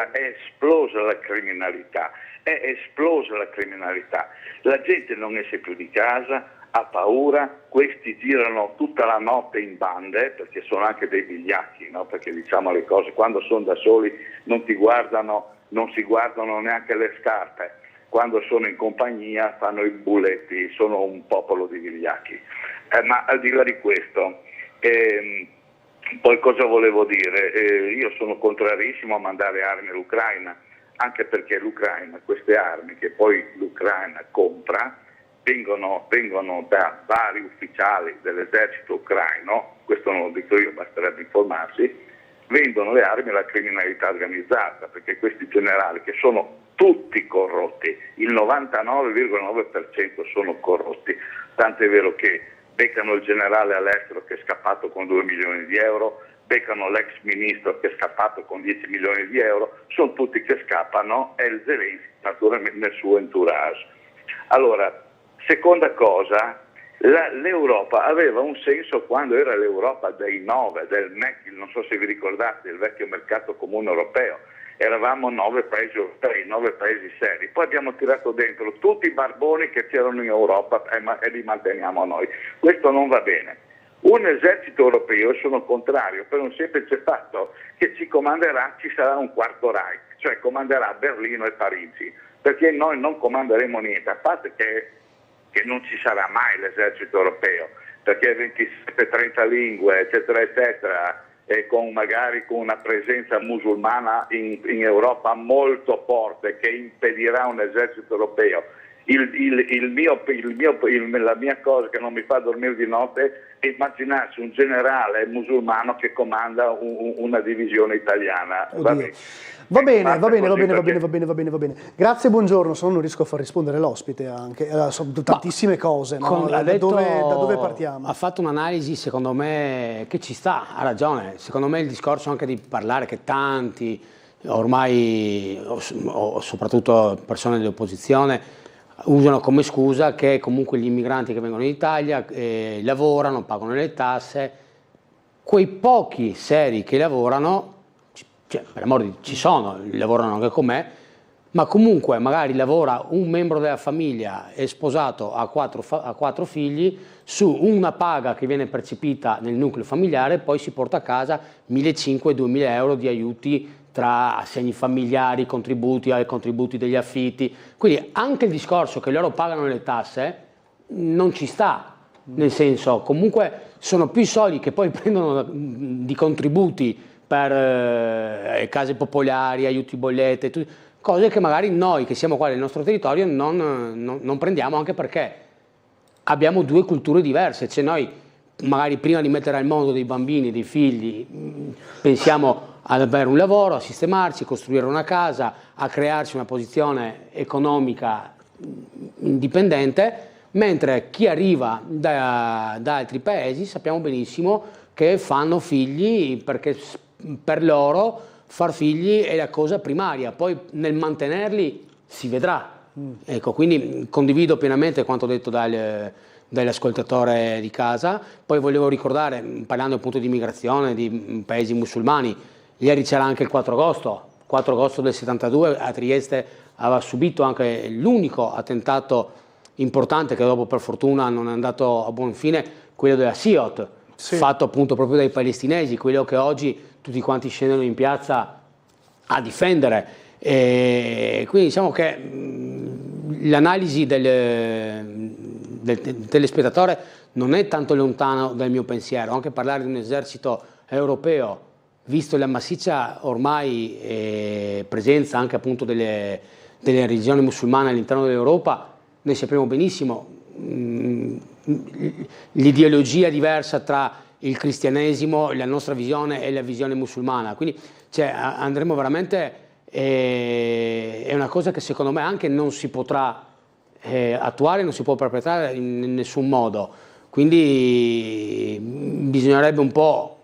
la criminalità, la gente non esce più di casa, ha paura, questi girano tutta la notte in bande, perché sono anche dei vigliacchi, no? Perché diciamo le cose, quando sono da soli non si guardano neanche le scarpe, quando sono in compagnia fanno i bulletti, sono un popolo di vigliacchi. Ma al di là di questo, poi cosa volevo dire? Io sono contrarissimo a mandare armi all'Ucraina, anche perché l'Ucraina, queste armi che poi l'Ucraina compra, vengono da vari ufficiali dell'esercito ucraino, questo non lo dico io, basterebbe informarsi, vendono le armi alla criminalità organizzata, perché questi generali che sono tutti corrotti, il 99,9% sono corrotti, tanto è vero che beccano il generale all'estero che è scappato con 2 milioni di euro, beccano l'ex ministro che è scappato con 10 milioni di euro, sono tutti che scappano e il Zelensky naturalmente nel suo entourage. Allora, seconda cosa, l'Europa aveva un senso quando era l'Europa dei 9, del MEC, non so se vi ricordate, del vecchio mercato comune europeo. Eravamo 9 paesi europei, 9 paesi seri. Poi abbiamo tirato dentro tutti i barboni che c'erano in Europa e li manteniamo noi. Questo non va bene. Un esercito europeo, sono contrario, per un semplice fatto che ci sarà un quarto Reich, cioè comanderà Berlino e Parigi, perché noi non comanderemo niente, a parte che non ci sarà mai l'esercito europeo, perché 27-30 lingue, eccetera, eccetera, e magari con una presenza musulmana in Europa molto forte che impedirà un esercito europeo. La mia cosa che non mi fa dormire di notte è immaginarsi un generale musulmano che comanda una divisione italiana. Va bene. Grazie, buongiorno. Se no non riesco a far rispondere l'ospite anche. Sono tantissime cose. No? Da dove partiamo? Ha fatto un'analisi, secondo me, che ci sta, ha ragione. Secondo me il discorso anche di parlare che tanti, ormai, soprattutto persone dell'opposizione, usano come scusa che comunque gli immigranti che vengono in Italia lavorano, pagano le tasse. Quei pochi seri che lavorano, cioè, per amor di ci sono, lavorano anche con me, ma comunque magari lavora un membro della famiglia, è sposato, ha 4 figli, su una paga che viene percepita nel nucleo familiare, poi si porta a casa 1.500-2.000 euro di aiuti tra assegni familiari, contributi degli affitti. Quindi anche il discorso che loro pagano le tasse non ci sta, nel senso, comunque sono più soldi che poi prendono di contributi per case popolari, aiuti bollette, cose che magari noi che siamo qua nel nostro territorio non prendiamo, anche perché abbiamo 2 culture diverse, cioè noi magari prima di mettere al mondo dei bambini, dei figli, pensiamo ad avere un lavoro, a sistemarci, costruire una casa, a crearci una posizione economica indipendente, mentre chi arriva da altri paesi sappiamo benissimo che fanno figli perché per loro far figli è la cosa primaria, poi nel mantenerli si vedrà. Ecco, quindi condivido pienamente quanto detto dall'ascoltatore di casa. Poi volevo ricordare, parlando appunto di immigrazione, di paesi musulmani, ieri c'era anche il 4 agosto del 72, a Trieste aveva subito anche l'unico attentato importante che dopo per fortuna non è andato a buon fine, quello della SIOT, fatto appunto proprio dai palestinesi, quello che oggi tutti quanti scendono in piazza a difendere. E quindi diciamo che l'analisi del telespettatore non è tanto lontano dal mio pensiero, anche parlare di un esercito europeo, visto la massiccia ormai presenza anche appunto delle religioni musulmane all'interno dell'Europa, noi sappiamo benissimo l'ideologia diversa tra il cristianesimo, la nostra visione e la visione musulmana, quindi andremo veramente, è una cosa che secondo me anche non si potrà attuare, non si può perpetrare in nessun modo, quindi bisognerebbe un po'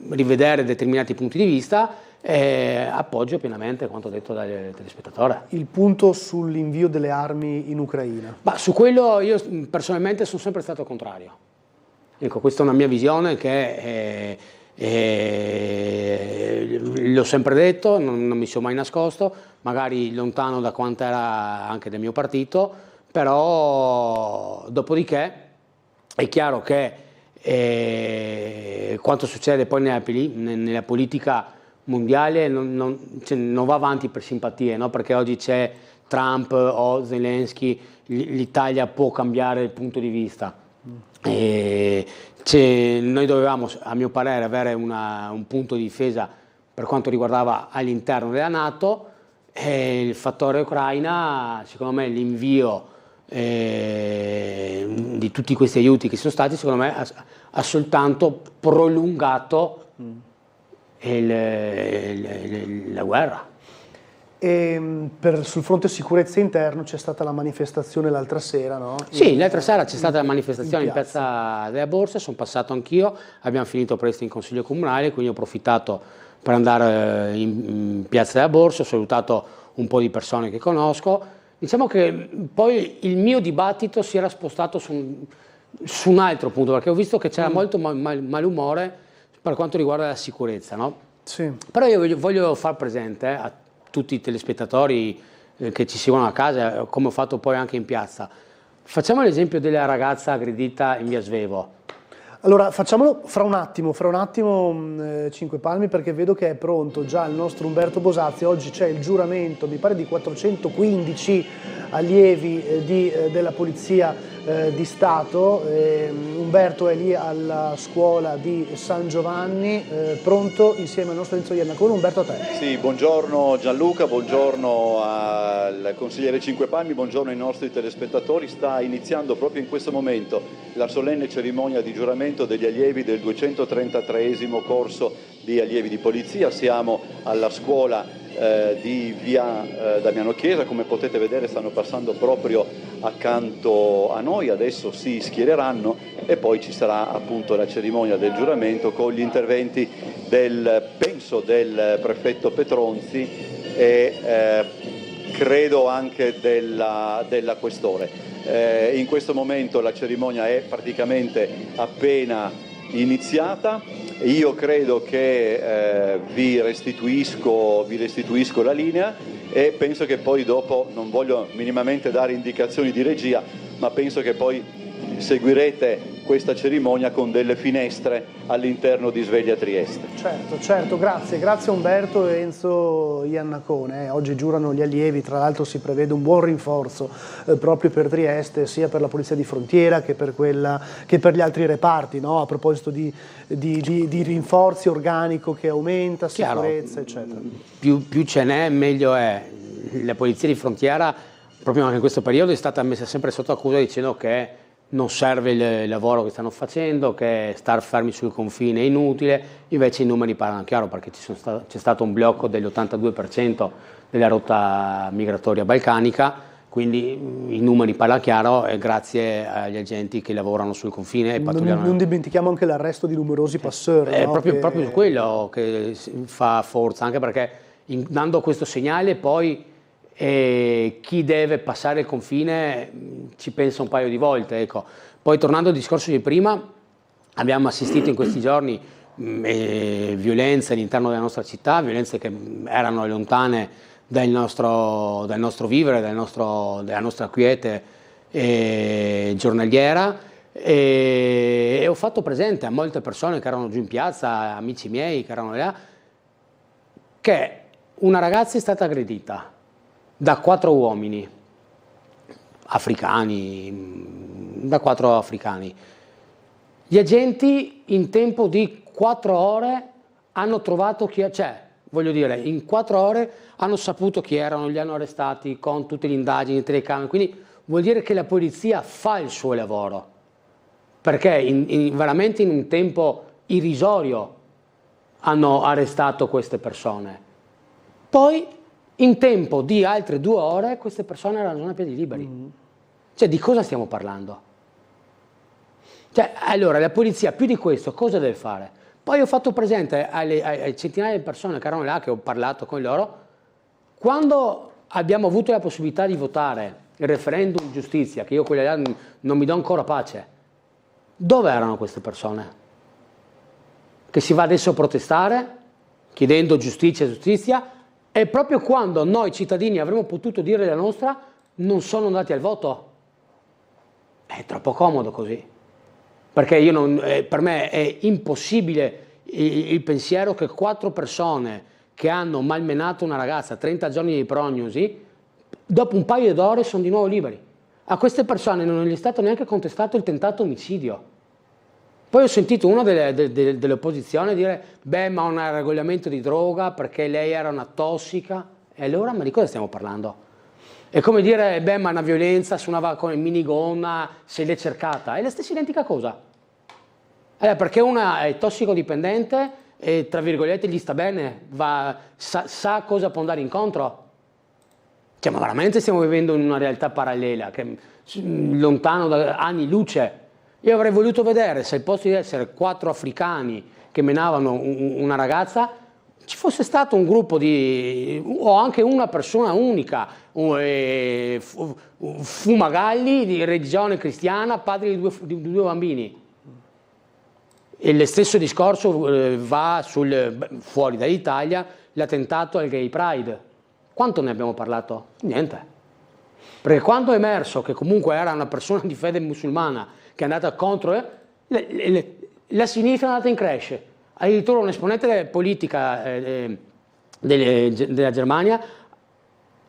rivedere determinati punti di vista. Appoggio pienamente quanto detto dal telespettatore. Il punto sull'invio delle armi in Ucraina? Ma su quello io personalmente sono sempre stato contrario. Ecco, questa è una mia visione che l'ho sempre detto, non mi sono mai nascosto, magari lontano da quanto era anche del mio partito, però dopodiché è chiaro che quanto succede poi nella politica mondiale non va avanti per simpatie, no? Perché oggi c'è Trump o Zelensky, l'Italia può cambiare il punto di vista. Noi dovevamo, a mio parere, avere un punto di difesa per quanto riguardava all'interno della NATO, e il fattore Ucraina, secondo me l'invio di tutti questi aiuti che sono stati, secondo me ha soltanto prolungato la guerra. E sul fronte sicurezza interno c'è stata la manifestazione l'altra sera, no? Sì, l'altra sera c'è stata la manifestazione in piazza della Borsa, sono passato anch'io, abbiamo finito presto in consiglio comunale, quindi ho approfittato per andare in piazza della Borsa, ho salutato un po' di persone che conosco. Diciamo che poi il mio dibattito si era spostato su un altro punto, perché ho visto che c'era molto malumore per quanto riguarda la sicurezza, no? Sì. Però io voglio far presente a tutti i telespettatori che ci seguono a casa, come ho fatto poi anche in piazza, facciamo l'esempio della ragazza aggredita in via Svevo. Allora facciamolo fra un attimo, Cinque Palmi, perché vedo che è pronto già il nostro Umberto Bosazzi. Oggi c'è il giuramento, mi pare di 415 allievi della Polizia di Stato. Umberto è lì alla scuola di San Giovanni, pronto insieme al nostro Enzo Iannacone. Umberto, a te. Sì, buongiorno Gianluca, buongiorno al consigliere Cinque Palmi, buongiorno ai nostri telespettatori. Sta iniziando proprio in questo momento la solenne cerimonia di giuramento degli allievi del 233esimo corso di allievi di polizia. Siamo alla scuola di via Damiano Chiesa, come potete vedere stanno passando proprio accanto a noi, adesso si schiereranno e poi ci sarà appunto la cerimonia del giuramento con gli interventi penso del prefetto Petronzi e credo anche della questore. In questo momento la cerimonia è praticamente appena iniziata. Io credo che vi restituisco la linea e penso che poi dopo, non voglio minimamente dare indicazioni di regia, ma penso che poi seguirete questa cerimonia con delle finestre all'interno di Sveglia Trieste. Certo, grazie Umberto e Enzo Iannacone. Oggi giurano gli allievi, tra l'altro si prevede un buon rinforzo proprio per Trieste, sia per la polizia di frontiera che per gli altri reparti, no? A proposito di rinforzi, organico che aumenta, sicurezza, eccetera. Più ce n'è, meglio è. La polizia di frontiera, proprio anche in questo periodo, è stata messa sempre sotto accusa dicendo che non serve il lavoro che stanno facendo, che star fermi sul confine è inutile, invece i numeri parlano chiaro, perché c'è stato un blocco dell'82% della rotta migratoria balcanica, quindi i numeri parlano chiaro, e grazie agli agenti che lavorano sul confine e pattugliano. Non dimentichiamo anche l'arresto di numerosi passeur. È no? proprio quello che fa forza, anche perché dando questo segnale poi chi deve passare il confine ci pensa un paio di volte. Ecco. Poi tornando al discorso di prima, abbiamo assistito in questi giorni violenze all'interno della nostra città, violenze che erano lontane dal nostro vivere, della nostra quiete giornaliera, e ho fatto presente a molte persone che erano giù in piazza, amici miei che erano là, che una ragazza è stata aggredita da 4 uomini africani, da 4 africani. Gli agenti in tempo di 4 ore hanno trovato chi c'è. Voglio dire, in 4 ore hanno saputo chi erano, li hanno arrestati con tutte le indagini, telecamere, quindi vuol dire che la polizia fa il suo lavoro, perché veramente in un tempo irrisorio hanno arrestato queste persone. Poi in tempo di altre 2 ore queste persone erano a piedi liberi. Cioè, di cosa stiamo parlando? Cioè, allora la polizia più di questo cosa deve fare? Poi ho fatto presente alle centinaia di persone che erano là, che ho parlato con loro, quando abbiamo avuto la possibilità di votare il referendum giustizia, che io quella là non mi do ancora pace, dove erano queste persone? Che si va adesso a protestare chiedendo giustizia, e proprio quando noi cittadini avremmo potuto dire la nostra, non sono andati al voto. È troppo comodo così. Perché per me è impossibile il pensiero che 4 persone che hanno malmenato una ragazza, 30 giorni di prognosi, dopo un paio di ore sono di nuovo liberi. A queste persone non gli è stato neanche contestato il tentato omicidio. Poi ho sentito uno dell'opposizione dire: beh, ma un regolamento di droga perché lei era una tossica. E allora, ma di cosa stiamo parlando? È come dire: beh, ma una violenza, suonava con il minigonna, se l'è cercata. È la stessa identica cosa. Perché una è tossicodipendente e, tra virgolette, gli sta bene, sa cosa può andare incontro. Cioè, ma veramente stiamo vivendo in una realtà parallela, lontano da anni luce. Io avrei voluto vedere se al posto di essere 4 africani che menavano una ragazza, ci fosse stato un gruppo o anche una persona unica, fumagalli di religione cristiana, padri di 2 bambini. E lo stesso discorso va fuori dall'Italia, l'attentato al Gay Pride. Quanto ne abbiamo parlato? Niente. Perché quando è emerso che comunque era una persona di fede musulmana che è andata contro, la sinistra è andata in cresce. Addirittura un esponente politica della Germania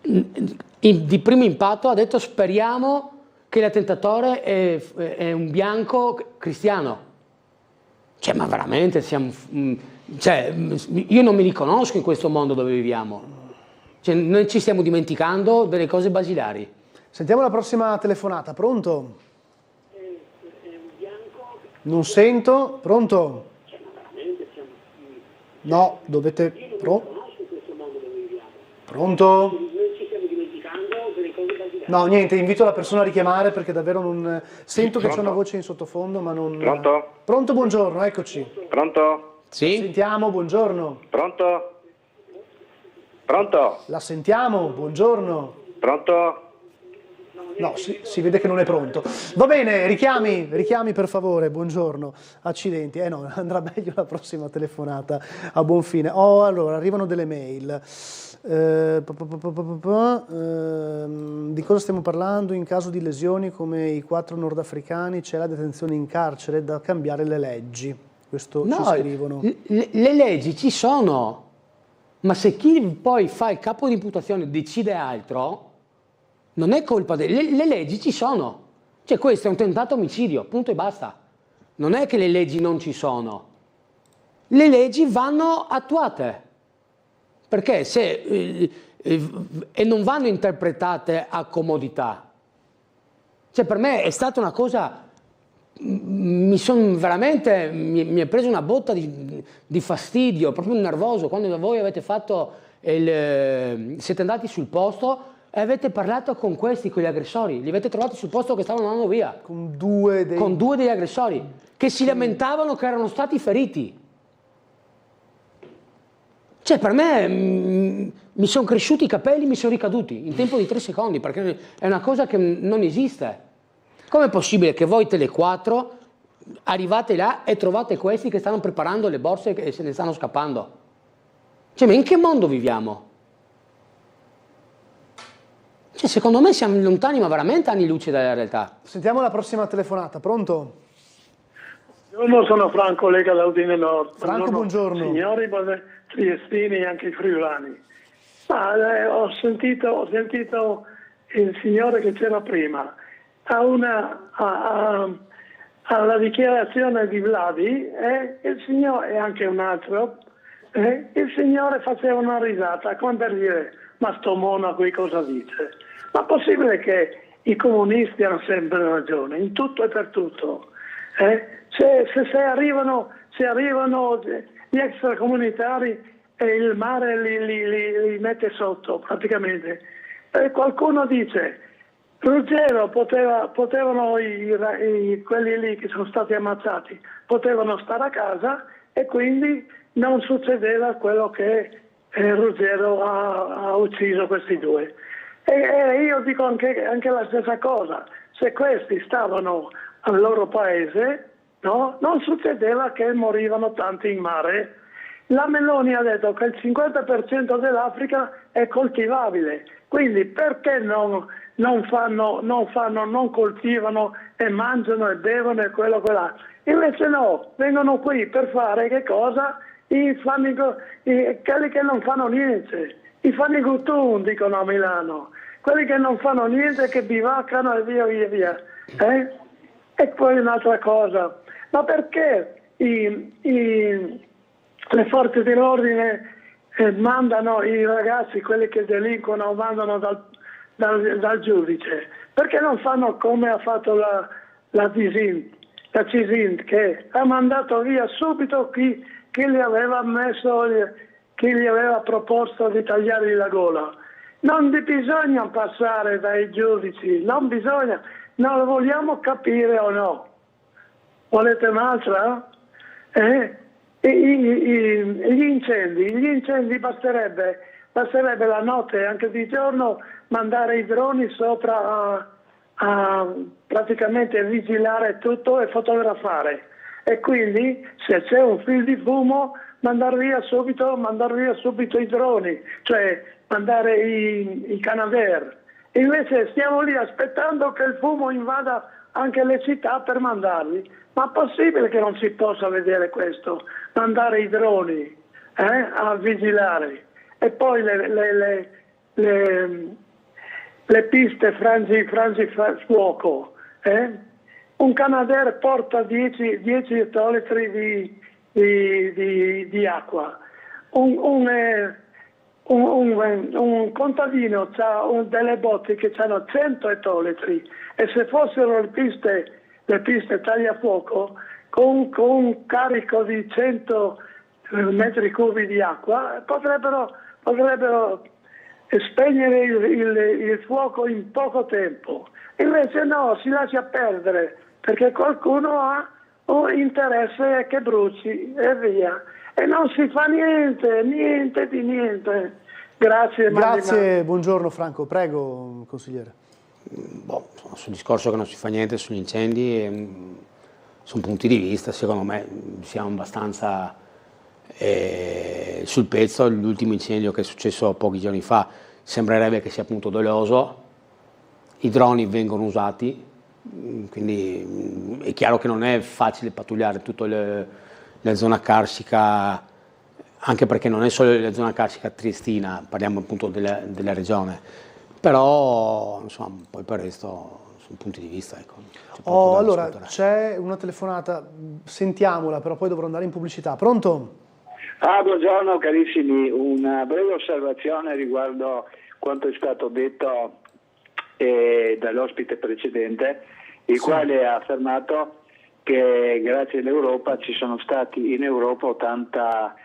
di primo impatto ha detto: speriamo che l'attentatore è un bianco cristiano. Cioè, ma veramente io non mi riconosco in questo mondo dove viviamo. Cioè, noi ci stiamo dimenticando delle cose basilari. Sentiamo la prossima telefonata. Pronto? Non sento. Pronto? No, dovete... Pronto? No, niente, invito la persona a richiamare perché davvero non... Sento che c'è una voce in sottofondo, ma non... Pronto? Pronto, buongiorno, eccoci. Pronto? Sì? La sentiamo, buongiorno. Pronto? Pronto? La sentiamo, buongiorno. Pronto? No, si vede che non è pronto. Va bene, richiami per favore, buongiorno. Accidenti, no, andrà meglio la prossima telefonata, a buon fine. Allora, arrivano delle mail. Di cosa stiamo parlando? In caso di lesioni come i 4 nordafricani c'è la detenzione in carcere, da cambiare le leggi. Questo ci scrivono. Le leggi ci sono, ma se chi poi fa il capo di imputazione decide altro, non è colpa le leggi ci sono. Cioè, questo è un tentato omicidio, punto e basta. Non è che le leggi non ci sono. Le leggi vanno attuate. Perché e non vanno interpretate a comodità. Cioè, per me è stata una cosa mi è preso una botta di fastidio, proprio nervoso, quando voi avete fatto siete andati sul posto e avete parlato con gli aggressori, li avete trovati sul posto che stavano andando via. Con due degli aggressori, che si lamentavano che erano stati feriti. Cioè, per me mi sono cresciuti i capelli, mi sono ricaduti in tempo di 3 secondi, perché è una cosa che non esiste. Com'è possibile che voi Tele4 arrivate là e trovate questi che stanno preparando le borse e se ne stanno scappando? Cioè, ma in che mondo viviamo? Cioè, secondo me siamo lontani, ma veramente anni luce dalla realtà. Sentiamo la prossima telefonata, pronto? Buongiorno, sono Franco, Lega Laudine Nord. Franco, buongiorno. Signori triestini e anche i friulani. Ho sentito il signore che c'era prima. Alla dichiarazione di Vladi, il signore e anche un altro, il signore faceva una risata, come per dire, ma sto mono qui cosa dice? Ma è possibile che i comunisti hanno sempre ragione, in tutto e per tutto? Se arrivano gli extracomunitari e il mare li mette sotto praticamente, qualcuno dice Ruggero potevano quelli lì che sono stati ammazzati potevano stare a casa e quindi non succedeva quello che Ruggero ha ucciso questi due. E io dico anche la stessa cosa, se questi stavano al loro paese, no? Non succedeva che morivano tanti in mare. La Meloni ha detto che il 50% dell'Africa è coltivabile, quindi perché non coltivano e mangiano e bevono e quello che là? Invece no, vengono qui per fare che cosa? Quelli che non fanno niente, i fanigutun dicono a Milano, quelli che non fanno niente, che bivaccano e via. E poi un'altra cosa, ma perché le forze dell'ordine mandano i ragazzi, quelli che delinquono, mandano dal giudice? Perché non fanno come ha fatto la CISINT, che ha mandato via subito chi gli aveva proposto di tagliargli la gola? Non bisogna passare dai giudici, non lo vogliamo capire o no? Volete un'altra? Gli incendi basterebbe la notte e anche di giorno mandare i droni sopra a praticamente vigilare tutto e fotografare, e quindi se c'è un filo di fumo mandar via subito i droni, cioè mandare i Canadair. Invece stiamo lì aspettando che il fumo invada anche le città per mandarli. Ma è possibile che non si possa vedere questo? Mandare i droni a vigilare, e poi le piste frangi fuoco. Un Canadair porta 10 ettolitri di acqua. Un contadino ha delle botti che hanno 100 ettolitri, e se fossero le piste tagliafuoco con un carico di 100 metri cubi di acqua potrebbero spegnere il fuoco in poco tempo. Invece no, si lascia perdere perché qualcuno ha un interesse che bruci e via, e non si fa niente di niente. Grazie, buongiorno Franco, prego consigliere. Sul discorso che non si fa niente sugli incendi, sono punti di vista, secondo me siamo abbastanza sul pezzo. L'ultimo incendio che è successo pochi giorni fa sembrerebbe che sia appunto doloso, i droni vengono usati, quindi è chiaro che non è facile pattugliare tutta la zona carsica, anche perché non è solo la zona carsica triestina, parliamo appunto della regione, però insomma poi per il resto sono punti di vista. Ecco, allora c'è una telefonata, sentiamola, però poi dovrò andare in pubblicità. Pronto? Buongiorno carissimi, una breve osservazione riguardo quanto è stato detto dall'ospite precedente, il quale ha affermato che grazie all'Europa ci sono stati in Europa 80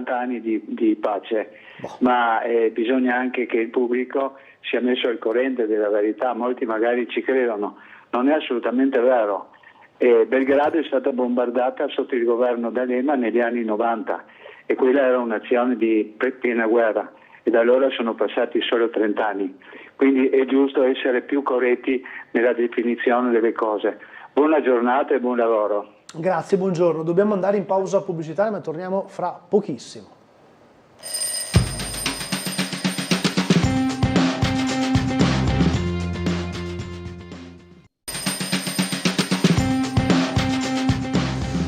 anni di pace, ma bisogna anche che il pubblico sia messo al corrente della verità. Molti magari ci credono, non è assolutamente vero. Belgrado è stata bombardata sotto il governo D'Alema negli anni 90 e quella era un'azione di piena guerra, e da allora sono passati solo 30 anni, quindi è giusto essere più corretti nella definizione delle cose. Buona giornata e buon lavoro. Grazie, buongiorno. Dobbiamo andare in pausa pubblicitaria, ma torniamo fra pochissimo.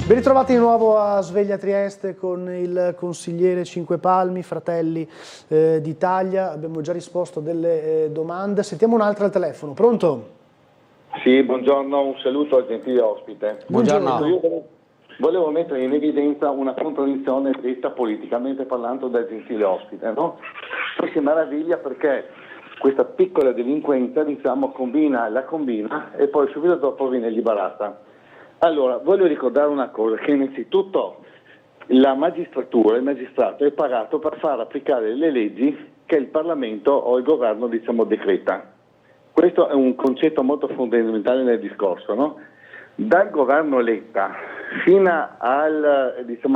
Ben ritrovati di nuovo a Sveglia Trieste con il consigliere Cinquepalmi, Fratelli d'Italia. Abbiamo già risposto a delle domande. Sentiamo un'altra al telefono. Pronto? Sì, buongiorno, un saluto al gentile ospite. Buongiorno. Io volevo mettere in evidenza una contraddizione detta politicamente parlando dal gentile ospite, no? Poi si meraviglia perché questa piccola delinquenza, diciamo, la combina e poi subito dopo viene liberata. Allora, voglio ricordare una cosa, che innanzitutto la magistratura, il magistrato è pagato per far applicare le leggi che il Parlamento o il governo, diciamo, decreta. Questo è un concetto molto fondamentale nel discorso, no? Dal governo Letta fino alla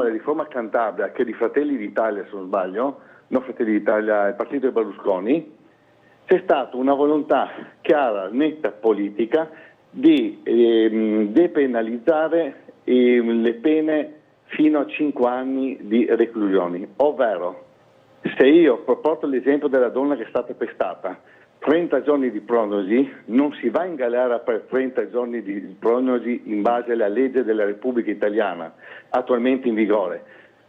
riforma Cantabria, che è di Fratelli d'Italia, se non sbaglio, no, Fratelli d'Italia, il partito di Berlusconi, c'è stata una volontà chiara, netta, politica, di depenalizzare le pene fino a 5 anni di reclusione, ovvero se io porto l'esempio della donna che è stata pestata, 30 giorni di prognosi, non si va in galera per 30 giorni di prognosi in base alla legge della Repubblica Italiana attualmente in vigore,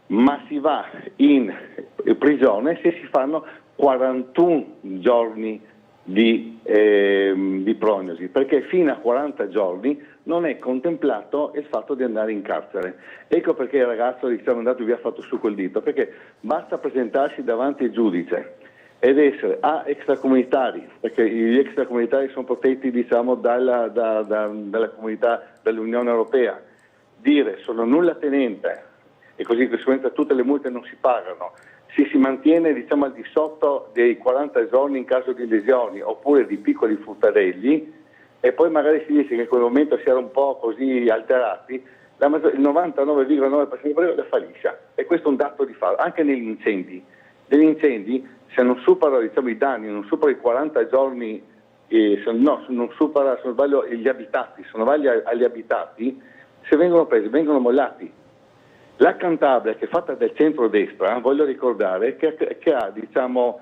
ma si va in prigione se si fanno 41 giorni di prognosi, perché fino a 40 giorni non è contemplato il fatto di andare in carcere. Ecco perché il ragazzo è andato via fatto su col dito, perché basta presentarsi davanti al giudice ed essere extracomunitari, perché gli extracomunitari sono protetti, diciamo, dalla comunità dell'Unione Europea, dire sono nulla tenente e così di conseguenza tutte le multe non si pagano, si mantiene, diciamo, al di sotto dei 40 giorni in caso di lesioni oppure di piccoli furtarelli, e poi magari si dice che in quel momento si era un po' così alterati, il 99,9% fa liscia, e questo è un dato di fatto. Anche negli incendi, se non supera, diciamo, i danni, non supera i 40 giorni, non supera, se non sbaglio, gli abitati, se non sbaglio agli abitati, se vengono presi, vengono mollati. La Cantabria, che è fatta del centro-destra, voglio ricordare che ha, diciamo,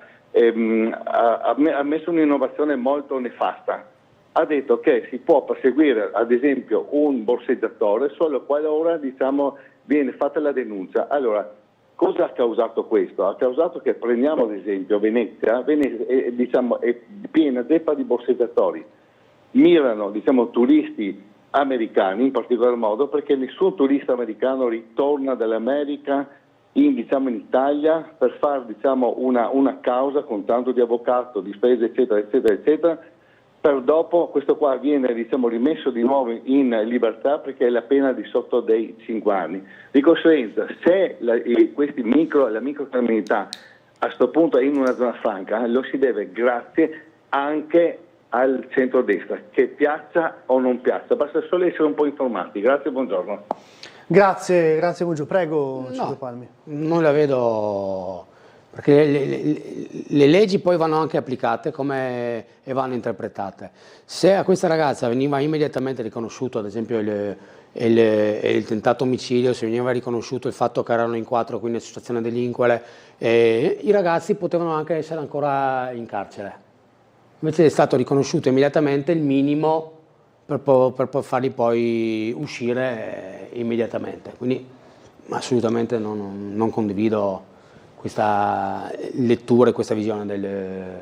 ha messo un'innovazione molto nefasta. Ha detto che si può perseguire, ad esempio, un borseggiatore solo qualora, diciamo, viene fatta la denuncia. Allora, cosa ha causato questo? Ha causato che, prendiamo ad esempio Venezia, diciamo, è piena zeppa di borseggiatori. Mirano, diciamo, turisti americani in particolar modo, perché nessun turista americano ritorna dall'America in Italia per fare, diciamo, una causa con tanto di avvocato, di spese, eccetera, eccetera, eccetera, per dopo questo qua viene, diciamo, rimesso di nuovo in libertà perché è la pena di sotto dei 5 anni. Di conseguenza, se la microcriminalità a questo punto è in una zona franca, lo si deve grazie anche al centro-destra, che piaccia o non piaccia, basta solo essere un po' informati. Grazie, buongiorno. Grazie Mugio. Prego, Cinquepalmi. Non la vedo, perché le leggi poi vanno anche applicate e vanno interpretate. Se a questa ragazza veniva immediatamente riconosciuto, ad esempio, il tentato omicidio, se veniva riconosciuto il fatto che erano in 4, quindi associazione a delinquere, i ragazzi potevano anche essere ancora in carcere. Invece è stato riconosciuto immediatamente il minimo per farli poi uscire immediatamente. Quindi assolutamente non condivido questa lettura e questa visione del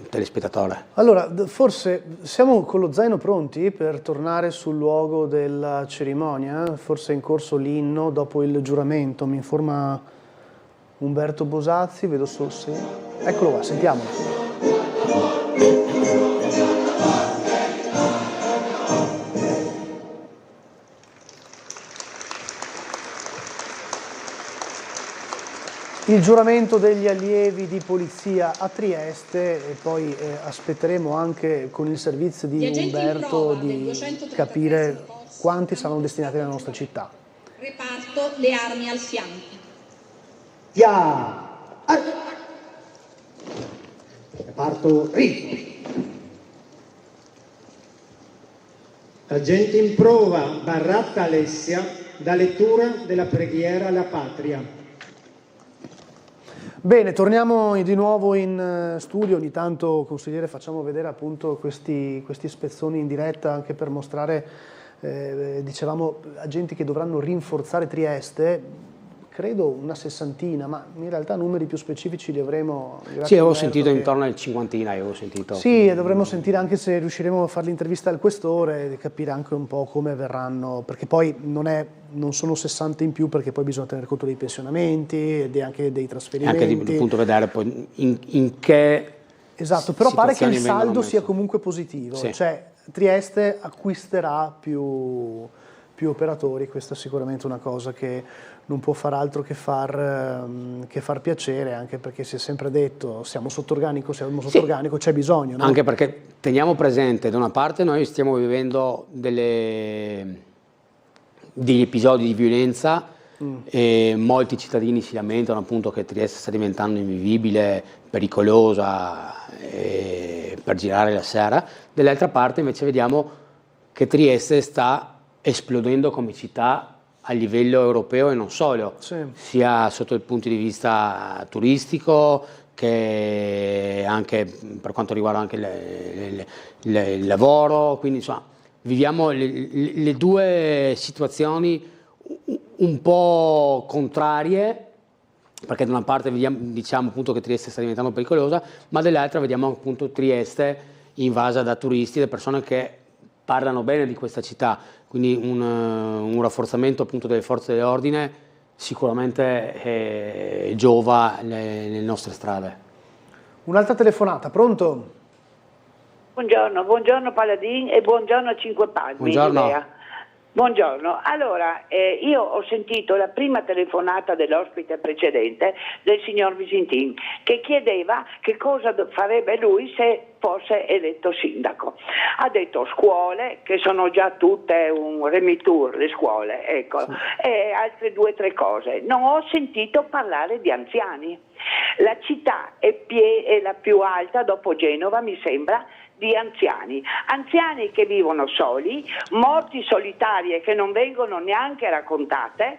telespettatore. Allora, forse siamo con lo zaino pronti per tornare sul luogo della cerimonia? Forse è in corso l'inno dopo il giuramento, mi informa Umberto Bosazzi, vedo solo se... Eccolo qua, sentiamolo. il giuramento degli allievi di polizia a Trieste e poi aspetteremo anche con il servizio di Umberto di capire quanti saranno destinati alla nostra città. Reparto le armi al fianco. Reparto riso. Agente in prova, Barratta Alessia, da lettura della preghiera alla patria. Bene, torniamo di nuovo in studio. Ogni tanto, consigliere, facciamo vedere appunto questi spezzoni in diretta anche per mostrare, dicevamo, agenti che dovranno rinforzare Trieste. Credo una 60, ma in realtà numeri più specifici li avremo. Sì, avevo sentito intorno al 50, avevo sentito. Sì, e dovremmo sentire anche se riusciremo a fare l'intervista al questore e capire anche un po' come verranno, perché poi non sono 60 in più, perché poi bisogna tener conto dei pensionamenti e anche dei trasferimenti. E anche appunto vedere poi in che. Esatto, però pare che il saldo sia comunque positivo, sì. Cioè Trieste acquisterà più operatori, questa è sicuramente una cosa che non può far altro che far piacere, anche perché si è sempre detto siamo sotto organico, c'è bisogno. No? Anche perché teniamo presente, da una parte noi stiamo vivendo degli episodi di violenza e molti cittadini si lamentano appunto che Trieste sta diventando invivibile, pericolosa per girare la sera, dall'altra parte invece vediamo che Trieste sta esplodendo come città a livello europeo e non solo, sia sotto il punto di vista turistico che anche per quanto riguarda anche il lavoro, quindi insomma viviamo le due situazioni un po' contrarie, perché da una parte diciamo appunto che Trieste sta diventando pericolosa, ma dall'altra vediamo appunto Trieste invasa da turisti, da persone che parlano bene di questa città, quindi un rafforzamento appunto delle forze dell'ordine sicuramente giova le nostre strade. Un'altra telefonata, pronto? Buongiorno Paladin e buongiorno a Cinque Palmi. Buongiorno. Buongiorno, allora io ho sentito la prima telefonata dell'ospite precedente del signor Visintin che chiedeva che cosa farebbe lui se fosse eletto sindaco. Ha detto scuole, che sono già tutte un remitur le scuole, ecco, e altre 2 o 3 cose. Non ho sentito parlare di anziani. La città è la più alta dopo Genova, mi sembra, di anziani che vivono soli, morti solitarie che non vengono neanche raccontate,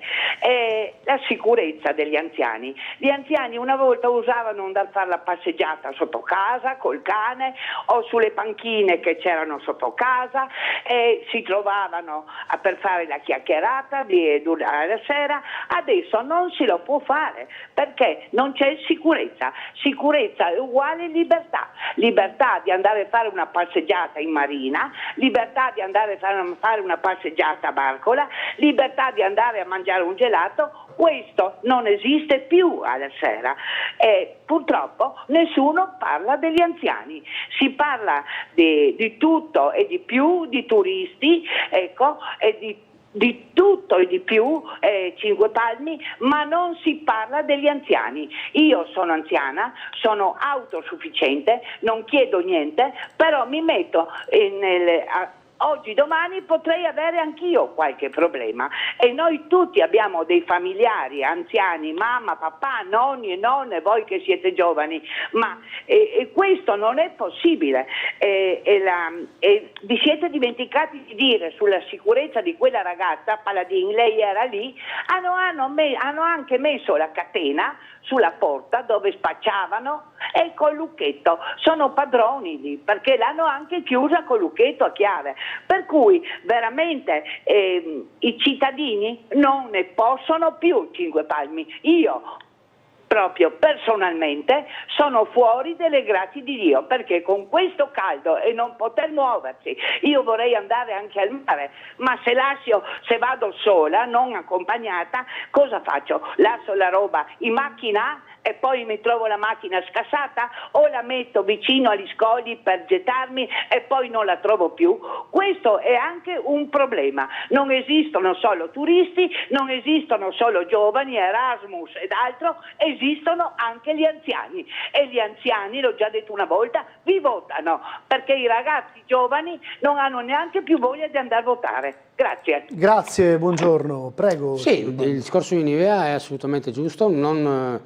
la sicurezza degli anziani. Gli anziani una volta usavano andare a fare la passeggiata sotto casa col cane o sulle panchine che c'erano sotto casa e si trovavano per fare la chiacchierata durante la sera. Adesso non si lo può fare perché non c'è sicurezza. Sicurezza è uguale libertà di andare a fare una passeggiata in marina, libertà di andare a fare una passeggiata a Barcola, libertà di andare a mangiare un gelato. Questo non esiste più alla sera e purtroppo nessuno parla degli anziani, si parla di tutto e di più, di turisti, ecco, e di tutto e di più, Cinque Palmi, ma non si parla degli anziani. Io sono anziana, sono autosufficiente, non chiedo niente, però mi metto oggi, domani potrei avere anch'io qualche problema e noi tutti abbiamo dei familiari anziani, mamma, papà, nonni e nonne, voi che siete giovani, ma questo non è possibile. Vi siete dimenticati di dire sulla sicurezza di quella ragazza, Paladin, lei era lì, hanno anche messo la catena sulla porta dove spacciavano e col lucchetto, sono padroni lì perché l'hanno anche chiusa col lucchetto a chiave, per cui veramente i cittadini non ne possono più. Cinque Palmi, io proprio personalmente sono fuori delle grazie di Dio, perché con questo caldo e non poter muoversi, io vorrei andare anche al mare, ma se vado sola, non accompagnata, cosa faccio? Lascio la roba in macchina? e poi mi trovo la macchina scassata, o la metto vicino agli scogli per gettarmi e poi non la trovo più. Questo è anche un problema. Non esistono solo turisti, non esistono solo giovani, Erasmus ed altro, esistono anche gli anziani, e gli anziani, l'ho già detto una volta, vi votano, perché i ragazzi giovani non hanno neanche più voglia di andare a votare. Grazie. Grazie, buongiorno. Prego. Sì, il discorso di Nivea è assolutamente giusto. Non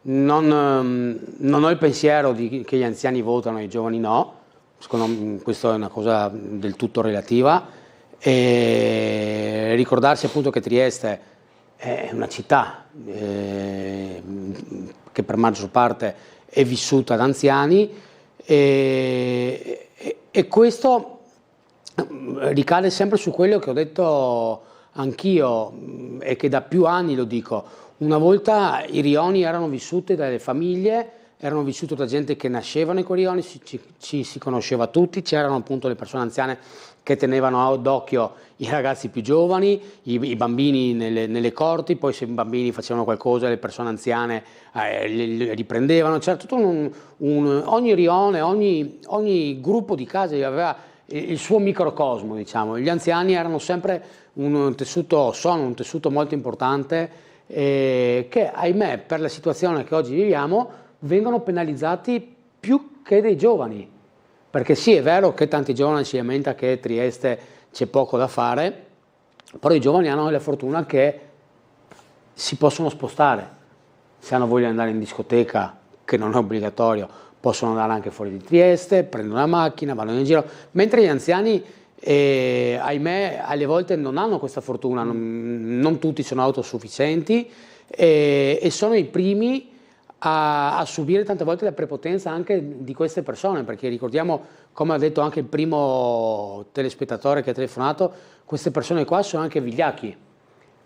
ho il pensiero che gli anziani votano e i giovani no. Secondo me questa è una cosa del tutto relativa. E ricordarsi appunto che Trieste è una città che per maggior parte è vissuta da anziani, e questo ricade sempre su quello che ho detto anch'io e che da più anni lo dico. Una volta i rioni erano vissuti dalle famiglie, erano vissuti da gente che nasceva nei rioni, ci si conosceva tutti, c'erano appunto le persone anziane che tenevano d'occhio i ragazzi più giovani, i bambini nelle corti, poi se i bambini facevano qualcosa le persone anziane le riprendevano. C'era tutto ogni rione, ogni gruppo di case aveva il suo microcosmo, diciamo. Gli anziani erano sempre sono un tessuto molto importante, che ahimè per la situazione che oggi viviamo vengono penalizzati più che dei giovani, perché sì, è vero che tanti giovani si lamenta che a Trieste c'è poco da fare, però i giovani hanno la fortuna che si possono spostare, se hanno voglia di andare in discoteca, che non è obbligatorio, possono andare anche fuori di Trieste, prendono la macchina, vanno in giro, mentre gli anziani, ahimè, alle volte non hanno questa fortuna, non tutti sono autosufficienti, e sono i primi a subire tante volte la prepotenza anche di queste persone, perché ricordiamo, come ha detto anche il primo telespettatore che ha telefonato, queste persone qua sono anche vigliacchi,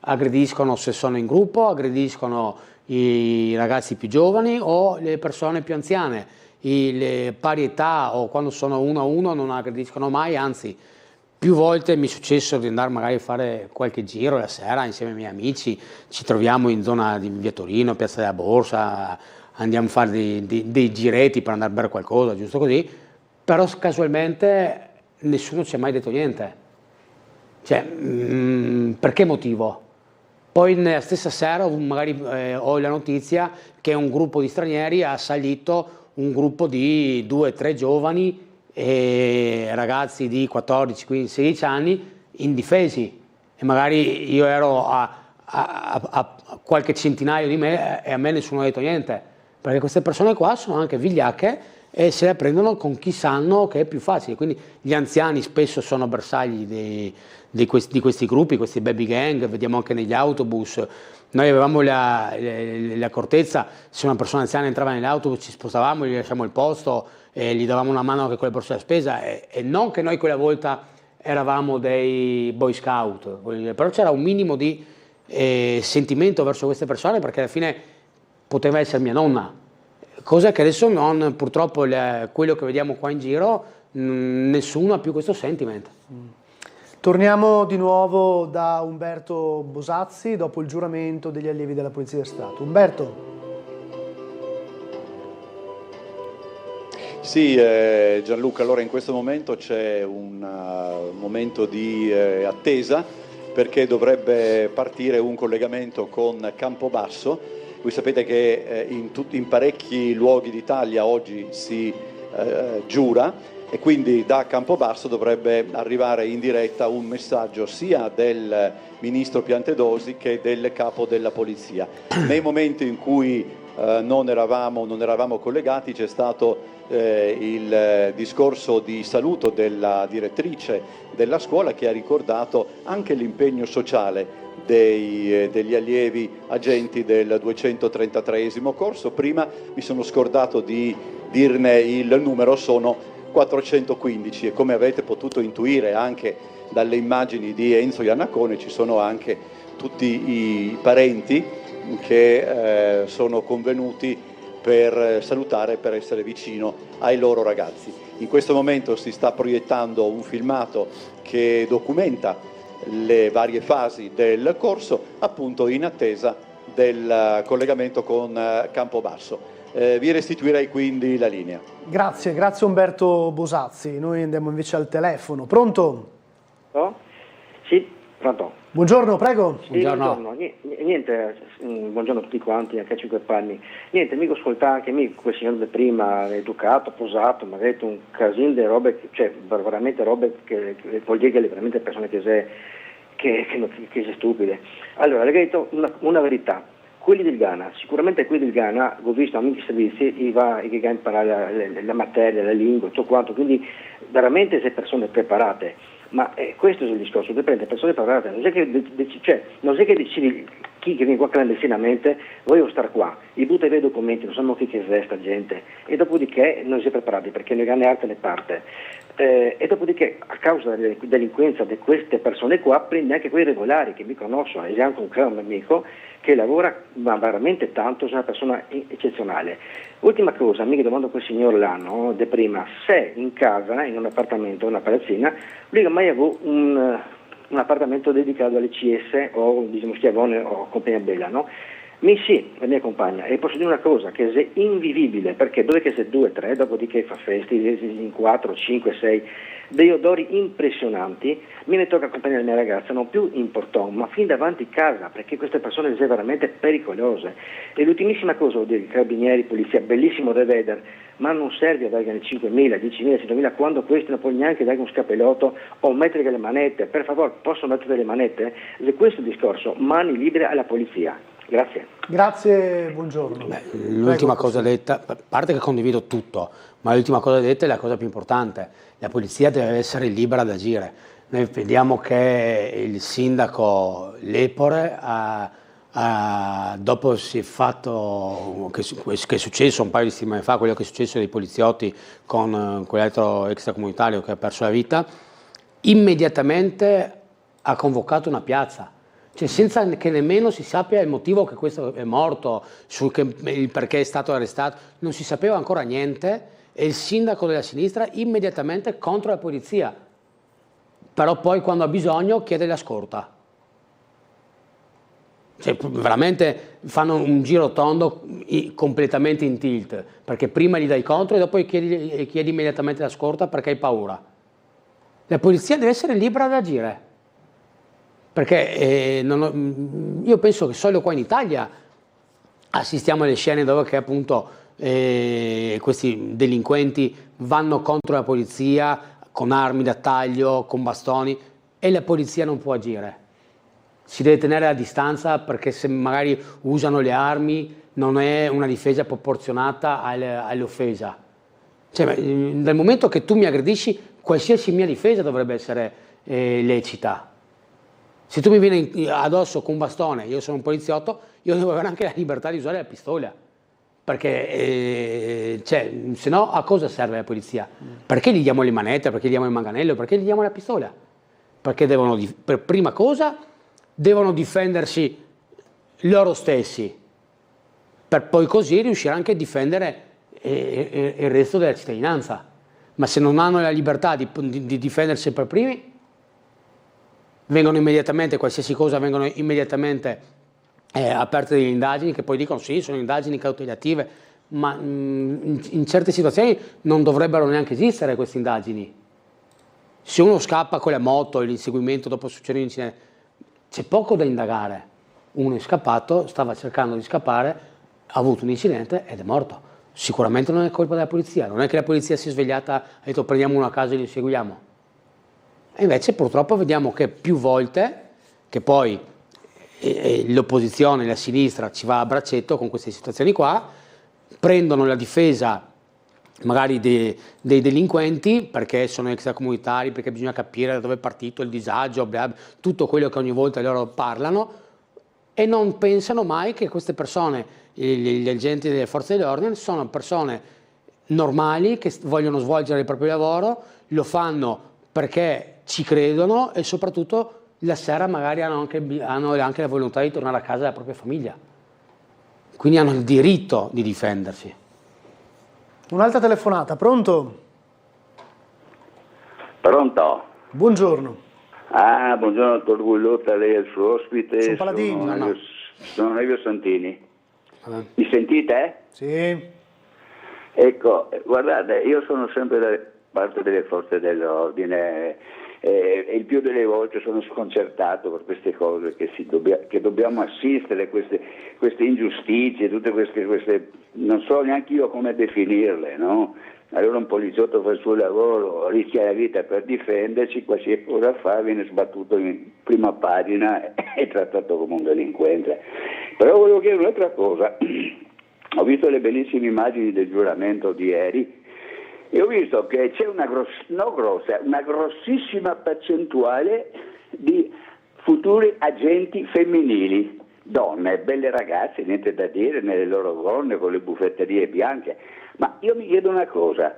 aggrediscono se sono in gruppo, aggrediscono i ragazzi più giovani o le persone più anziane, le pari età o quando sono uno a uno non aggrediscono mai, anzi più volte mi è successo di andare magari a fare qualche giro la sera insieme ai miei amici, ci troviamo in zona di Via Torino, Piazza della Borsa, andiamo a fare dei giretti per andare a bere qualcosa, giusto così, però casualmente nessuno ci ha mai detto niente. Cioè, per che motivo? Poi nella stessa sera magari ho la notizia che un gruppo di stranieri ha assalito un gruppo di 2 o 3 giovani e ragazzi di 14, 15, 16 anni indifesi, e magari io ero a qualche centinaio di me e a me nessuno ha detto niente, perché queste persone qua sono anche vigliacche e se la prendono con chi sanno che è più facile. Quindi gli anziani spesso sono bersagli di questi gruppi, questi baby gang, vediamo anche negli autobus. Noi avevamo l'accortezza, se una persona anziana entrava nell'autobus ci spostavamo, gli lasciamo il posto e gli davamo una mano anche con le borse da spesa, e non che noi quella volta eravamo dei boy scout, però c'era un minimo di sentimento verso queste persone, perché alla fine poteva essere mia nonna, cosa che adesso non, purtroppo quello che vediamo qua in giro, nessuno ha più questo sentiment. Torniamo di nuovo da Umberto Bosazzi dopo il giuramento degli allievi della Polizia di Stato. Umberto. Sì, Gianluca, allora in questo momento c'è un momento di attesa, perché dovrebbe partire un collegamento con Campobasso. Voi sapete che in parecchi luoghi d'Italia oggi si giura, e quindi da Campobasso dovrebbe arrivare in diretta un messaggio sia del ministro Piantedosi che del capo della polizia. Nei momenti in cui non eravamo collegati c'è stato il discorso di saluto della direttrice della scuola, che ha ricordato anche l'impegno sociale degli allievi agenti del 233esimo corso. Prima mi sono scordato di dirne il numero, sono 415, e come avete potuto intuire anche dalle immagini di Enzo Iannacone ci sono anche tutti i parenti che sono convenuti per salutare, per essere vicino ai loro ragazzi. In questo momento si sta proiettando un filmato che documenta le varie fasi del corso, appunto in attesa del collegamento con Campobasso. Vi restituirei quindi la linea. Grazie Umberto Bosazzi. Noi andiamo invece al telefono. Pronto? Oh? Sì, pronto. Buongiorno, prego. Sì, buongiorno. Niente, buongiorno a tutti quanti, anche a 5 panni. Niente, mi ascolta anche me, quel signore di prima, educato, posato, mi ha detto un casino di robe, cioè veramente robe che vuol dire che le veramente persone che sono stupide. Allora, le ho detto una verità. Quelli del Ghana, sicuramente quelli del Ghana, ho visto amici servizi, che va a imparare la materia, la lingua, tutto quanto, quindi veramente sei persone preparate. Ma questo è il discorso, dipende da persone preparate, non è che decidi chi che viene qua clandestinamente, voglio stare qua, i butta i miei documenti, non sanno chi che è sta gente, e dopodiché non si è preparati perché ne gane altre ne parte. E dopodiché a causa della delinquenza di queste persone qua prende anche quei regolari che mi conoscono, e anche un caro amico che lavora ma veramente tanto, è una persona eccezionale. Ultima cosa, mi domando a quel signor là, no, de prima, se in casa, in un appartamento, una palazzina, lui mai avuto un appartamento dedicato alle CS o diciamo Schiavone o Compagnia Bella, no? Sì, la mia compagna, e posso dire una cosa, che è invivibile, perché dove che sei 2, 3, dopodiché fa feste, in 4, 5, 6, dei odori impressionanti, mi ne tocca accompagnare la mia ragazza, non più in portone, ma fin davanti casa, perché queste persone sono veramente pericolose. E l'ultimissima cosa, vuol dire, carabinieri, polizia, bellissimo da vedere, ma non serve a dare 5.000, 10.000, 100.000, quando questi non può neanche dare un scappellotto o mettere le manette, per favore, possono mettere le manette? E questo è il discorso, mani libere alla polizia. Grazie. Grazie, buongiorno. L'ultima cosa detta, a parte che condivido tutto, ma l'ultima cosa detta è la cosa più importante. La polizia deve essere libera ad agire. Noi vediamo che il sindaco Lepore dopo si è fatto, che è successo un paio di settimane fa, quello che è successo dei poliziotti con quell'altro extracomunitario che ha perso la vita, immediatamente ha convocato una piazza. Cioè, senza che nemmeno si sappia il motivo che questo è morto, il perché è stato arrestato, non si sapeva ancora niente, e il sindaco della sinistra immediatamente contro la polizia, però poi quando ha bisogno chiede la scorta. Cioè, veramente fanno un giro tondo completamente in tilt, perché prima gli dai contro e dopo chiedi immediatamente la scorta perché hai paura. La polizia deve essere libera ad agire. Perché io penso che solo qua in Italia assistiamo alle scene dove che appunto questi delinquenti vanno contro la polizia con armi da taglio, con bastoni, e la polizia non può agire. Si deve tenere a distanza, perché se magari usano le armi non è una difesa proporzionata all'offesa. Cioè, dal momento che tu mi aggredisci, qualsiasi mia difesa dovrebbe essere lecita. Se tu mi vieni addosso con un bastone, io sono un poliziotto, io devo avere anche la libertà di usare la pistola, perché se no a cosa serve la polizia? Perché gli diamo le manette, perché gli diamo il manganello, perché gli diamo la pistola? Perché per prima cosa devono difendersi loro stessi, per poi così riuscire anche a difendere il resto della cittadinanza. Ma se non hanno la libertà di difendersi per primi, vengono immediatamente, qualsiasi cosa vengono immediatamente aperte delle indagini, che poi dicono sì, sono indagini cautelative, ma in certe situazioni non dovrebbero neanche esistere queste indagini. Se uno scappa con la moto e l'inseguimento dopo succede un incidente, c'è poco da indagare. Uno è scappato, stava cercando di scappare, ha avuto un incidente ed è morto. Sicuramente non è colpa della polizia, non è che la polizia si è svegliata e ha detto prendiamo uno a caso e li inseguiamo. E invece purtroppo vediamo che più volte, che poi l'opposizione, la sinistra ci va a braccetto con queste situazioni qua, prendono la difesa magari dei delinquenti perché sono extracomunitari, perché bisogna capire da dove è partito il disagio, tutto quello che ogni volta loro parlano, e non pensano mai che queste persone, gli agenti delle forze dell'ordine, sono persone normali che vogliono svolgere il proprio lavoro, lo fanno perché ci credono, e soprattutto la sera magari hanno anche la volontà di tornare a casa della propria famiglia. Quindi hanno il diritto di difendersi. Un'altra telefonata, pronto? Pronto? Buongiorno. Buongiorno, dottor Gullotta, lei è il suo ospite. Sono Paladini. sono Nevio Santini. Mi sentite? Sì. Ecco, guardate, io sono sempre da parte delle forze dell'ordine e il più delle volte sono sconcertato per queste cose che dobbiamo assistere, queste ingiustizie, tutte queste, non so neanche io come definirle, no? Allora un poliziotto fa il suo lavoro, rischia la vita per difenderci, qualsiasi cosa fa, viene sbattuto in prima pagina e trattato come un delinquente. Però volevo chiedere un'altra cosa. Ho visto le bellissime immagini del giuramento di ieri e ho visto che c'è una grossissima percentuale di futuri agenti femminili, donne, belle ragazze, niente da dire, nelle loro gonne con le buffetterie bianche. Ma io mi chiedo una cosa,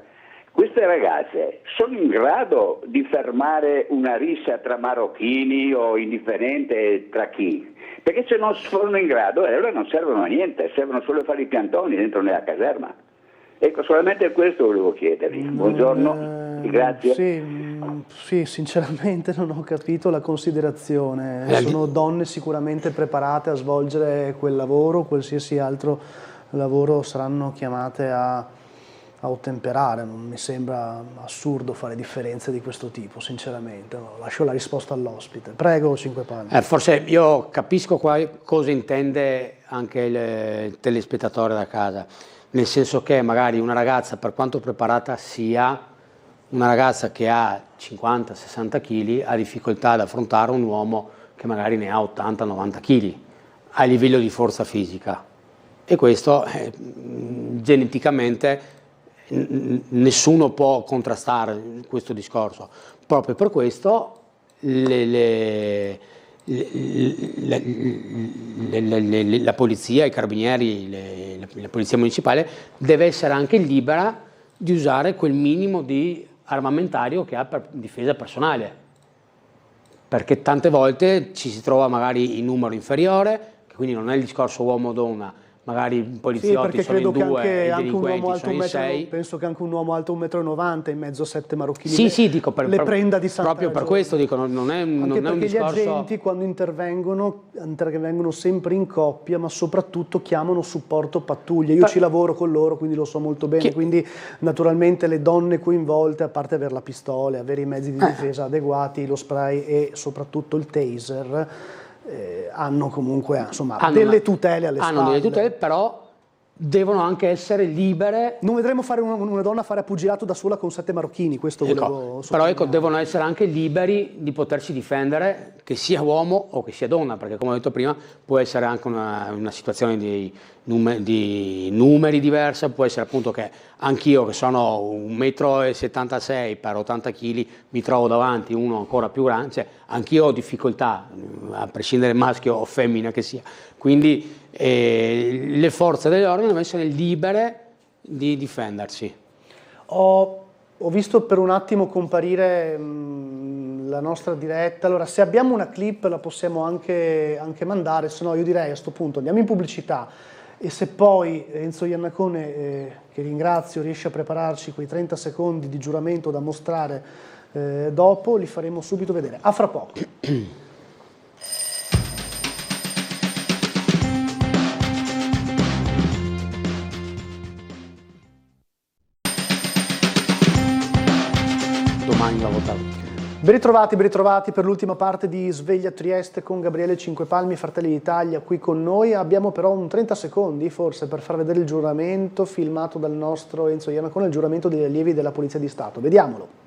queste ragazze sono in grado di fermare una rissa tra marocchini o indifferente tra chi? Perché se non sono in grado, allora non servono a niente, servono solo a fare i piantoni dentro nella caserma. Ecco, solamente questo volevo chiedervi. Buongiorno, grazie. Sì, sinceramente non ho capito la considerazione. Sono donne sicuramente preparate a svolgere quel lavoro, qualsiasi altro lavoro saranno chiamate a ottemperare. Non mi sembra assurdo fare differenze di questo tipo, sinceramente. No, lascio la risposta all'ospite. Prego, Cinque Palmi. Forse io capisco cosa intende anche il telespettatore da casa, nel senso che magari una ragazza, per quanto preparata sia, una ragazza che ha 50-60 kg ha difficoltà ad affrontare un uomo che magari ne ha 80-90 kg a livello di forza fisica. E questo geneticamente nessuno può contrastare questo discorso. Proprio per questo la polizia, i carabinieri, la polizia municipale deve essere anche libera di usare quel minimo di armamentario che ha per difesa personale, perché tante volte ci si trova magari in numero inferiore, che quindi non è il discorso uomo-donna, magari i poliziotti sono in 2 e i delinquenti sono in 6. Penso che anche un uomo alto 1,90 m in mezzo a 7 marocchini sì, dico le prenda di santa proprio ragione. Per questo dico, non è un discorso. Gli agenti quando intervengono sempre in coppia, ma soprattutto chiamano supporto pattuglia. Io ci lavoro con loro, quindi lo so molto bene, quindi naturalmente le donne coinvolte, a parte avere la pistola, avere i mezzi di difesa adeguati, lo spray e soprattutto il taser, hanno comunque delle tutele alle spalle. Hanno delle tutele, però devono anche essere libere. Non vedremo fare una donna fare a pugilato da sola con 7 marocchini, questo volevo però devono essere anche liberi di potersi difendere, che sia uomo o che sia donna, perché come ho detto prima può essere anche una situazione di numeri diversa, può essere appunto che anch'io che sono 1,76 m per 80 kg mi trovo davanti uno ancora più grande, cioè anch'io ho difficoltà, a prescindere maschio o femmina che sia, quindi le forze dell'ordine devono essere libere di difendersi. Ho visto per un attimo comparire la nostra diretta. Allora, se abbiamo una clip la possiamo anche mandare, se no io direi a questo punto andiamo in pubblicità e se poi Enzo Iannacone, che ringrazio, riesce a prepararci quei 30 secondi di giuramento da mostrare dopo, li faremo subito vedere. A fra poco. Domani la votare. Ben ritrovati per l'ultima parte di Sveglia Trieste con Gabriele Cinque Palmi, Fratelli d'Italia, qui con noi. Abbiamo però un 30 secondi forse per far vedere il giuramento filmato dal nostro Enzo Iannacone, il giuramento degli allievi della Polizia di Stato. Vediamolo.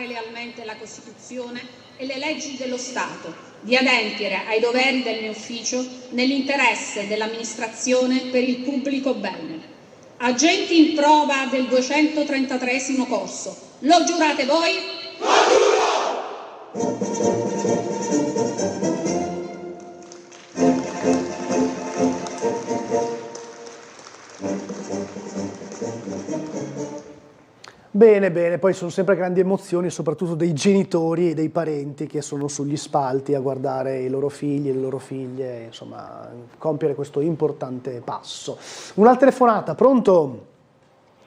Lealmente la Costituzione e le leggi dello Stato, di adempiere ai doveri del mio ufficio nell'interesse dell'amministrazione per il pubblico bene. Agenti in prova del 233° corso, lo giurate voi? Lo giuro! Bene, poi sono sempre grandi emozioni, soprattutto dei genitori e dei parenti che sono sugli spalti a guardare i loro figli e le loro figlie, insomma, compiere questo importante passo. Una telefonata, pronto?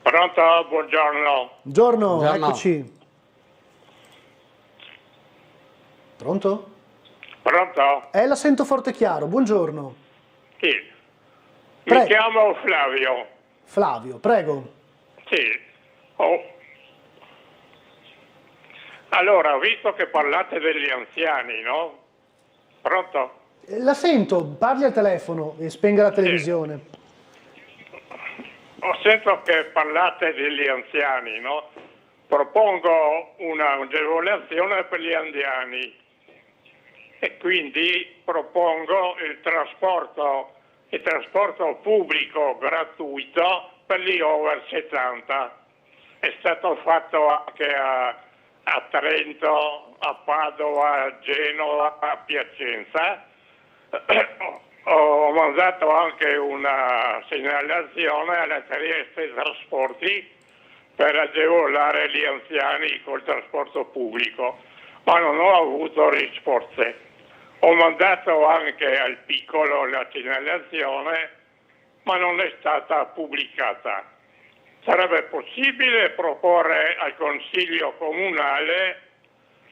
Pronto, buongiorno. Buongiorno, eccoci. Pronto? Pronto? La sento forte e chiaro, buongiorno. Sì. Prego. Mi chiamo Flavio. Flavio, prego. Sì. Oh. Allora, visto che parlate degli anziani, no? Pronto? La sento, parli al telefono e spenga la televisione. Ho sentito che parlate degli anziani, no? Propongo un'agevolazione per gli anziani e quindi propongo il trasporto pubblico gratuito per gli over 70. È stato fatto anche a Trento, a Padova, a Genova, a Piacenza. Ho mandato anche una segnalazione alla Trieste Trasporti per agevolare gli anziani col trasporto pubblico, ma non ho avuto risposte. Ho mandato anche al piccolo la segnalazione, ma non è stata pubblicata. Sarebbe possibile proporre al Consiglio Comunale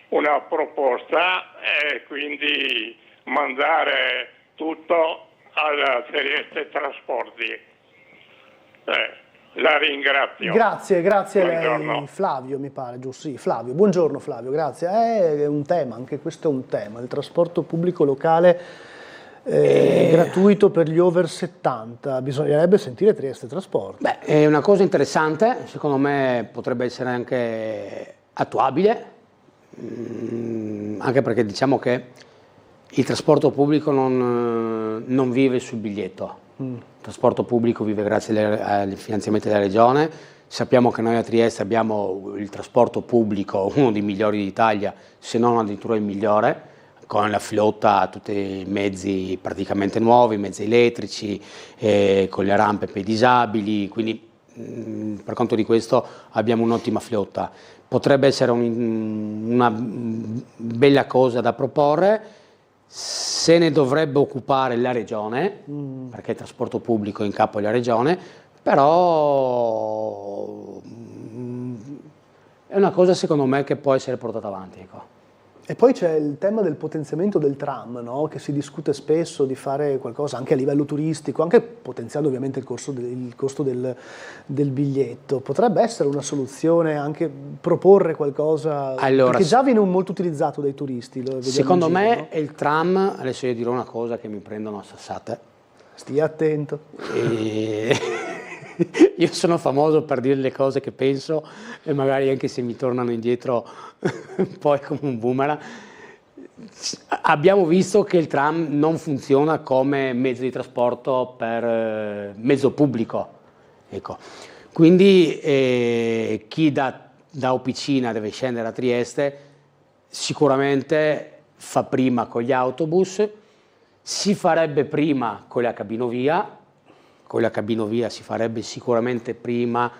una proposta e quindi mandare tutto alla Trieste Trasporti. La ringrazio. Grazie a Buongiorno. lei, Flavio mi pare, giusto? Sì, Flavio. Buongiorno Flavio, grazie. È un tema, anche questo è un tema, il trasporto pubblico locale gratuito per gli over 70. Bisognerebbe sentire Trieste Trasporti. Beh, è una cosa interessante, secondo me potrebbe essere anche attuabile, anche perché diciamo che il trasporto pubblico non vive sul biglietto. Il trasporto pubblico vive grazie ai finanziamenti della Regione. Sappiamo che noi a Trieste abbiamo il trasporto pubblico, uno dei migliori d'Italia, se non addirittura il migliore, con la flotta, tutti i mezzi praticamente nuovi, mezzi elettrici, con le rampe per i disabili, quindi per conto di questo abbiamo un'ottima flotta. Potrebbe essere una bella cosa da proporre. Se ne dovrebbe occupare la Regione, perché il trasporto pubblico è in capo alla Regione, però è una cosa secondo me che può essere portata avanti. Ecco. E poi c'è il tema del potenziamento del tram, no? Che si discute spesso di fare qualcosa anche a livello turistico, anche potenziando ovviamente il costo del biglietto. Potrebbe essere una soluzione anche proporre qualcosa, perché già viene molto utilizzato dai turisti. Secondo me no? Il tram, adesso io dirò una cosa che mi prendono a sassate. Stia attento. Io sono famoso per dire le cose che penso e magari anche se mi tornano indietro poi come un boomerang. Abbiamo visto che il tram non funziona come mezzo di trasporto per mezzo pubblico. Ecco. Quindi chi da Opicina deve scendere a Trieste sicuramente fa prima con gli autobus, si farebbe prima con la cabinovia. Con la cabinovia si farebbe sicuramente prima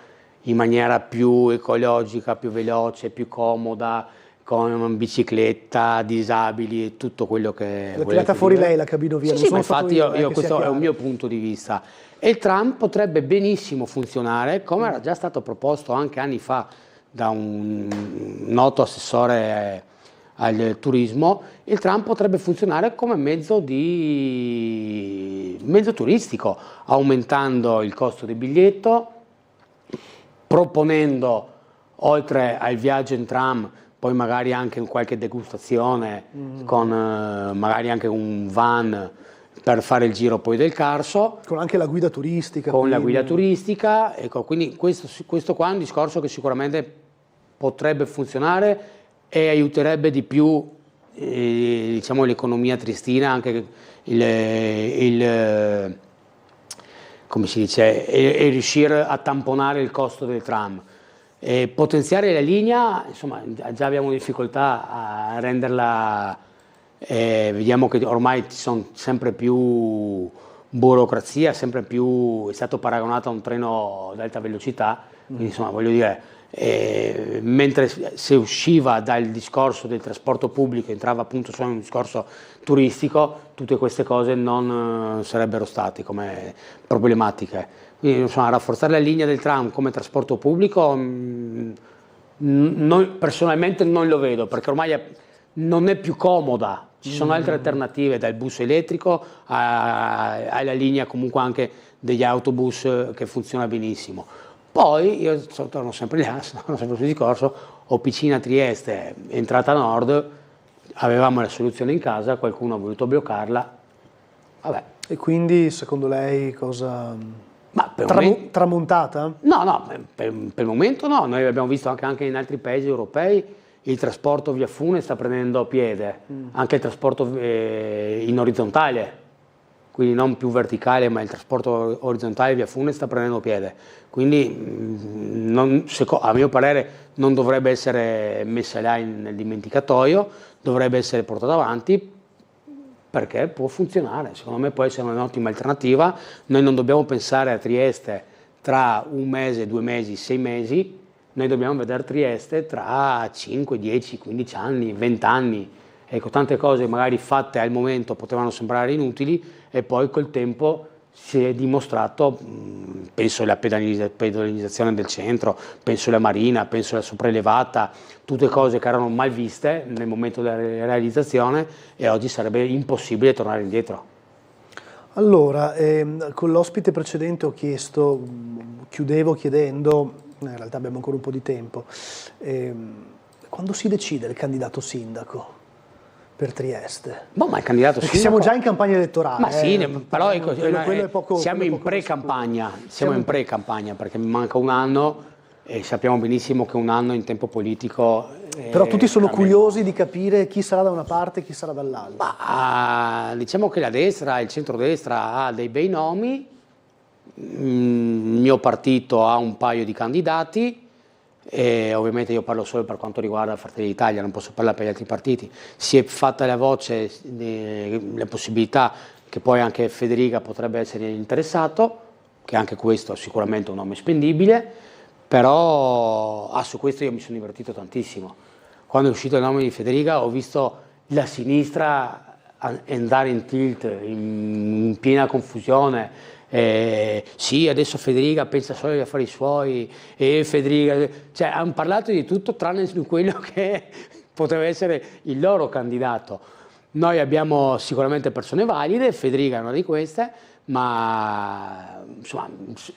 in maniera più ecologica, più veloce, più comoda, con bicicletta, disabili e tutto quello che... L'ha tirata fuori lei la cabinovia? Sì, ma infatti io questo è un mio punto di vista. E il tram potrebbe benissimo funzionare, come era già stato proposto anche anni fa da un noto assessore al turismo. Il tram potrebbe funzionare come mezzo turistico, aumentando il costo del biglietto, proponendo oltre al viaggio in tram poi magari anche qualche degustazione con magari anche un van per fare il giro poi del Carso. Con anche la guida turistica. Con la guida turistica, ecco, quindi questo qua è un discorso che sicuramente potrebbe funzionare e aiuterebbe di più diciamo, l'economia triestina, anche come si dice, e riuscire a tamponare il costo del tram. Potenziare la linea, insomma, già abbiamo difficoltà a renderla, vediamo che ormai ci sono sempre più burocrazia, sempre più è stato paragonato a un treno ad alta velocità, quindi insomma voglio dire, mentre se usciva dal discorso del trasporto pubblico, entrava appunto solo in un discorso turistico, tutte queste cose non sarebbero state come problematiche. Quindi insomma, rafforzare la linea del tram come trasporto pubblico personalmente non lo vedo, perché ormai non è più comoda Ci sono altre alternative, dal bus elettrico alla linea comunque anche degli autobus che funziona benissimo. Poi io torno sempre là, sono sempre sul discorso, Officina Trieste, entrata nord, avevamo la soluzione in casa, qualcuno ha voluto bloccarla, vabbè. E quindi secondo lei cosa... Ma per tramontata? No, per il momento no, noi abbiamo visto anche in altri paesi europei il trasporto via fune sta prendendo piede, anche il trasporto in orizzontale, quindi non più verticale, ma il trasporto orizzontale via fune sta prendendo piede. Quindi a mio parere non dovrebbe essere messa là nel dimenticatoio, dovrebbe essere portata avanti perché può funzionare, secondo me può essere un'ottima alternativa. Noi non dobbiamo pensare a Trieste tra 1 mese, 2 mesi, 6 mesi, noi dobbiamo vedere Trieste tra 5, 10, 15 anni, 20 anni. Ecco, tante cose magari fatte al momento potevano sembrare inutili e poi col tempo si è dimostrato, penso alla pedonalizzazione del centro, penso alla marina, penso alla sopraelevata, tutte cose che erano mal viste nel momento della realizzazione e oggi sarebbe impossibile tornare indietro. Allora, con l'ospite precedente chiudevo chiedendo, in realtà abbiamo ancora un po' di tempo, quando si decide il candidato sindaco per Trieste? Ma il candidato Perché sindaco... siamo già in campagna elettorale. Ma sì, però quello è poco, siamo in pre-campagna, perché manca un anno e sappiamo benissimo che un anno in tempo politico... Però tutti sono curiosi di capire chi sarà da una parte e chi sarà dall'altra. Ma diciamo che la destra, il centrodestra ha dei bei nomi, il mio partito ha un paio di candidati, e ovviamente io parlo solo per quanto riguarda Fratelli d'Italia, non posso parlare per gli altri partiti. Si è fatta la voce, la possibilità che poi anche Federica potrebbe essere interessato, che anche questo è sicuramente un nome spendibile, però su questo io mi sono divertito tantissimo. Quando è uscito il nome di Federica ho visto la sinistra andare in tilt, in piena confusione. Sì, adesso Federica pensa solo agli affari suoi e Federica, cioè hanno parlato di tutto tranne di quello che poteva essere il loro candidato. Noi abbiamo sicuramente persone valide, Federica è una di queste, ma insomma,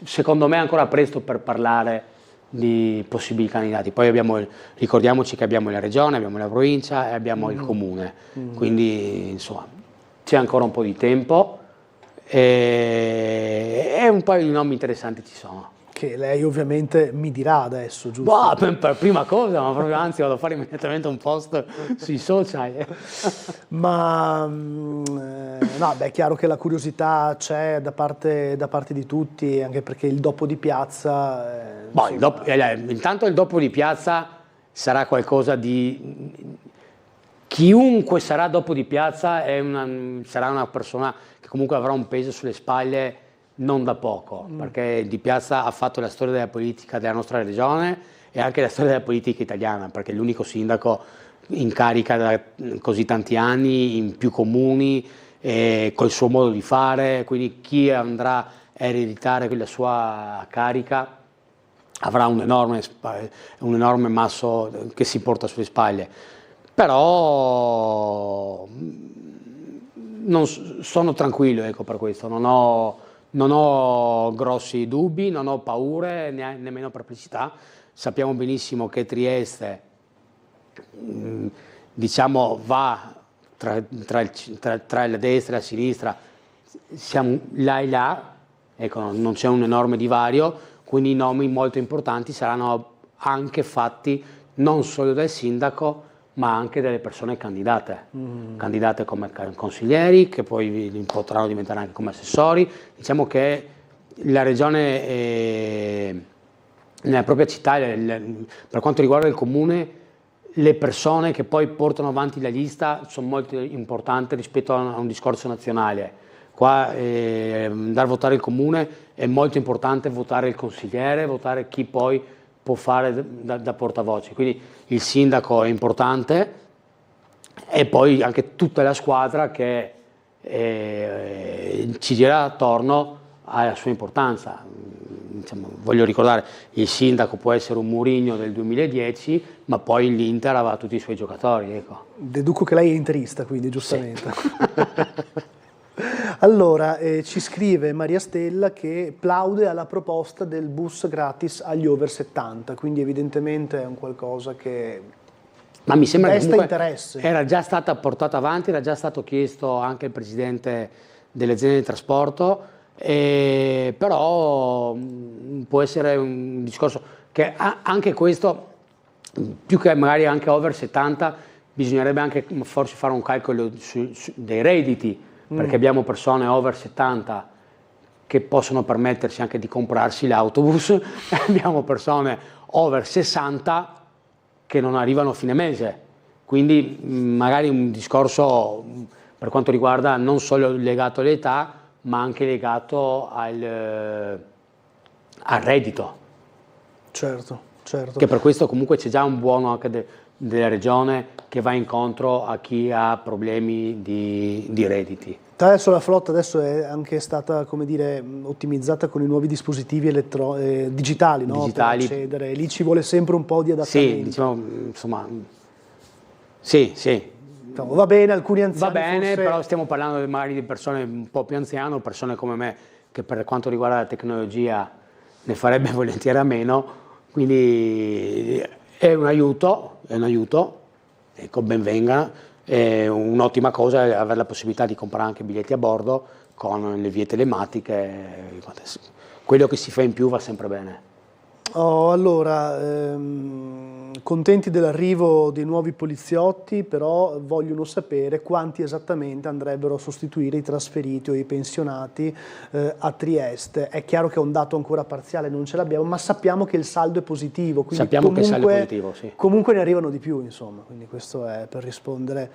secondo me è ancora presto per parlare di possibili candidati. Poi ricordiamoci che abbiamo la regione, abbiamo la provincia e abbiamo il comune, quindi insomma c'è ancora un po' di tempo. E un paio di nomi interessanti ci sono. Che lei ovviamente mi dirà adesso, giusto? Per prima cosa, ma proprio anzi vado a fare immediatamente un post sui social. Ma no, beh, è chiaro che la curiosità c'è da parte di tutti, anche perché il dopo di piazza... intanto il dopo di piazza sarà qualcosa di... Chiunque sarà dopo di piazza sarà una persona che comunque avrà un peso sulle spalle non da poco, perché Di Piazza ha fatto la storia della politica della nostra regione e anche la storia della politica italiana, perché è l'unico sindaco in carica da così tanti anni, in più comuni, col suo modo di fare, quindi chi andrà a ereditare quella sua carica avrà un enorme masso che si porta sulle spalle. Però sono tranquillo, ecco, per questo, non ho grossi dubbi, non ho paure, nemmeno perplessità. Sappiamo benissimo che Trieste, diciamo, va tra la destra e la sinistra, siamo là e là, ecco, non c'è un enorme divario, quindi i nomi molto importanti saranno anche fatti non solo dal sindaco, ma anche delle persone candidate come consiglieri, che poi potranno diventare anche come assessori. Diciamo che la regione, nella propria città, per quanto riguarda il comune, le persone che poi portano avanti la lista sono molto importanti rispetto a un discorso nazionale. Qua andare a votare il comune è molto importante, votare il consigliere, votare chi poi può fare da portavoce, quindi il sindaco è importante e poi anche tutta la squadra che ci gira attorno ha la sua importanza. diciamo, voglio ricordare, il sindaco può essere un Mourinho del 2010, ma poi l'Inter aveva tutti i suoi giocatori. Ecco. Deduco che lei è interista, quindi giustamente. Sì. Allora, ci scrive Maria Stella che plaude alla proposta del bus gratis agli over 70, quindi evidentemente è un qualcosa che ma mi sembra che comunque interesse. Era già stata portata avanti, era già stato chiesto anche al presidente delle aziende di trasporto, però può essere un discorso che anche questo, più che magari anche over 70, bisognerebbe anche forse fare un calcolo dei redditi, perché abbiamo persone over 70 che possono permettersi anche di comprarsi l'autobus e abbiamo persone over 60 che non arrivano a fine mese, quindi magari un discorso per quanto riguarda non solo legato all'età ma anche legato al reddito. Certo. Che per questo comunque c'è già un buono anche della regione che va incontro a chi ha problemi di redditi. Adesso la flotta adesso è anche stata, come dire, ottimizzata con i nuovi dispositivi digitali, no? Digitali. Per accedere. Lì ci vuole sempre un po' di adattamento. Sì, diciamo, insomma, sì. Va bene, alcuni anziani va bene, forse... però stiamo parlando magari di persone un po' più anziane, persone come me che per quanto riguarda la tecnologia ne farebbe volentieri a meno, quindi è un aiuto, ecco, ben venga. È un'ottima cosa avere la possibilità di comprare anche biglietti a bordo con le vie telematiche, quello che si fa in più va sempre bene. Allora, contenti dell'arrivo dei nuovi poliziotti, però vogliono sapere quanti esattamente andrebbero a sostituire i trasferiti o i pensionati a Trieste. È chiaro che è un dato ancora parziale, non ce l'abbiamo, ma sappiamo che il saldo è positivo. Quindi sappiamo che il saldo è positivo, sì. Comunque ne arrivano di più, insomma, quindi questo è per rispondere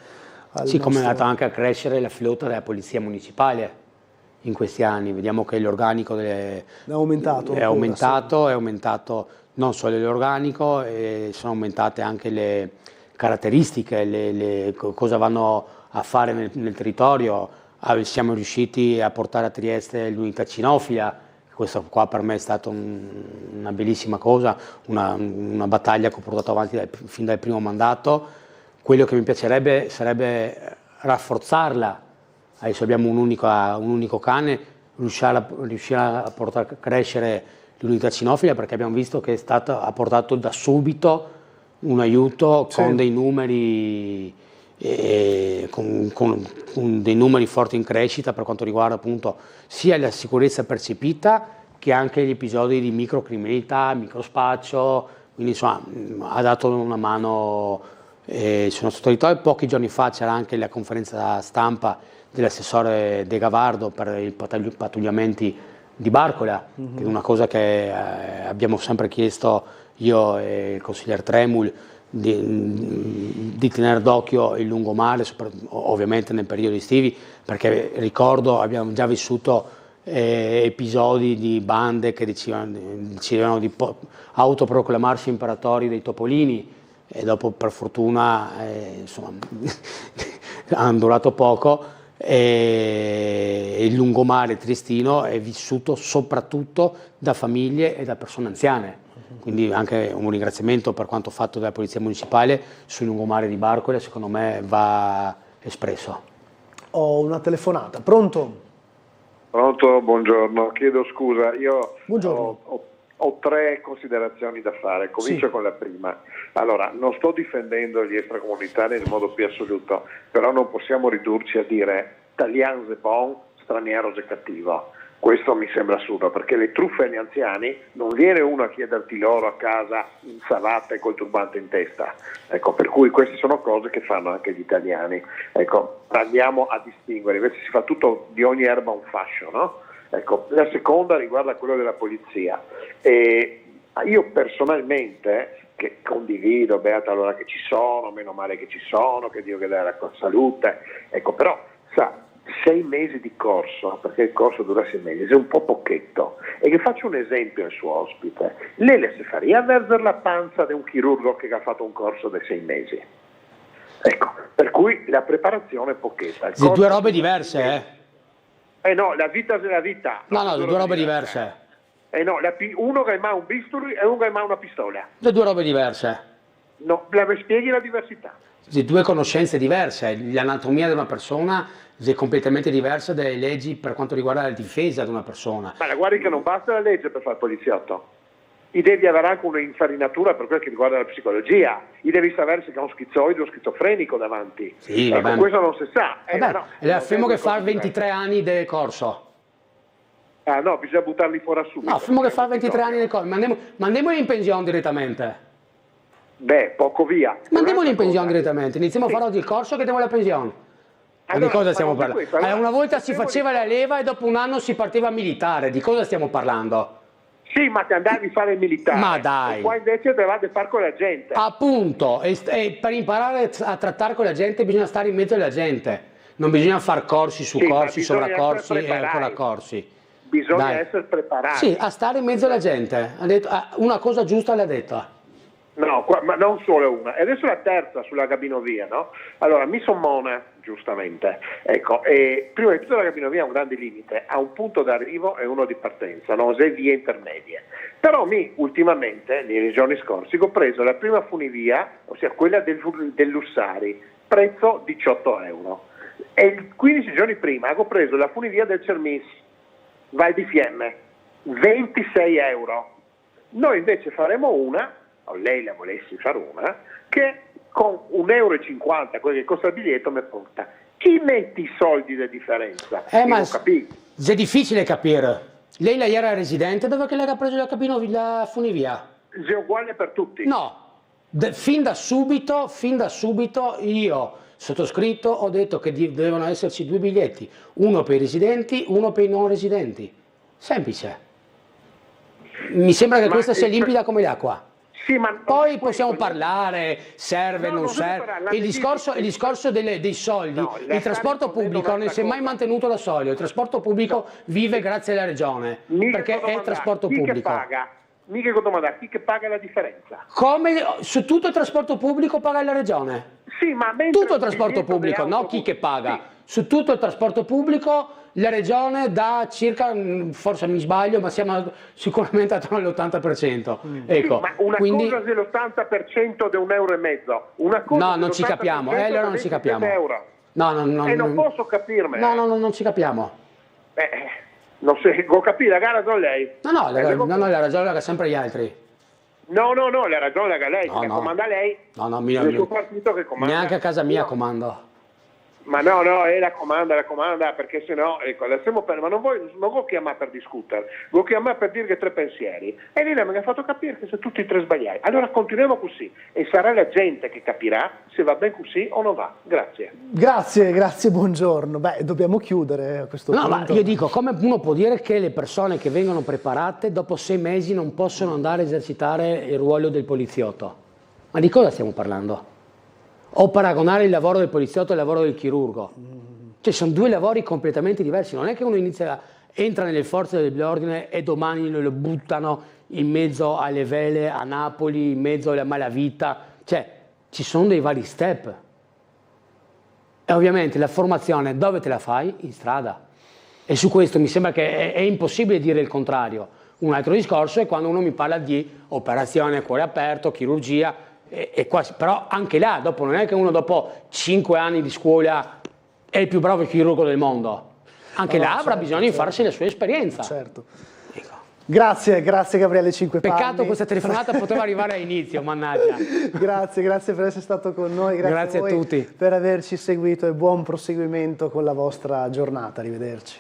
al Sì, come è andata anche a crescere la flotta della polizia municipale in questi anni, vediamo che l'organico è aumentato non solo l'organico, sono aumentate anche le caratteristiche, cosa vanno a fare nel territorio. Siamo riusciti a portare a Trieste l'unità cinofila, questo qua per me è stata una bellissima cosa, una battaglia che ho portato avanti fin dal primo mandato. Quello che mi piacerebbe sarebbe rafforzarla. Adesso abbiamo un unico cane, riuscire a portare a crescere l'unità cinofila, perché abbiamo visto che ha portato da subito un aiuto con dei numeri con dei numeri forti in crescita per quanto riguarda appunto sia la sicurezza percepita che anche gli episodi di microcriminalità, microspaccio, quindi insomma ha dato una mano sul nostro territorio. Pochi giorni fa c'era anche la conferenza stampa dell'assessore De Gavardo per i pattugliamenti di Barcola, che è una cosa che abbiamo sempre chiesto io e il consigliere Tremul, di tenere d'occhio il lungomare, ovviamente nel periodo estivi, perché ricordo abbiamo già vissuto episodi di bande che decidevano di autoproclamarsi imperatori dei topolini, e dopo per fortuna insomma hanno durato poco. E il lungomare triestino è vissuto soprattutto da famiglie e da persone anziane, quindi anche un ringraziamento per quanto fatto dalla Polizia Municipale sul lungomare di Barcola, secondo me va espresso. Ho una telefonata, pronto? Pronto, buongiorno, chiedo scusa, io buongiorno. Ho tre considerazioni da fare, comincio con la prima. Allora, non sto difendendo gli extracomunitari nel modo più assoluto, però non possiamo ridurci a dire italiano c'est bon, straniero c'est cattivo. Questo mi sembra assurdo, perché le truffe agli anziani non viene uno a chiederti loro a casa in savatta e col turbante in testa. Ecco, per cui queste sono cose che fanno anche gli italiani. Ecco, andiamo a distinguere, invece si fa tutto di ogni erba un fascio, no? Ecco, la seconda riguarda quello della polizia. Io personalmente, che condivido, beata allora che ci sono, meno male che ci sono, che Dio che dà la salute, ecco, però sa, 6 mesi di corso, perché il corso dura 6 mesi, è un po' pocchetto. E che faccio un esempio al suo ospite. Lei le si faria verder la panza di un chirurgo che ha fatto un corso di 6 mesi. Ecco, per cui la preparazione è pocchetta. Sono due robe diverse, no, la vita è la vita. No, due robe diverse. No, uno che ha un bisturi e uno che ha una pistola. Le due robe diverse. No, spieghi la diversità. Due conoscenze diverse, l'anatomia di una persona è completamente diversa dalle leggi per quanto riguarda la difesa di una persona. Ma guardi che non basta la legge per fare il poliziotto. I devi avere anche un'infarinatura per quel che riguarda la psicologia. I devi sapere se è un schizoide o schizofrenico davanti. Sì, vabbè. Questo non si sa. No, le affermo che fa 23 anni del corso. Ah no, bisogna buttarli fuori subito. No, affermo che fa 23 anni del corso. Mandiamoli in pensione direttamente. Beh, poco via. Mandiamoli in pensione direttamente. Iniziamo a fare oggi il corso che devo la pensione. Allora, di cosa stiamo parlando? Questo, una volta si faceva la leva e dopo un anno si partiva militare. Di cosa stiamo parlando? Sì, ma ti andavi a fare il militare. Ma dai. E qua invece dovevate fare con la gente. Appunto, e per imparare a trattare con la gente bisogna stare in mezzo alla gente. Non bisogna fare corsi su corsi, sovracorsi e ancora corsi. Bisogna essere preparati. Sì, a stare in mezzo alla gente. Ha detto, una cosa giusta l'ha detta. No, ma non solo una. E adesso la terza sulla Gabinovia, no? Allora, mi sommona, giustamente, ecco, e prima di tutto la Gabinovia ha un grande limite, ha un punto d'arrivo e uno di partenza, no? 6 vie intermedie. Però ultimamente, nei giorni scorsi, ho preso la prima funivia, ossia quella del Lussari, prezzo 18 euro. E 15 giorni prima ho preso la funivia del Cermis, Val di Fiemme, 26 euro. Noi invece faremo una, o lei la volessi fare una, che con 1,50 euro, quello che costa il biglietto, mi porta. Chi mette i soldi di differenza? Ma è difficile capire. Lei era residente, dove che lei ha preso la funivia? È uguale per tutti. No, fin da subito io, sottoscritto, ho detto che devono esserci 2 biglietti, uno per i residenti, uno per i non residenti. Semplice. Mi sembra che questa sia limpida come l'acqua. Sì, ma poi possiamo parlare, serve, non serve. Il discorso dei soldi, il trasporto pubblico non si è mai mantenuto da solo, il trasporto pubblico vive grazie alla regione, perché è il trasporto pubblico. Chi che paga? Mica che domanda, chi che paga la differenza? Come su tutto il trasporto pubblico paga la regione? Sì, ma tutto il trasporto pubblico, no chi che paga. Sì. Su tutto il trasporto pubblico la regione dà circa, forse mi sbaglio, ma siamo sicuramente attorno all'80%. Ecco, sì, ma una cosa dell'80% di 1,5 euro. Una cosa no, non ci capiamo, allora non ci capiamo. Euro. No, non posso capirmi. No, non ci capiamo. Non so, devo capire, la gara con lei. No, la ragione la ha sempre gli altri. No, la ragione la lei, la comanda lei. No, nel suo partito che comanda. Neanche a casa mia comando. Ma no, la comanda, perché sennò, ecco, ma non vuoi chiamare per discutere, vuoi chiamare per dire che 3 pensieri. E lì mi ha fatto capire che sono tutti e 3 sbagliati. Allora continuiamo così e sarà la gente che capirà se va ben così o non va. Grazie. Grazie, buongiorno. Beh, dobbiamo chiudere a questo punto. No, ma io dico, come uno può dire che le persone che vengono preparate dopo 6 mesi non possono andare a esercitare il ruolo del poliziotto? Ma di cosa stiamo parlando? O paragonare il lavoro del poliziotto al lavoro del chirurgo. Cioè sono 2 lavori completamente diversi. Non è che uno entra nelle forze dell'ordine e domani lo buttano in mezzo alle vele a Napoli, in mezzo alla malavita. Cioè ci sono dei vari step. E ovviamente la formazione dove te la fai? In strada. E su questo mi sembra che è impossibile dire il contrario. Un altro discorso è quando uno mi parla di operazione a cuore aperto, chirurgia. Però anche là, dopo non è che uno dopo 5 anni di scuola è il più bravo chirurgo del mondo. Anche là avrà bisogno di farsi la sua esperienza. Certo. Ecco. Grazie Gabriele Cinquepanni. Peccato questa telefonata poteva arrivare all'inizio, mannaggia. Grazie per essere stato con noi. Grazie a voi tutti per averci seguito e buon proseguimento con la vostra giornata. Arrivederci.